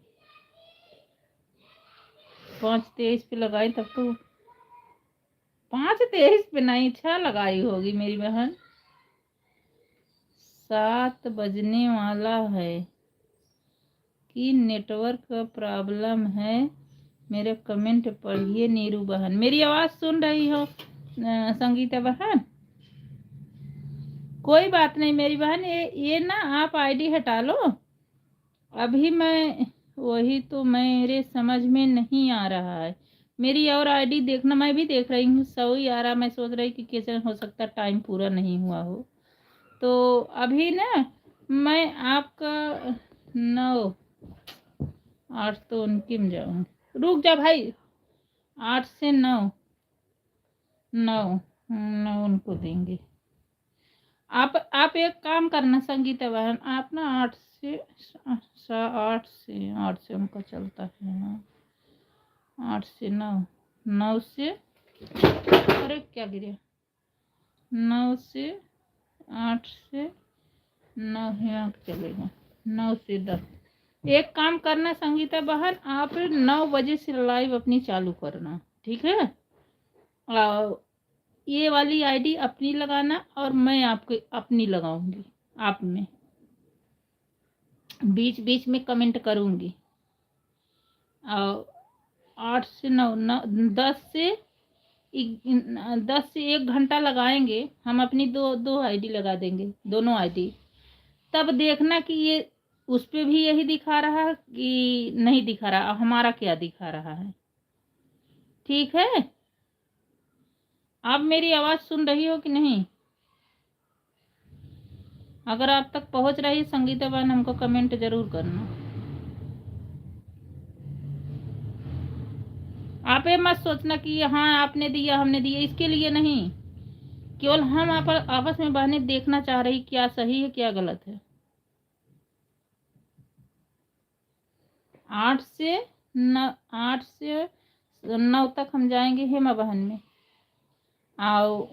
5/23 पे लगाई, तब तो 5/23 पे नहीं 6 लगाई होगी मेरी बहन। 7 बजने वाला है कि नेटवर्क का प्रॉब्लम है। मेरे कमेंट पढ़िए नीरू बहन। मेरी आवाज़ सुन रही हो संगीता बहन? कोई बात नहीं मेरी बहन, ये ना आप आईडी हटा लो। अभी मैं वही तो मेरे समझ में नहीं आ रहा है। मेरी और आईडी देखना, मैं भी देख रही हूँ 100 ही आ रहा। मैं सोच रही कि कैसे हो सकता टाइम पूरा नहीं हुआ हो। तो अभी ना मैं आपका 9 8 तो उनकी में जाऊँ, रुक जा भाई। 8 से 9 9 उनको देंगे। आप एक काम करना संगीता बहन, आप ना 8 से 8 से उनका चलता है। हाँ 8 से 9 9 से, अरे क्या गिरे, 9 से 8 से 9 यहाँ चलेगा। 9 से 10 एक काम करना संगीता बहन, आप 9 बजे से लाइव अपनी चालू करना, ठीक है। ये वाली आईडी अपनी लगाना और मैं आपको अपनी लगाऊंगी। आप में बीच बीच में कमेंट करूंगी। 8 से 9 10 से 1 घंटा लगाएंगे हम। अपनी दो आईडी लगा देंगे, दोनों आईडी। तब देखना कि ये उस पे भी यही दिखा रहा है कि नहीं दिखा रहा, हमारा क्या दिखा रहा है। ठीक है, आप मेरी आवाज़ सुन रही हो कि नहीं? अगर आप तक पहुंच रही संगीता बहन, हमको कमेंट जरूर करना। आप ये मत सोचना कि हाँ आपने दिया हमने दिया, इसके लिए नहीं। केवल हम आपस में बहनें देखना चाह रही क्या सही है क्या गलत है। 8 से 9 तक हम जाएंगे हेमा बहन में। आओ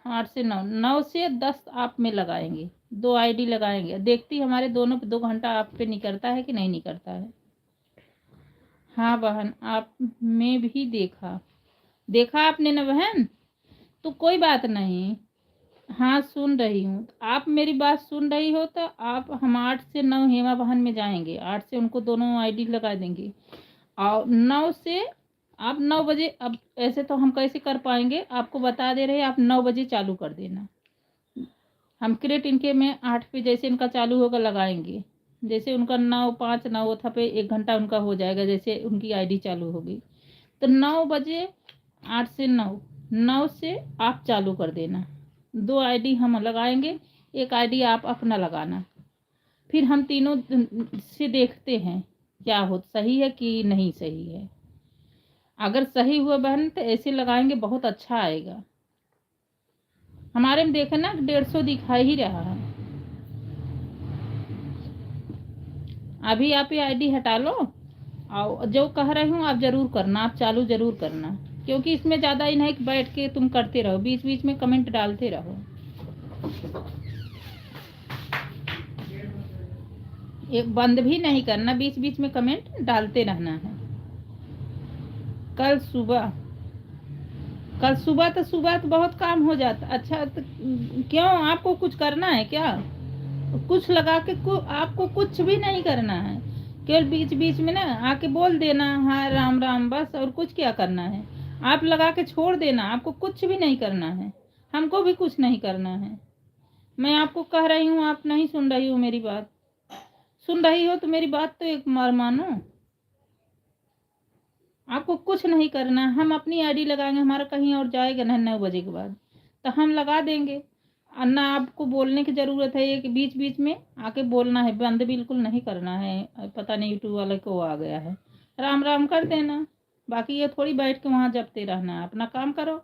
8 से 9 से 10 आप में लगाएंगे, 2 आईडी लगाएंगे। देखती हमारे दोनों पे 2 घंटा आप पे निकलता है कि नहीं निकलता है। हाँ बहन, आप में भी देखा आपने ना बहन, तो कोई बात नहीं। हाँ सुन रही हूँ, आप मेरी बात सुन रही हो तो आप हम 8 से 9 हेमा बहन में जाएंगे। 8 से उनको दोनों आईडी लगा देंगे और 9 से आप 9 बजे, अब ऐसे तो हम कैसे कर पाएंगे, आपको बता दे रहे हैं, आप 9 बजे चालू कर देना। हम क्रेट इनके में 8 पे जैसे इनका चालू होगा लगाएंगे, जैसे उनका 9:05 था पे 1 घंटा उनका हो जाएगा, जैसे उनकी आईडी चालू होगी तो 9 बजे, 8 से 9 से आप चालू कर देना। 2 आईडी हम लगाएंगे, एक आईडी आप अपना लगाना, फिर हम तीनों से देखते हैं क्या हो, सही है कि नहीं सही है। अगर सही हुआ बहन तो ऐसे लगाएंगे, बहुत अच्छा आएगा। हमारे में देखे ना 150 दिखा ही रहा है। अभी आप ये आईडी हटा लो, और जो कह रही हूँ आप जरूर करना, आप चालू जरूर करना, क्योंकि इसमें ज़्यादा ही नहीं कि बैठ के तुम करते रहो, बीच बीच में कमेंट डालते रहो। एक बंद भी नहीं करना, बीच बीच में कमेंट डालते रहना है। कल सुबह तो बहुत काम हो जाता। अच्छा तो क्यों, आपको कुछ करना है क्या? कुछ लगा के आपको कुछ भी नहीं करना है, केवल बीच बीच में ना आके बोल देना हाँ राम राम, बस। और कुछ क्या करना है, आप लगा के छोड़ देना, आपको कुछ भी नहीं करना है, हमको भी कुछ नहीं करना है। मैं आपको कह रही हूँ, आप नहीं सुन रही हो मेरी बात। सुन रही हो तो मेरी बात तो एक मार मानो। आपको कुछ नहीं करना, हम अपनी आईडी लगाएंगे, हमारा कहीं और जाएगा ना 9 बजे के बाद, तो हम लगा देंगे। और ना आपको बोलने की ज़रूरत है, ये कि बीच बीच में आके बोलना है, बंद बिल्कुल नहीं करना है। पता नहीं यूट्यूब वाले को आ गया है, राम राम कर देना। बाकी ये थोड़ी बैठ के वहाँ जपते रहना है, अपना काम करो।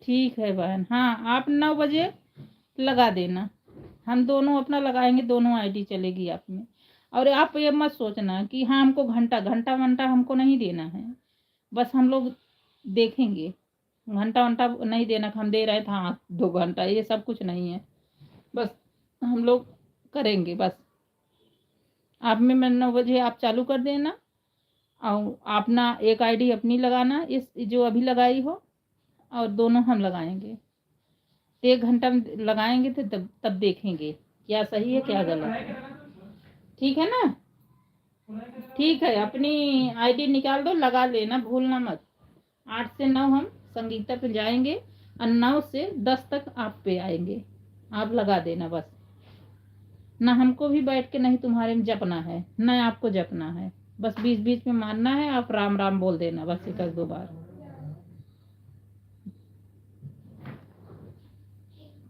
ठीक है बहन, हाँ आप 9 बजे लगा देना, हम दोनों अपना लगाएंगे, दोनों आईडी चलेगी आप में। और आप ये मत सोचना कि हाँ हमको घंटा घंटा वंटा हमको नहीं देना है, बस हम लोग देखेंगे। घंटा वंटा नहीं देना कि हम दे रहे थे हाँ 2 घंटा, ये सब कुछ नहीं है, बस हम लोग करेंगे बस। आप में मैं 9 बजे आप चालू कर देना, और अपना एक आईडी अपनी लगाना, इस जो अभी लगाई हो, और दोनों हम लगाएंगे। 1 घंटा में लगाएंगे तो तब देखेंगे क्या सही है क्या गलत है। ठीक है ना? ठीक है, अपनी आईडी निकाल दो, लगा लेना, भूलना मत। 8 से 9 हम संगीता पे जाएंगे, और 9 से 10 तक आप पे आएंगे, आप लगा देना बस। ना हमको भी बैठ के नहीं तुम्हारे में जपना है, ना आपको जपना है, बस बीच बीच में मानना है, आप राम राम बोल देना बस 1-2 बार।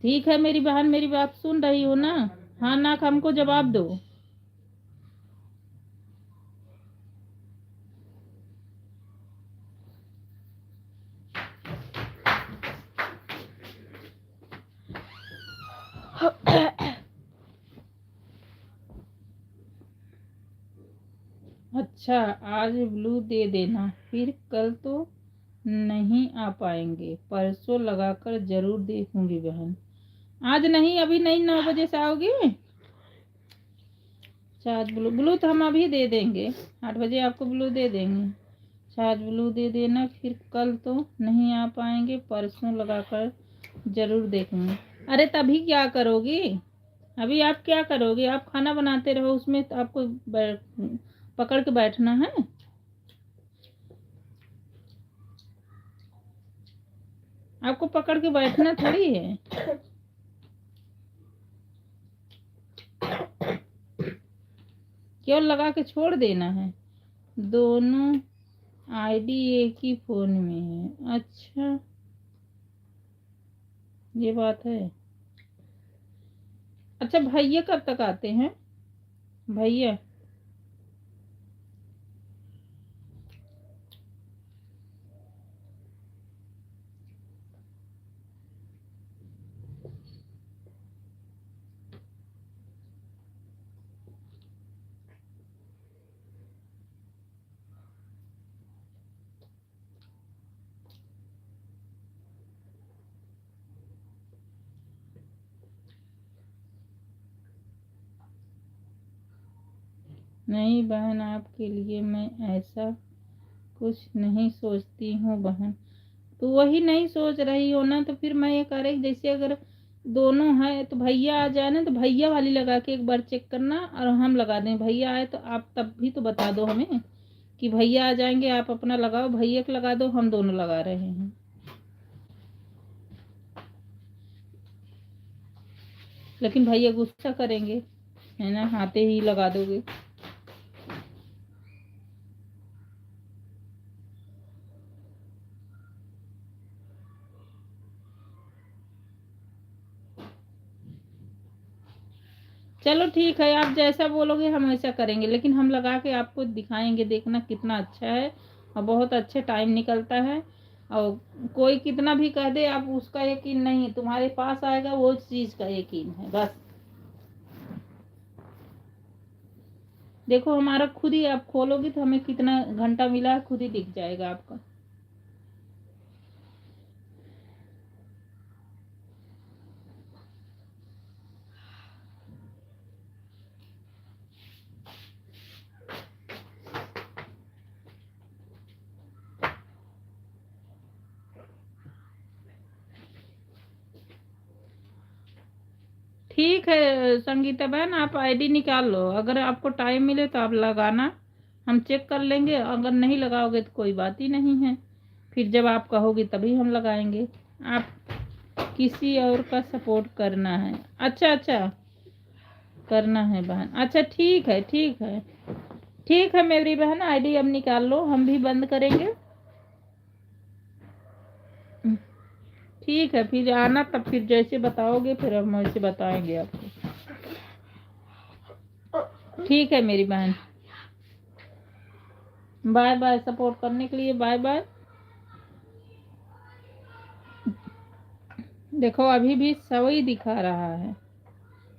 ठीक है मेरी बहन, मेरी बात सुन रही हो ना? हाँ ना हमको जवाब दो। अच्छा, आज ब्लू दे देना, फिर कल तो नहीं आ पाएंगे, परसों लगाकर जरूर देखूंगी बहन। आज नहीं, अभी नहीं, 9 बजे से आओगी? अच्छा आज ब्लू तो हम अभी दे देंगे, 8 बजे आपको ब्लू दे देंगे। अच्छा आज ब्लू दे देना, फिर कल तो नहीं आ पाएंगे, परसों लगाकर जरूर देखूंगी। अरे तभी क्या करोगी, अभी आप क्या करोगे? आप खाना बनाते रहो, उसमें तो आपको पकड़ के बैठना है। आपको पकड़ के बैठना थोड़ी है। केवल लगा के छोड़ देना है। दोनों आईडी एक ही फोन में है, अच्छा ये बात है। अच्छा भैया कब तक आते हैं? भैया नहीं बहन, आपके लिए मैं ऐसा कुछ नहीं सोचती हूँ बहन। तो वही नहीं सोच रही हो ना, तो फिर मैं ये कह रही, जैसे अगर दोनों है तो भैया आ जाए ना, तो भैया वाली लगा के एक बार चेक करना, और हम लगा दें। भैया आए तो आप तब भी तो बता दो हमें कि भैया आ जाएंगे, आप अपना लगाओ, भैया को लगा दो, हम दोनों लगा रहे हैं। लेकिन भैया गुस्सा करेंगे, है ना, आते ही लगा दोगे। चलो ठीक है, आप जैसा बोलोगे हम वैसा करेंगे, लेकिन हम लगा के आपको दिखाएंगे, देखना कितना अच्छा है, और बहुत अच्छे टाइम निकलता है। और कोई कितना भी कह दे, आप उसका यकीन नहीं, तुम्हारे पास आएगा वो चीज का यकीन है बस। देखो हमारा खुद ही, आप खोलोगे तो हमें कितना घंटा मिला है खुद ही दिख जाएगा आपका। ठीक है संगीता बहन, आप आईडी निकाल लो, अगर आपको टाइम मिले तो आप लगाना, हम चेक कर लेंगे, अगर नहीं लगाओगे तो कोई बात ही नहीं है, फिर जब आप कहोगे तभी हम लगाएंगे। आप किसी और का सपोर्ट करना है? अच्छा अच्छा, करना है बहन, अच्छा ठीक है ठीक है। ठीक है मेरी बहन, आईडी अब निकाल लो, हम भी बंद करेंगे। ठीक है, फिर आना, तब फिर जैसे बताओगे फिर हम वैसे बताएंगे आपको। ठीक है मेरी बहन, बाय बाय, सपोर्ट करने के लिए बाय बाय। देखो अभी भी 100 ही दिखा रहा है,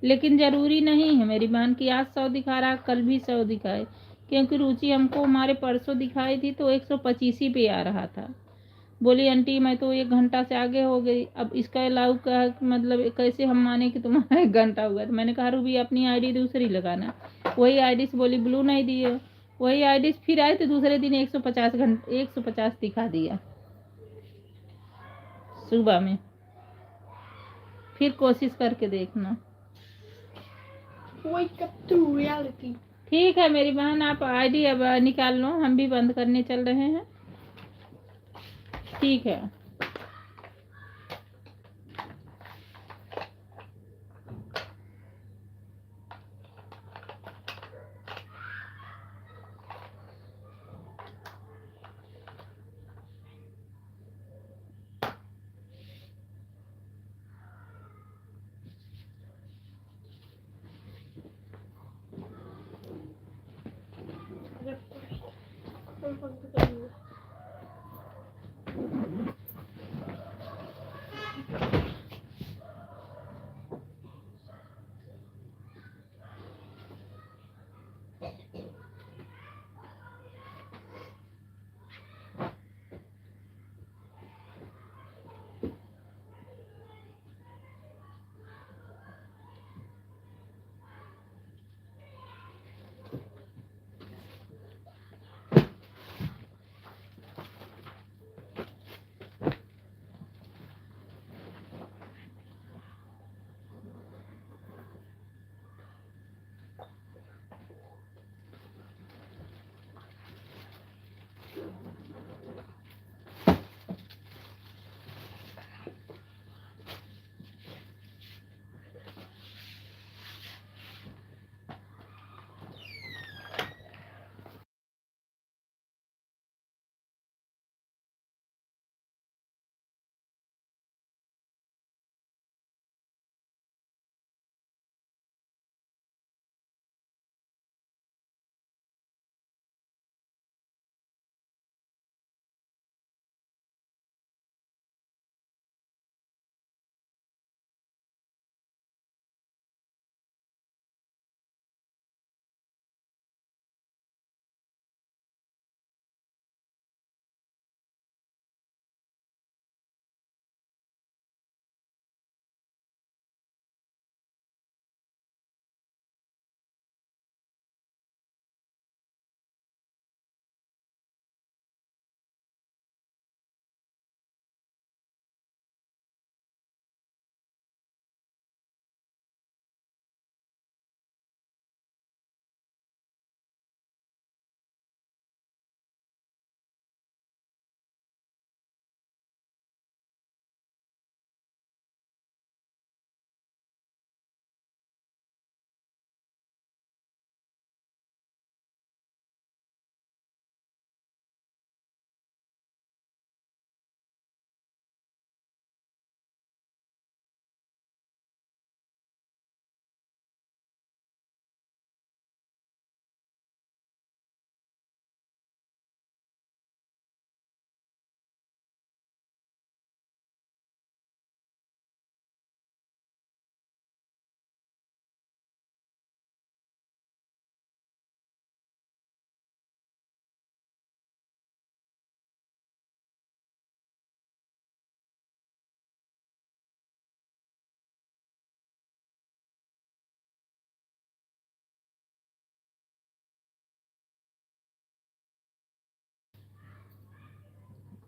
लेकिन जरूरी नहीं है मेरी बहन की आज 100 दिखा रहा है कल भी 100 दिखाए, क्योंकि रुचि हमको हमारे परसों दिखाई थी तो 125 ही पे आ रहा था। बोली आंटी मैं तो 1 घंटा से आगे हो गई, अब इसका अलाउ का मतलब कैसे हम माने कि तुम्हारा 1 घंटा हुआ। तो मैंने कहा रूबी अपनी आईडी दूसरी लगाना, वही आईडी से बोली ब्लू नहीं दिए, वही आईडी से फिर आए तो दूसरे दिन 150 दिखा दिया सुबह में। फिर कोशिश करके देखना। Wake up to reality. ठीक है मेरी बहन, आप आईडी अब निकाल लो, हम भी बंद करने चल रहे हैं। ठीक है।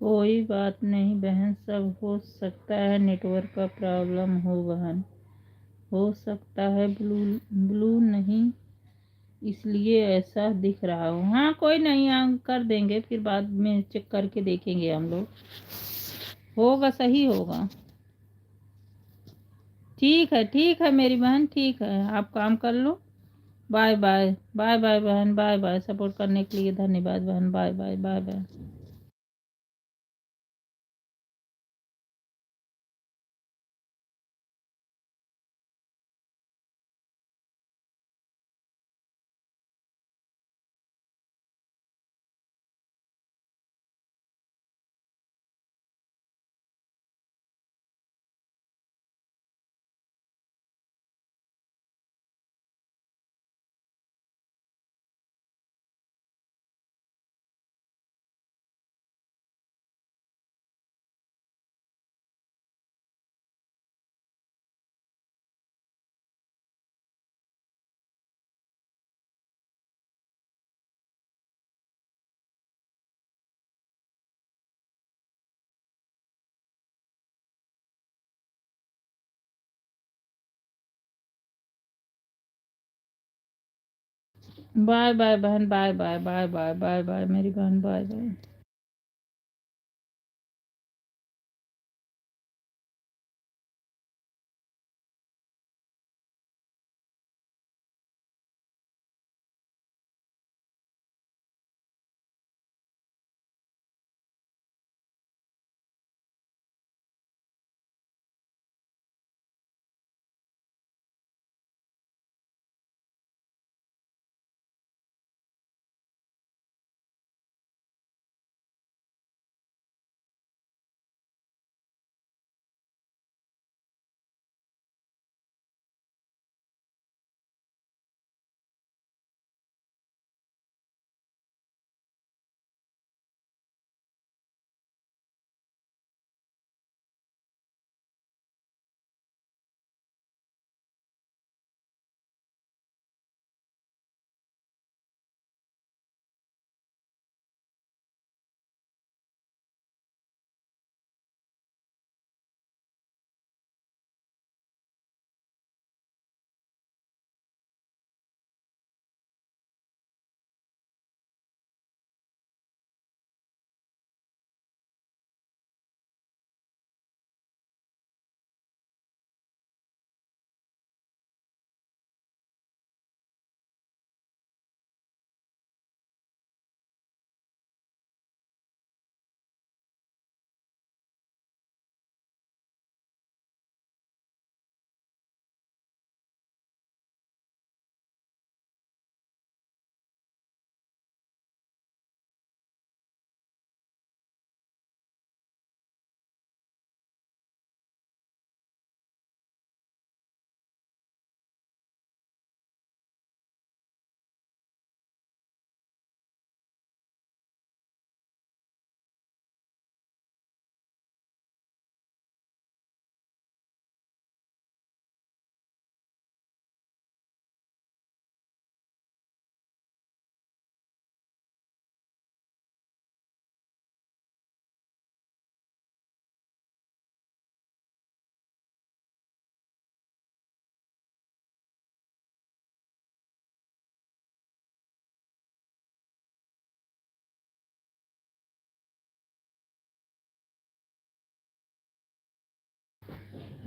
कोई बात नहीं बहन, सब हो सकता है, नेटवर्क का प्रॉब्लम हो बहन, हो सकता है ब्लू ब्लू नहीं इसलिए ऐसा दिख रहा हो। हाँ कोई नहीं, हम कर देंगे, फिर बाद में चेक करके देखेंगे हम लोग, होगा सही होगा। ठीक है मेरी बहन, ठीक है, आप काम कर लो। बाय बाय, बाय बाय बहन, बाय बाय, सपोर्ट करने के लिए धन्यवाद बहन, bye bye, bye bye. Bye bye बहन, bye bye, bye bye, bye bye मेरी बहन, bye bye.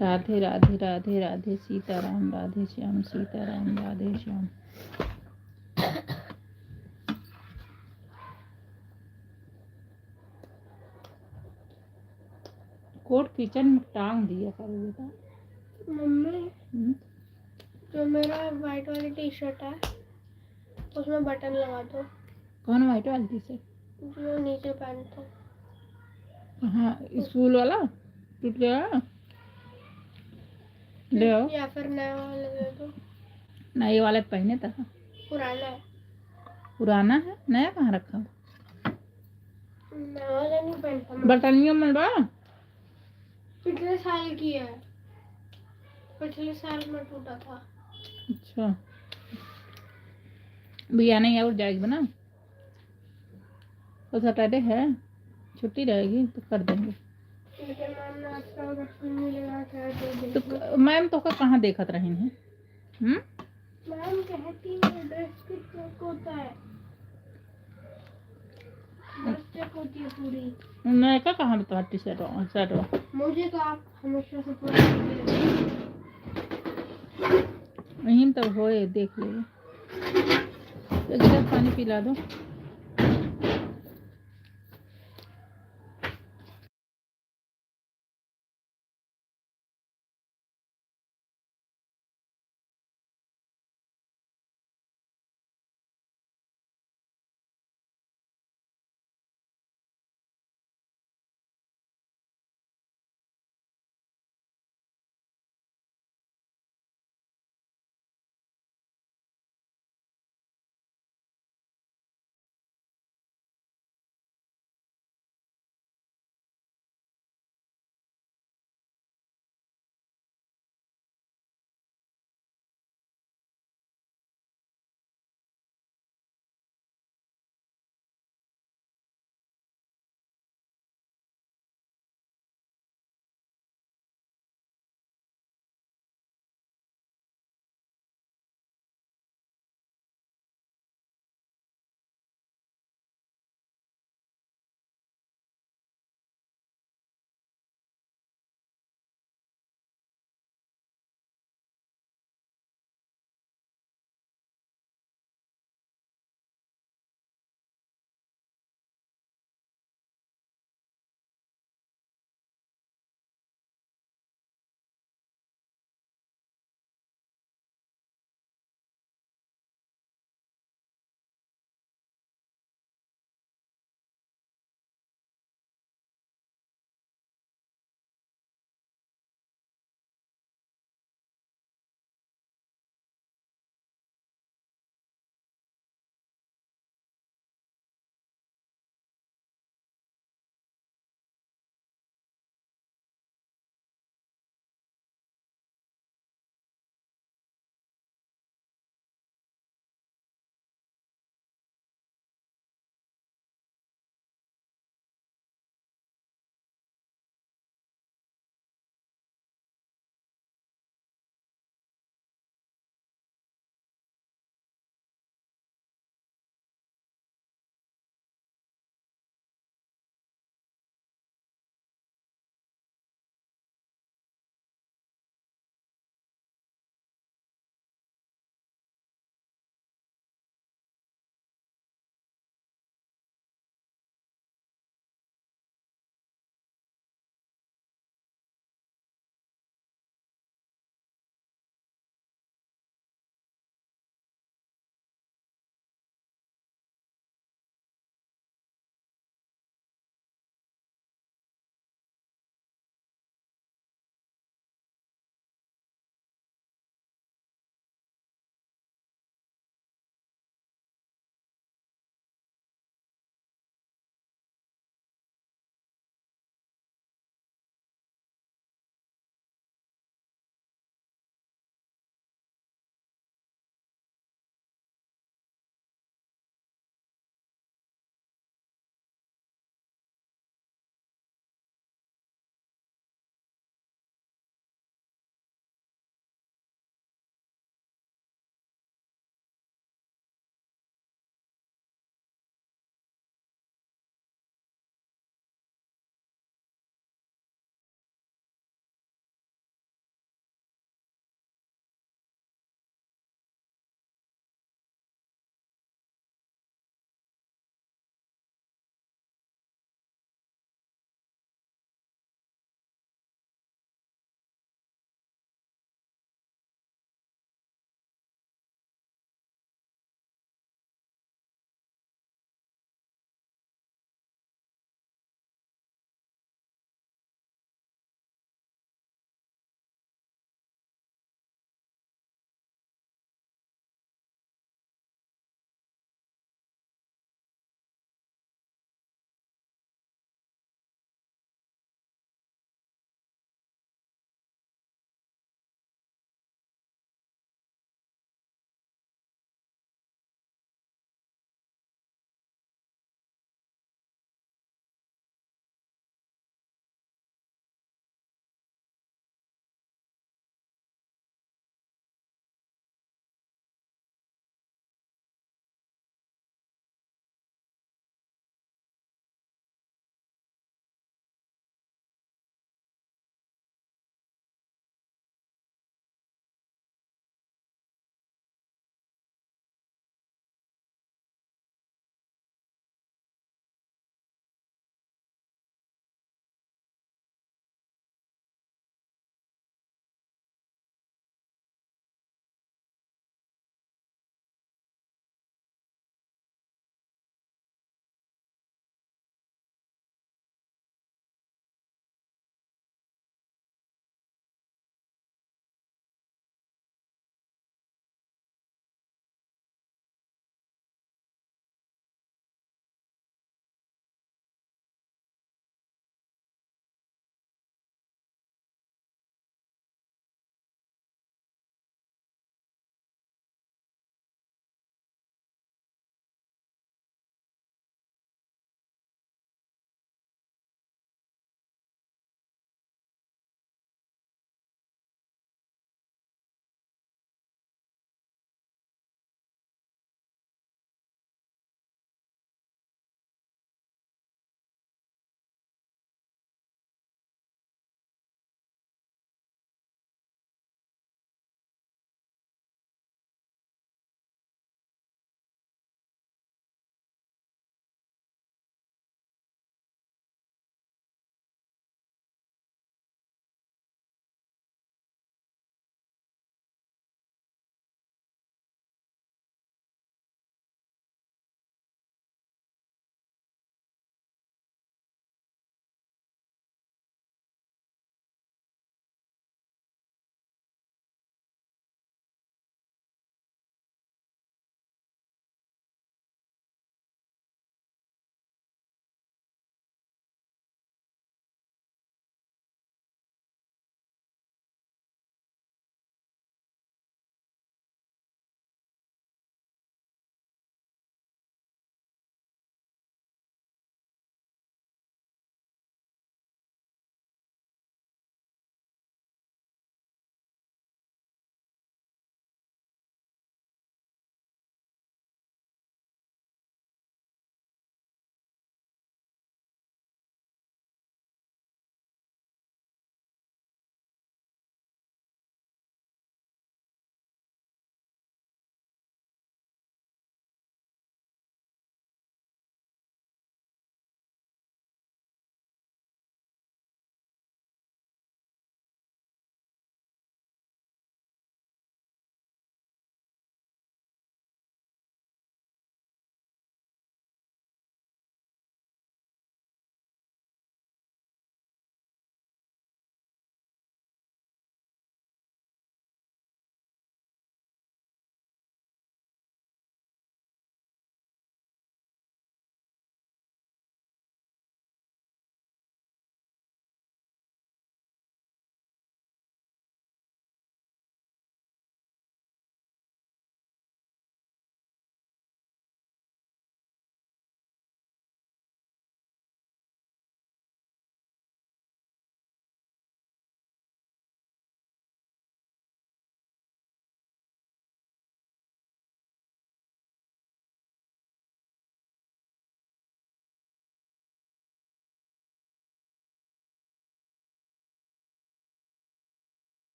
Radhe Radhe, Radhe Radhe, Sitaram, Radhe Shyam, Sitaram, Radhe Shyam. Coat kitchen में टांग दिया करो बेटा। मम्मी जो मेरा वाइट वाली टी शर्ट है उसमें बटन लगा दो। कौन व्हाइट वाली टी शर्ट? जो नीचे पहनता हूँ। हाँ स्कूल वाला टूट गया, ले आओ। या फिर नया वाला दे दो। नए वाले पहने था, पुराना है। पुराना है, नया कहाँ रखा? नया वाला नहीं पहनता मैं। बटनियों में बा पिछले साल की है, पिछले साल में टूटा था। अच्छा भैया नहीं और जाएगी बना, तो सैटरडे है, छुट्टी रहेगी तो कर देंगे। लेकिन मैम ने आपका अगर सुनने लगा था तो तो देखो। मैम तो का कहाँ देखत रही हैं? मैम कहती है ड्रेस की चेक होता है, ड्रेस चेक होती है पूरी। मैं का कहाँ बता टी शर्ट शर्ट मुझे तो आप हमेशा से पूरा यहीं तब होए देख ले। तो गिलास पानी पिला दो।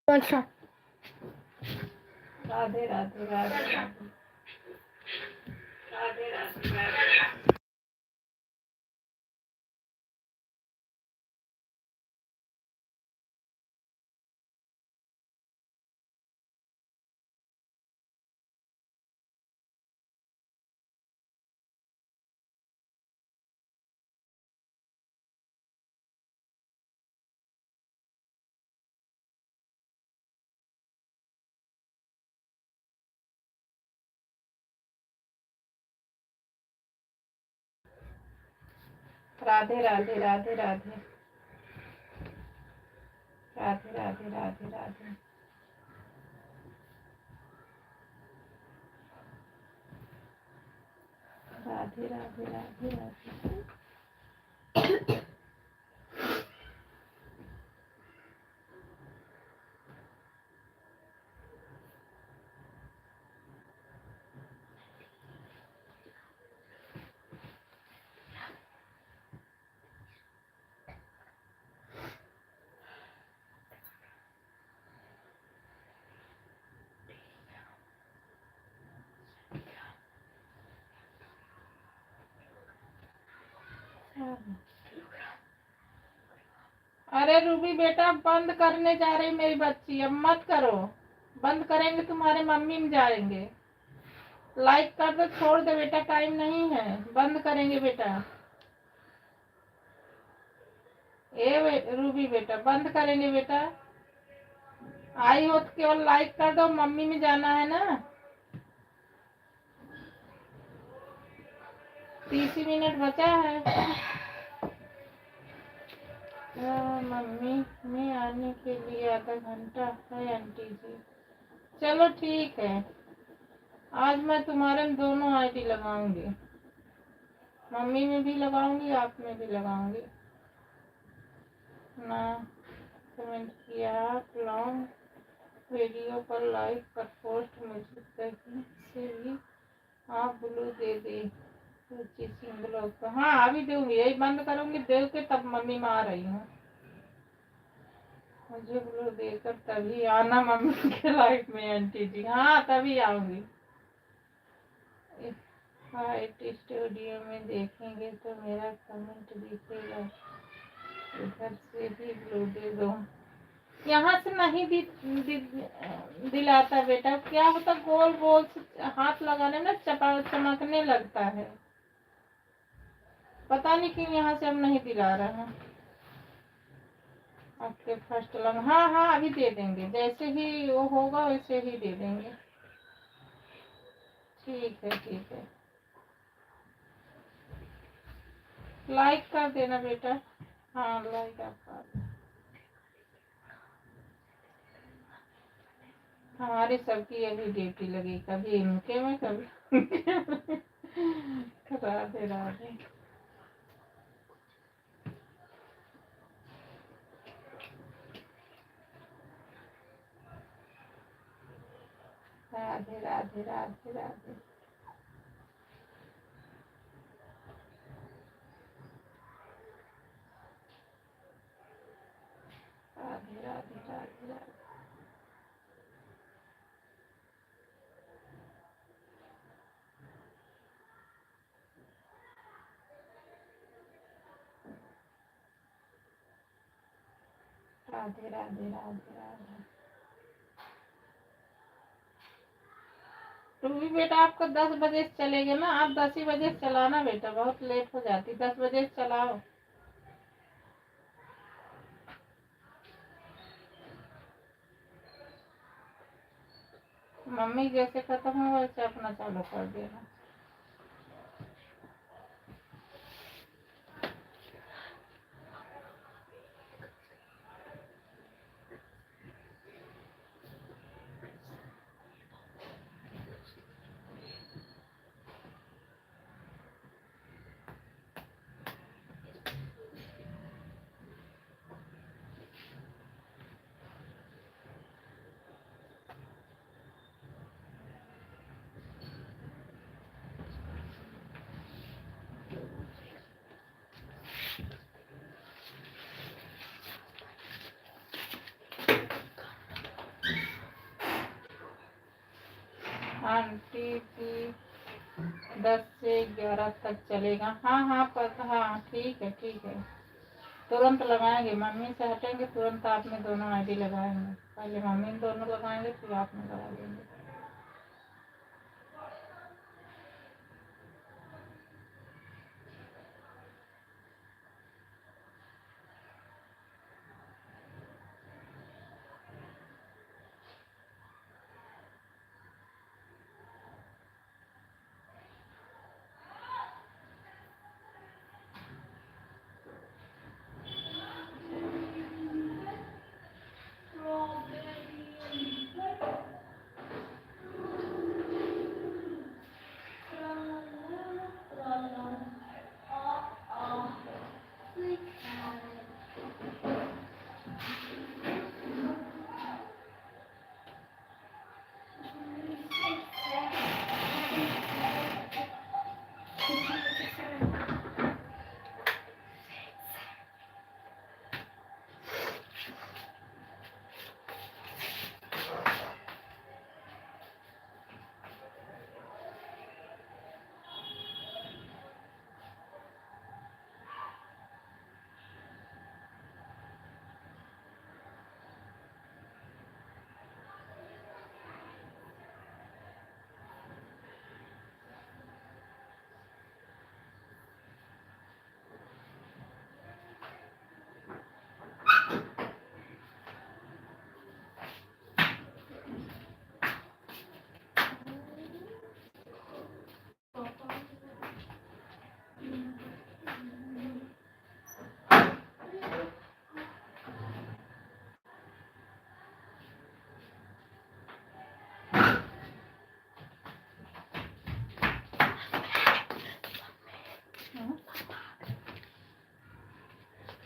कौन सा? राधे राधे राधे राधे राधे राधे राधे। राधे राधे राधे राधे राधे राधे राधे राधे। राधे राधे राधे राधे। अरे रूबी बेटा, बंद करने जा रही मेरी बच्ची, अब मत करो। बंद करेंगे तुम्हारे मम्मी में जाएंगे। लाइक कर दो, छोड़ दे बेटा, टाइम नहीं है, बंद करेंगे बेटा। रूबी बेटा, बंद करेंगे बेटा। आई हो तो केवल लाइक कर दो, मम्मी में जाना है ना। 30 मिनट बचा है। मम्मी में आने के लिए आधा घंटा है आंटी जी। चलो ठीक है, आज मैं तुम्हारे में दोनों आईडी लगाऊंगी, मम्मी में भी लगाऊंगी, आप में भी लगाऊंगी ना। कमेंट किया आप लॉन्ग वीडियो पर लाइक पर पोस्ट, मुझे कहीं से भी आप ब्लू दे दे सिंगल। हाँ अभी दूंगी, यही बंद करूंगी, दे के तब मम्मी में आ रही हूँ। मुझे ब्लू देकर तभी आना मम्मी के लाइफ में आंटी जी। हाँ तभी आऊंगी। फाइट स्टूडियो में देखेंगे तो मेरा कमेंट दिखेगा, इधर से भी ब्लू दे दो। यहाँ से नहीं दिलाता बेटा, क्या होता, गोल गोल से हाथ लगाने में चमकने लगता है, पता नहीं क्यों यहाँ से हम नहीं दिला रहे हैं। आपके फर्स्ट लंग, हाँ हाँ अभी दे देंगे, जैसे ही वो होगा वैसे ही दे देंगे। ठीक है ठीक है, लाइक कर देना बेटा। हाँ लाइक आप कर देना। हमारे सबकी यही ड्यूटी लगी, कभी इनके में कभी राधे राधे राधे राधे राधे राधे। राधे राधे राधे राधे। राधे राधे राधे राधे। तो भी बेटा आपको 10 बजे से चलेगा ना, आप 10 ही बजे से चलाना बेटा, बहुत लेट हो जाती, 10 बजे से चलाओ। मम्मी जैसे खत्म हो वैसे अपना चालू कर देना। आंटी की 10 से 11 तक चलेगा। हाँ हाँ पता, हाँ ठीक है ठीक है, तुरंत लगाएंगे। मम्मी से हटेंगे तुरंत आप में दोनों आईडी लगाएंगे। पहले मम्मी में दोनों लगाएंगे फिर आप में लगा देंगे।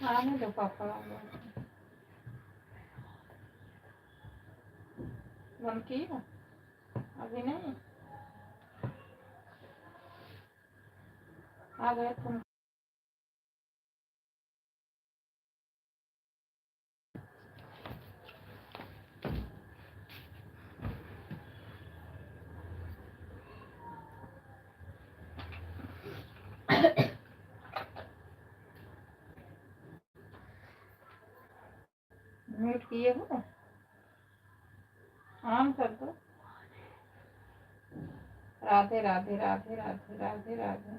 आने दो पापा आ गए। बंद की है अभी नहीं, आ गए तुम। म्यूट किए हो, ऑन कर दो। राधे राधे राधे राधे राधे राधे।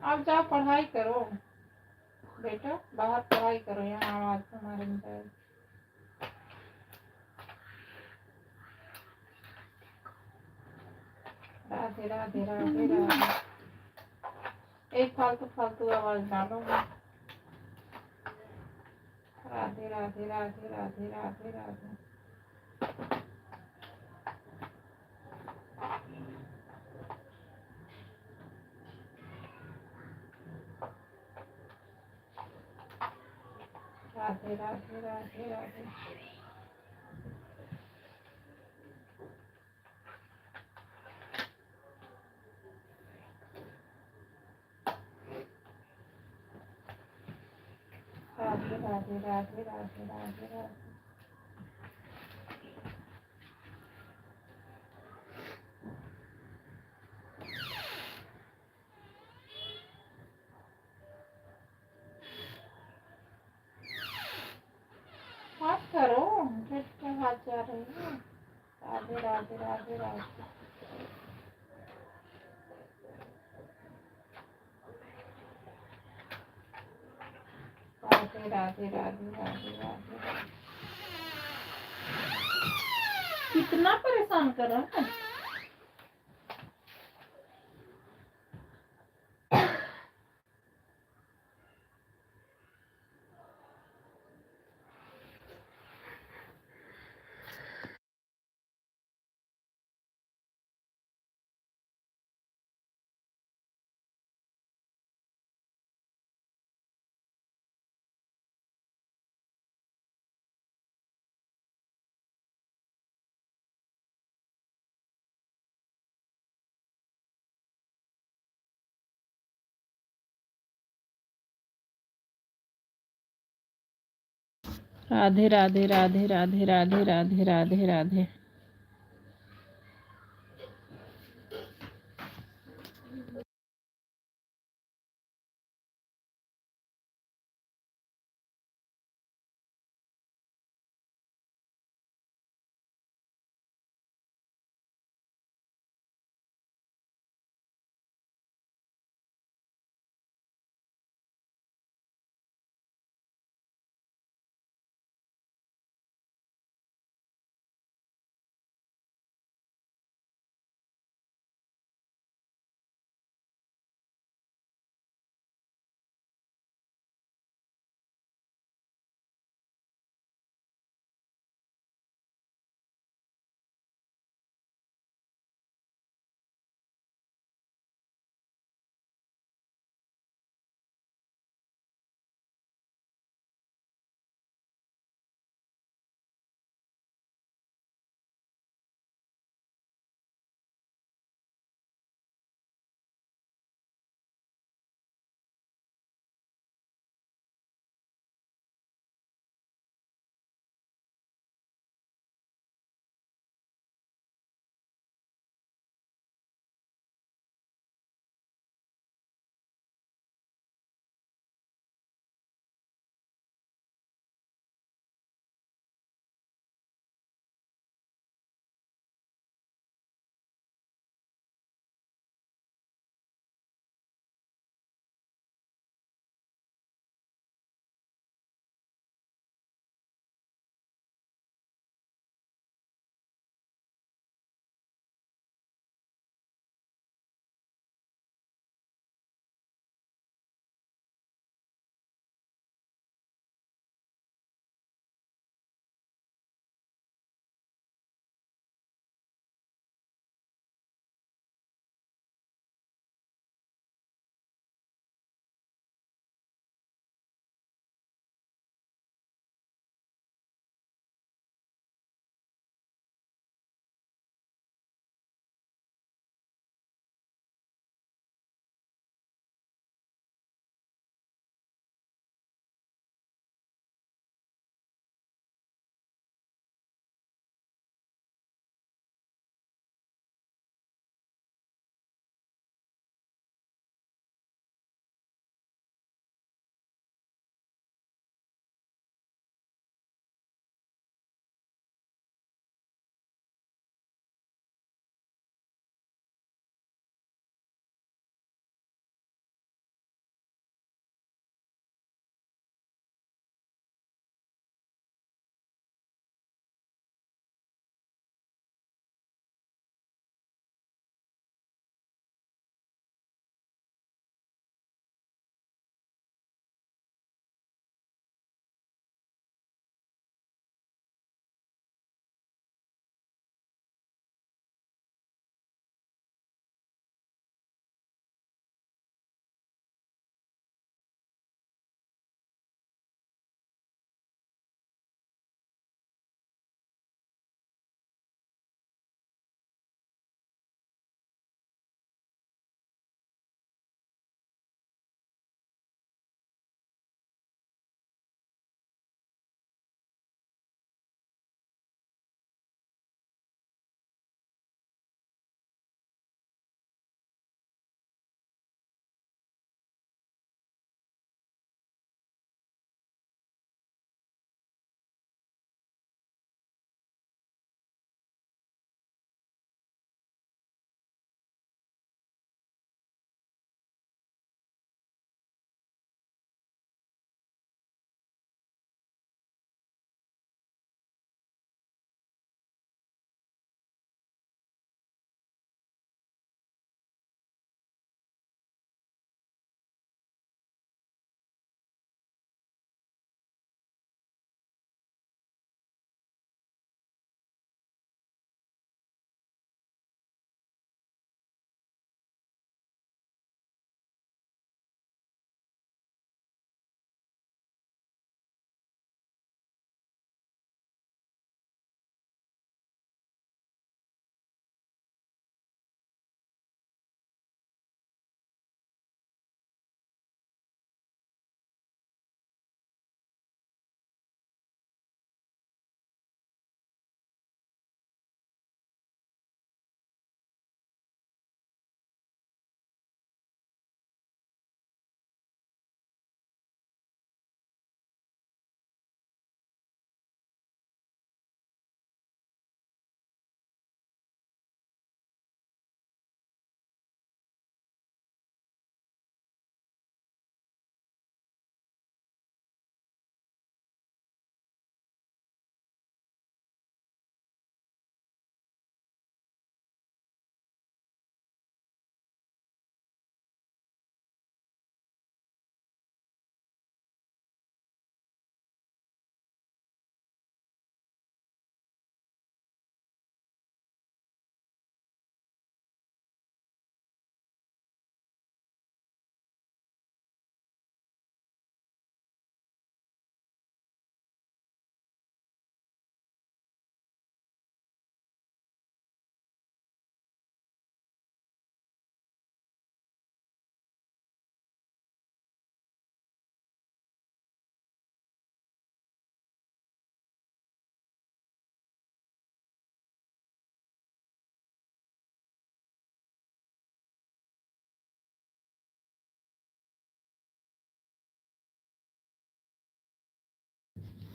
अब जाओ पढ़ाई करो बेटा, बाहर पढ़ाई करो, यहाँ आवाज तुम्हारे में जाएगी। राधे राधे राधे राधे। एक फालतू फालतू आवाज डालो। राधे राधे राधे राधे राधे राधे। राधे राधे राधे राधे। राधे राधे राधे राधे राधे राधे। हाथ करो, किसके हाथ जा रहे हैं। राधे राधे राधे राधे। राधे राधे राधे राधे राधे। कितना परेशान कर रहा है। राधे राधे राधे राधे राधे राधे राधे राधे।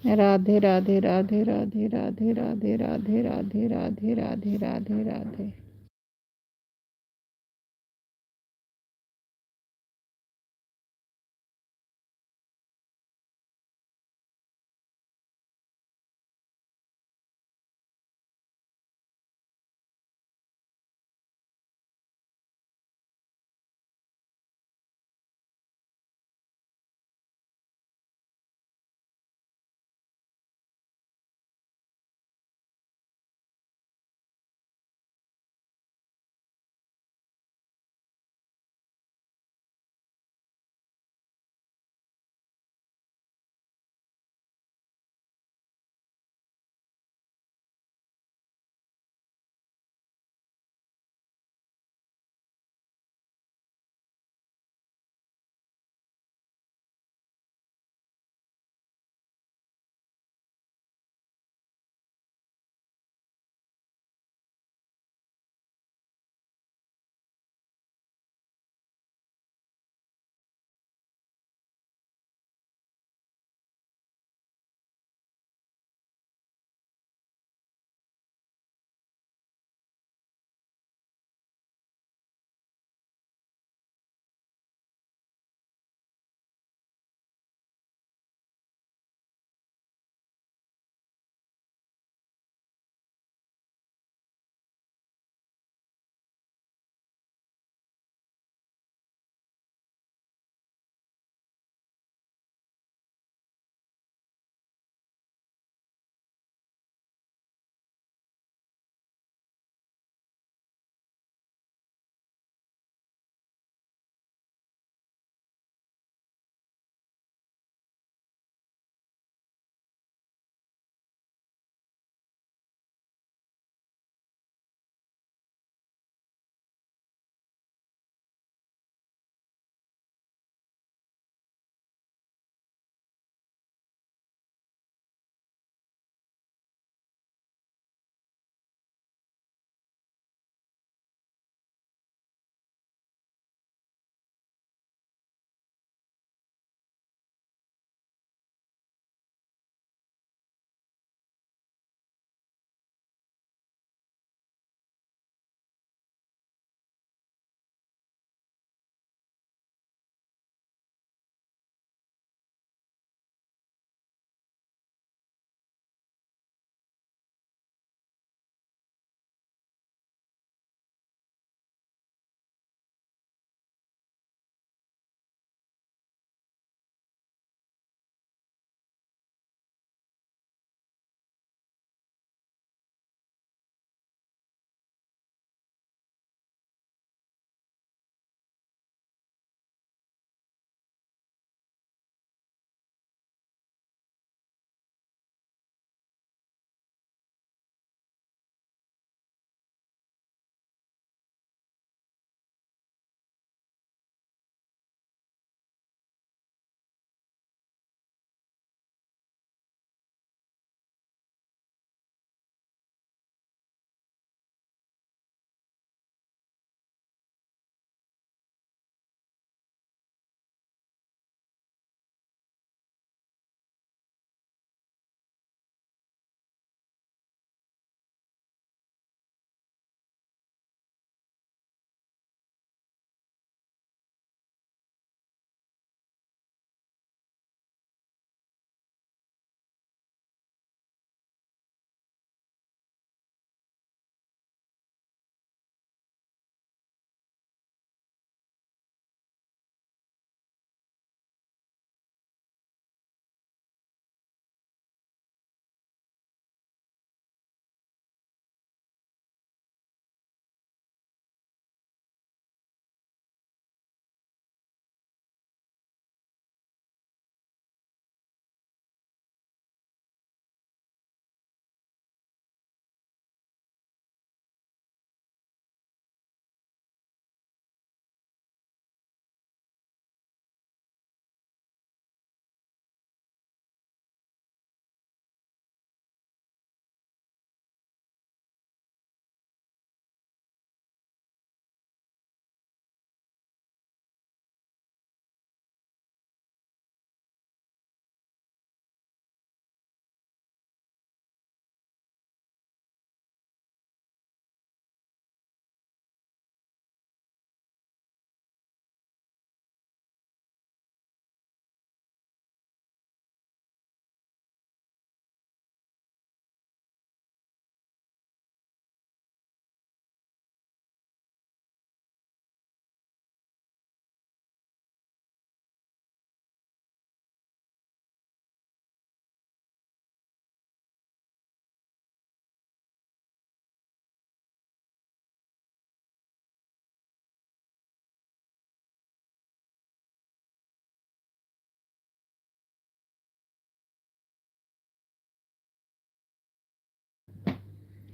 राधे राधे राधे राधे राधे राधे राधे राधे राधे राधे राधे राधे।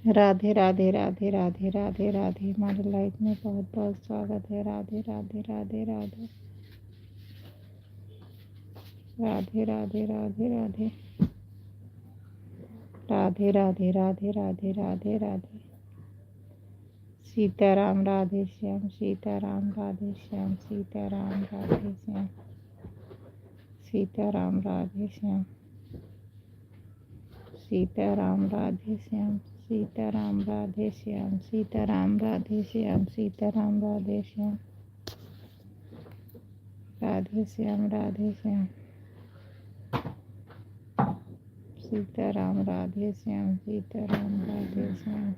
राधे राधे राधे राधे राधे राधे। हमारे लाइफ में बहुत बहुत स्वागत है। राधे राधे राधे राधे राधे राधे राधे राधे राधे राधे राधे राधे राधे राधे। सीताराम राधे श्याम, सीताराम राधे श्याम, सीताराम राधे श्याम, सीताराम राधे श्याम, सीताराम राधे श्याम, सीताराम राधे श्याम, सीताराम राधे श्याम, सीताराम राधे श्याम, राधे श्याम राधे श्याम, सीताराम राधे श्याम, सीताराम राधे श्याम,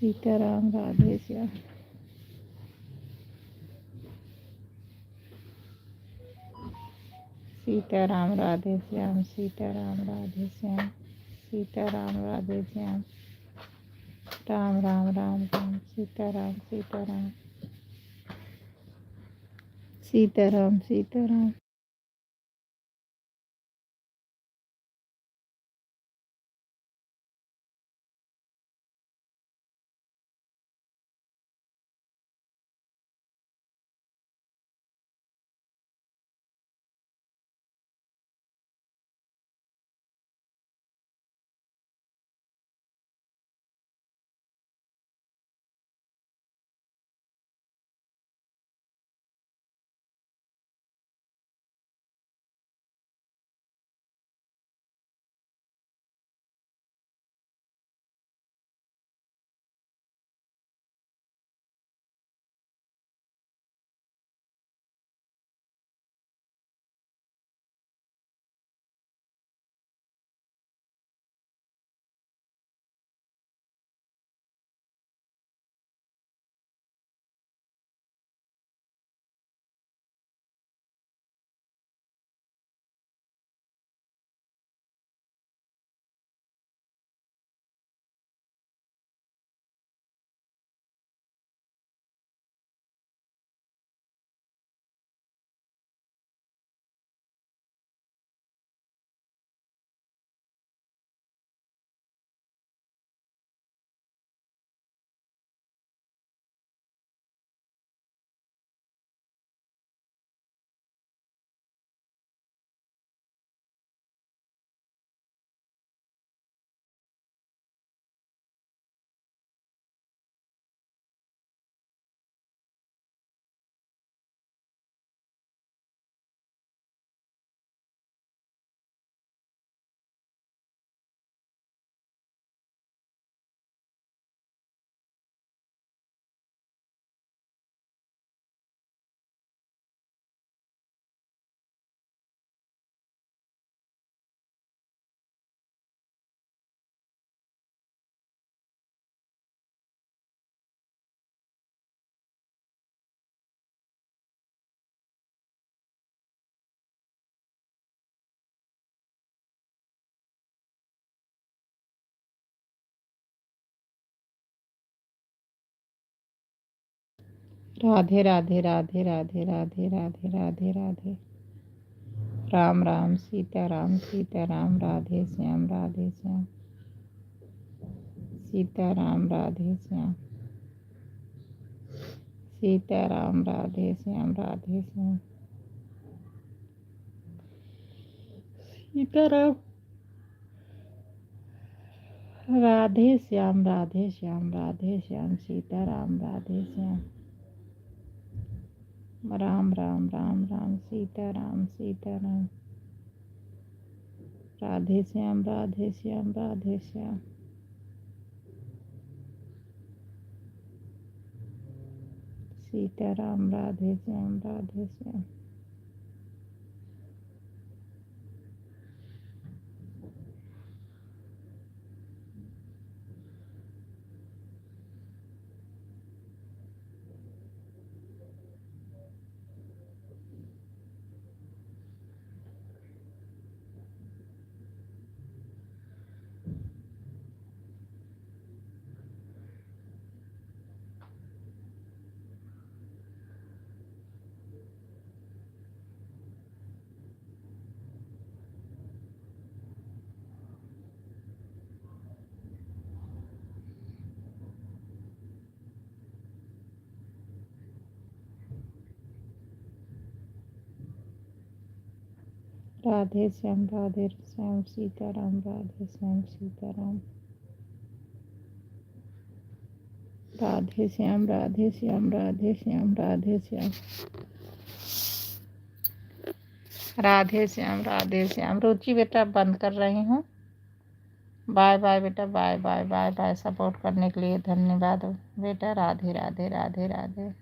सीताराम राधे श्याम, सीताराम राधे श्याम, सीताराम राधे श्याम, सीताराम राधे श्याम, राम राम राम राम, सीताराम सीताराम, सीताराम सीताराम। राधे राधे राधे राधे राधे राधे राधे राधे। राम राम सीताराम सीताराम, राधे श्याम राधे श्याम, सीताराम राधे श्याम, सीताराम राधे श्याम राधे श्याम, सीताराम राधे श्याम राधे श्याम, राधे श्याम, सीताराम राधे श्याम, राम राम राम राम, सीताराम सीताराम, राधे श्याम राधे श्याम, राधे श्याम, सीताराम राधे श्याम, राधे श्याम। राधे श्याम सीताराम, राधे श्याम सीताराम, राधे श्याम राधे श्याम राधे श्याम राधे श्याम, राधे श्याम राधे श्याम। रुचि बेटा बंद कर रही हूँ। बाय बाय बेटा, bye bye bye bye. Support करने के लिए धन्यवाद बेटा। राधे राधे राधे राधे।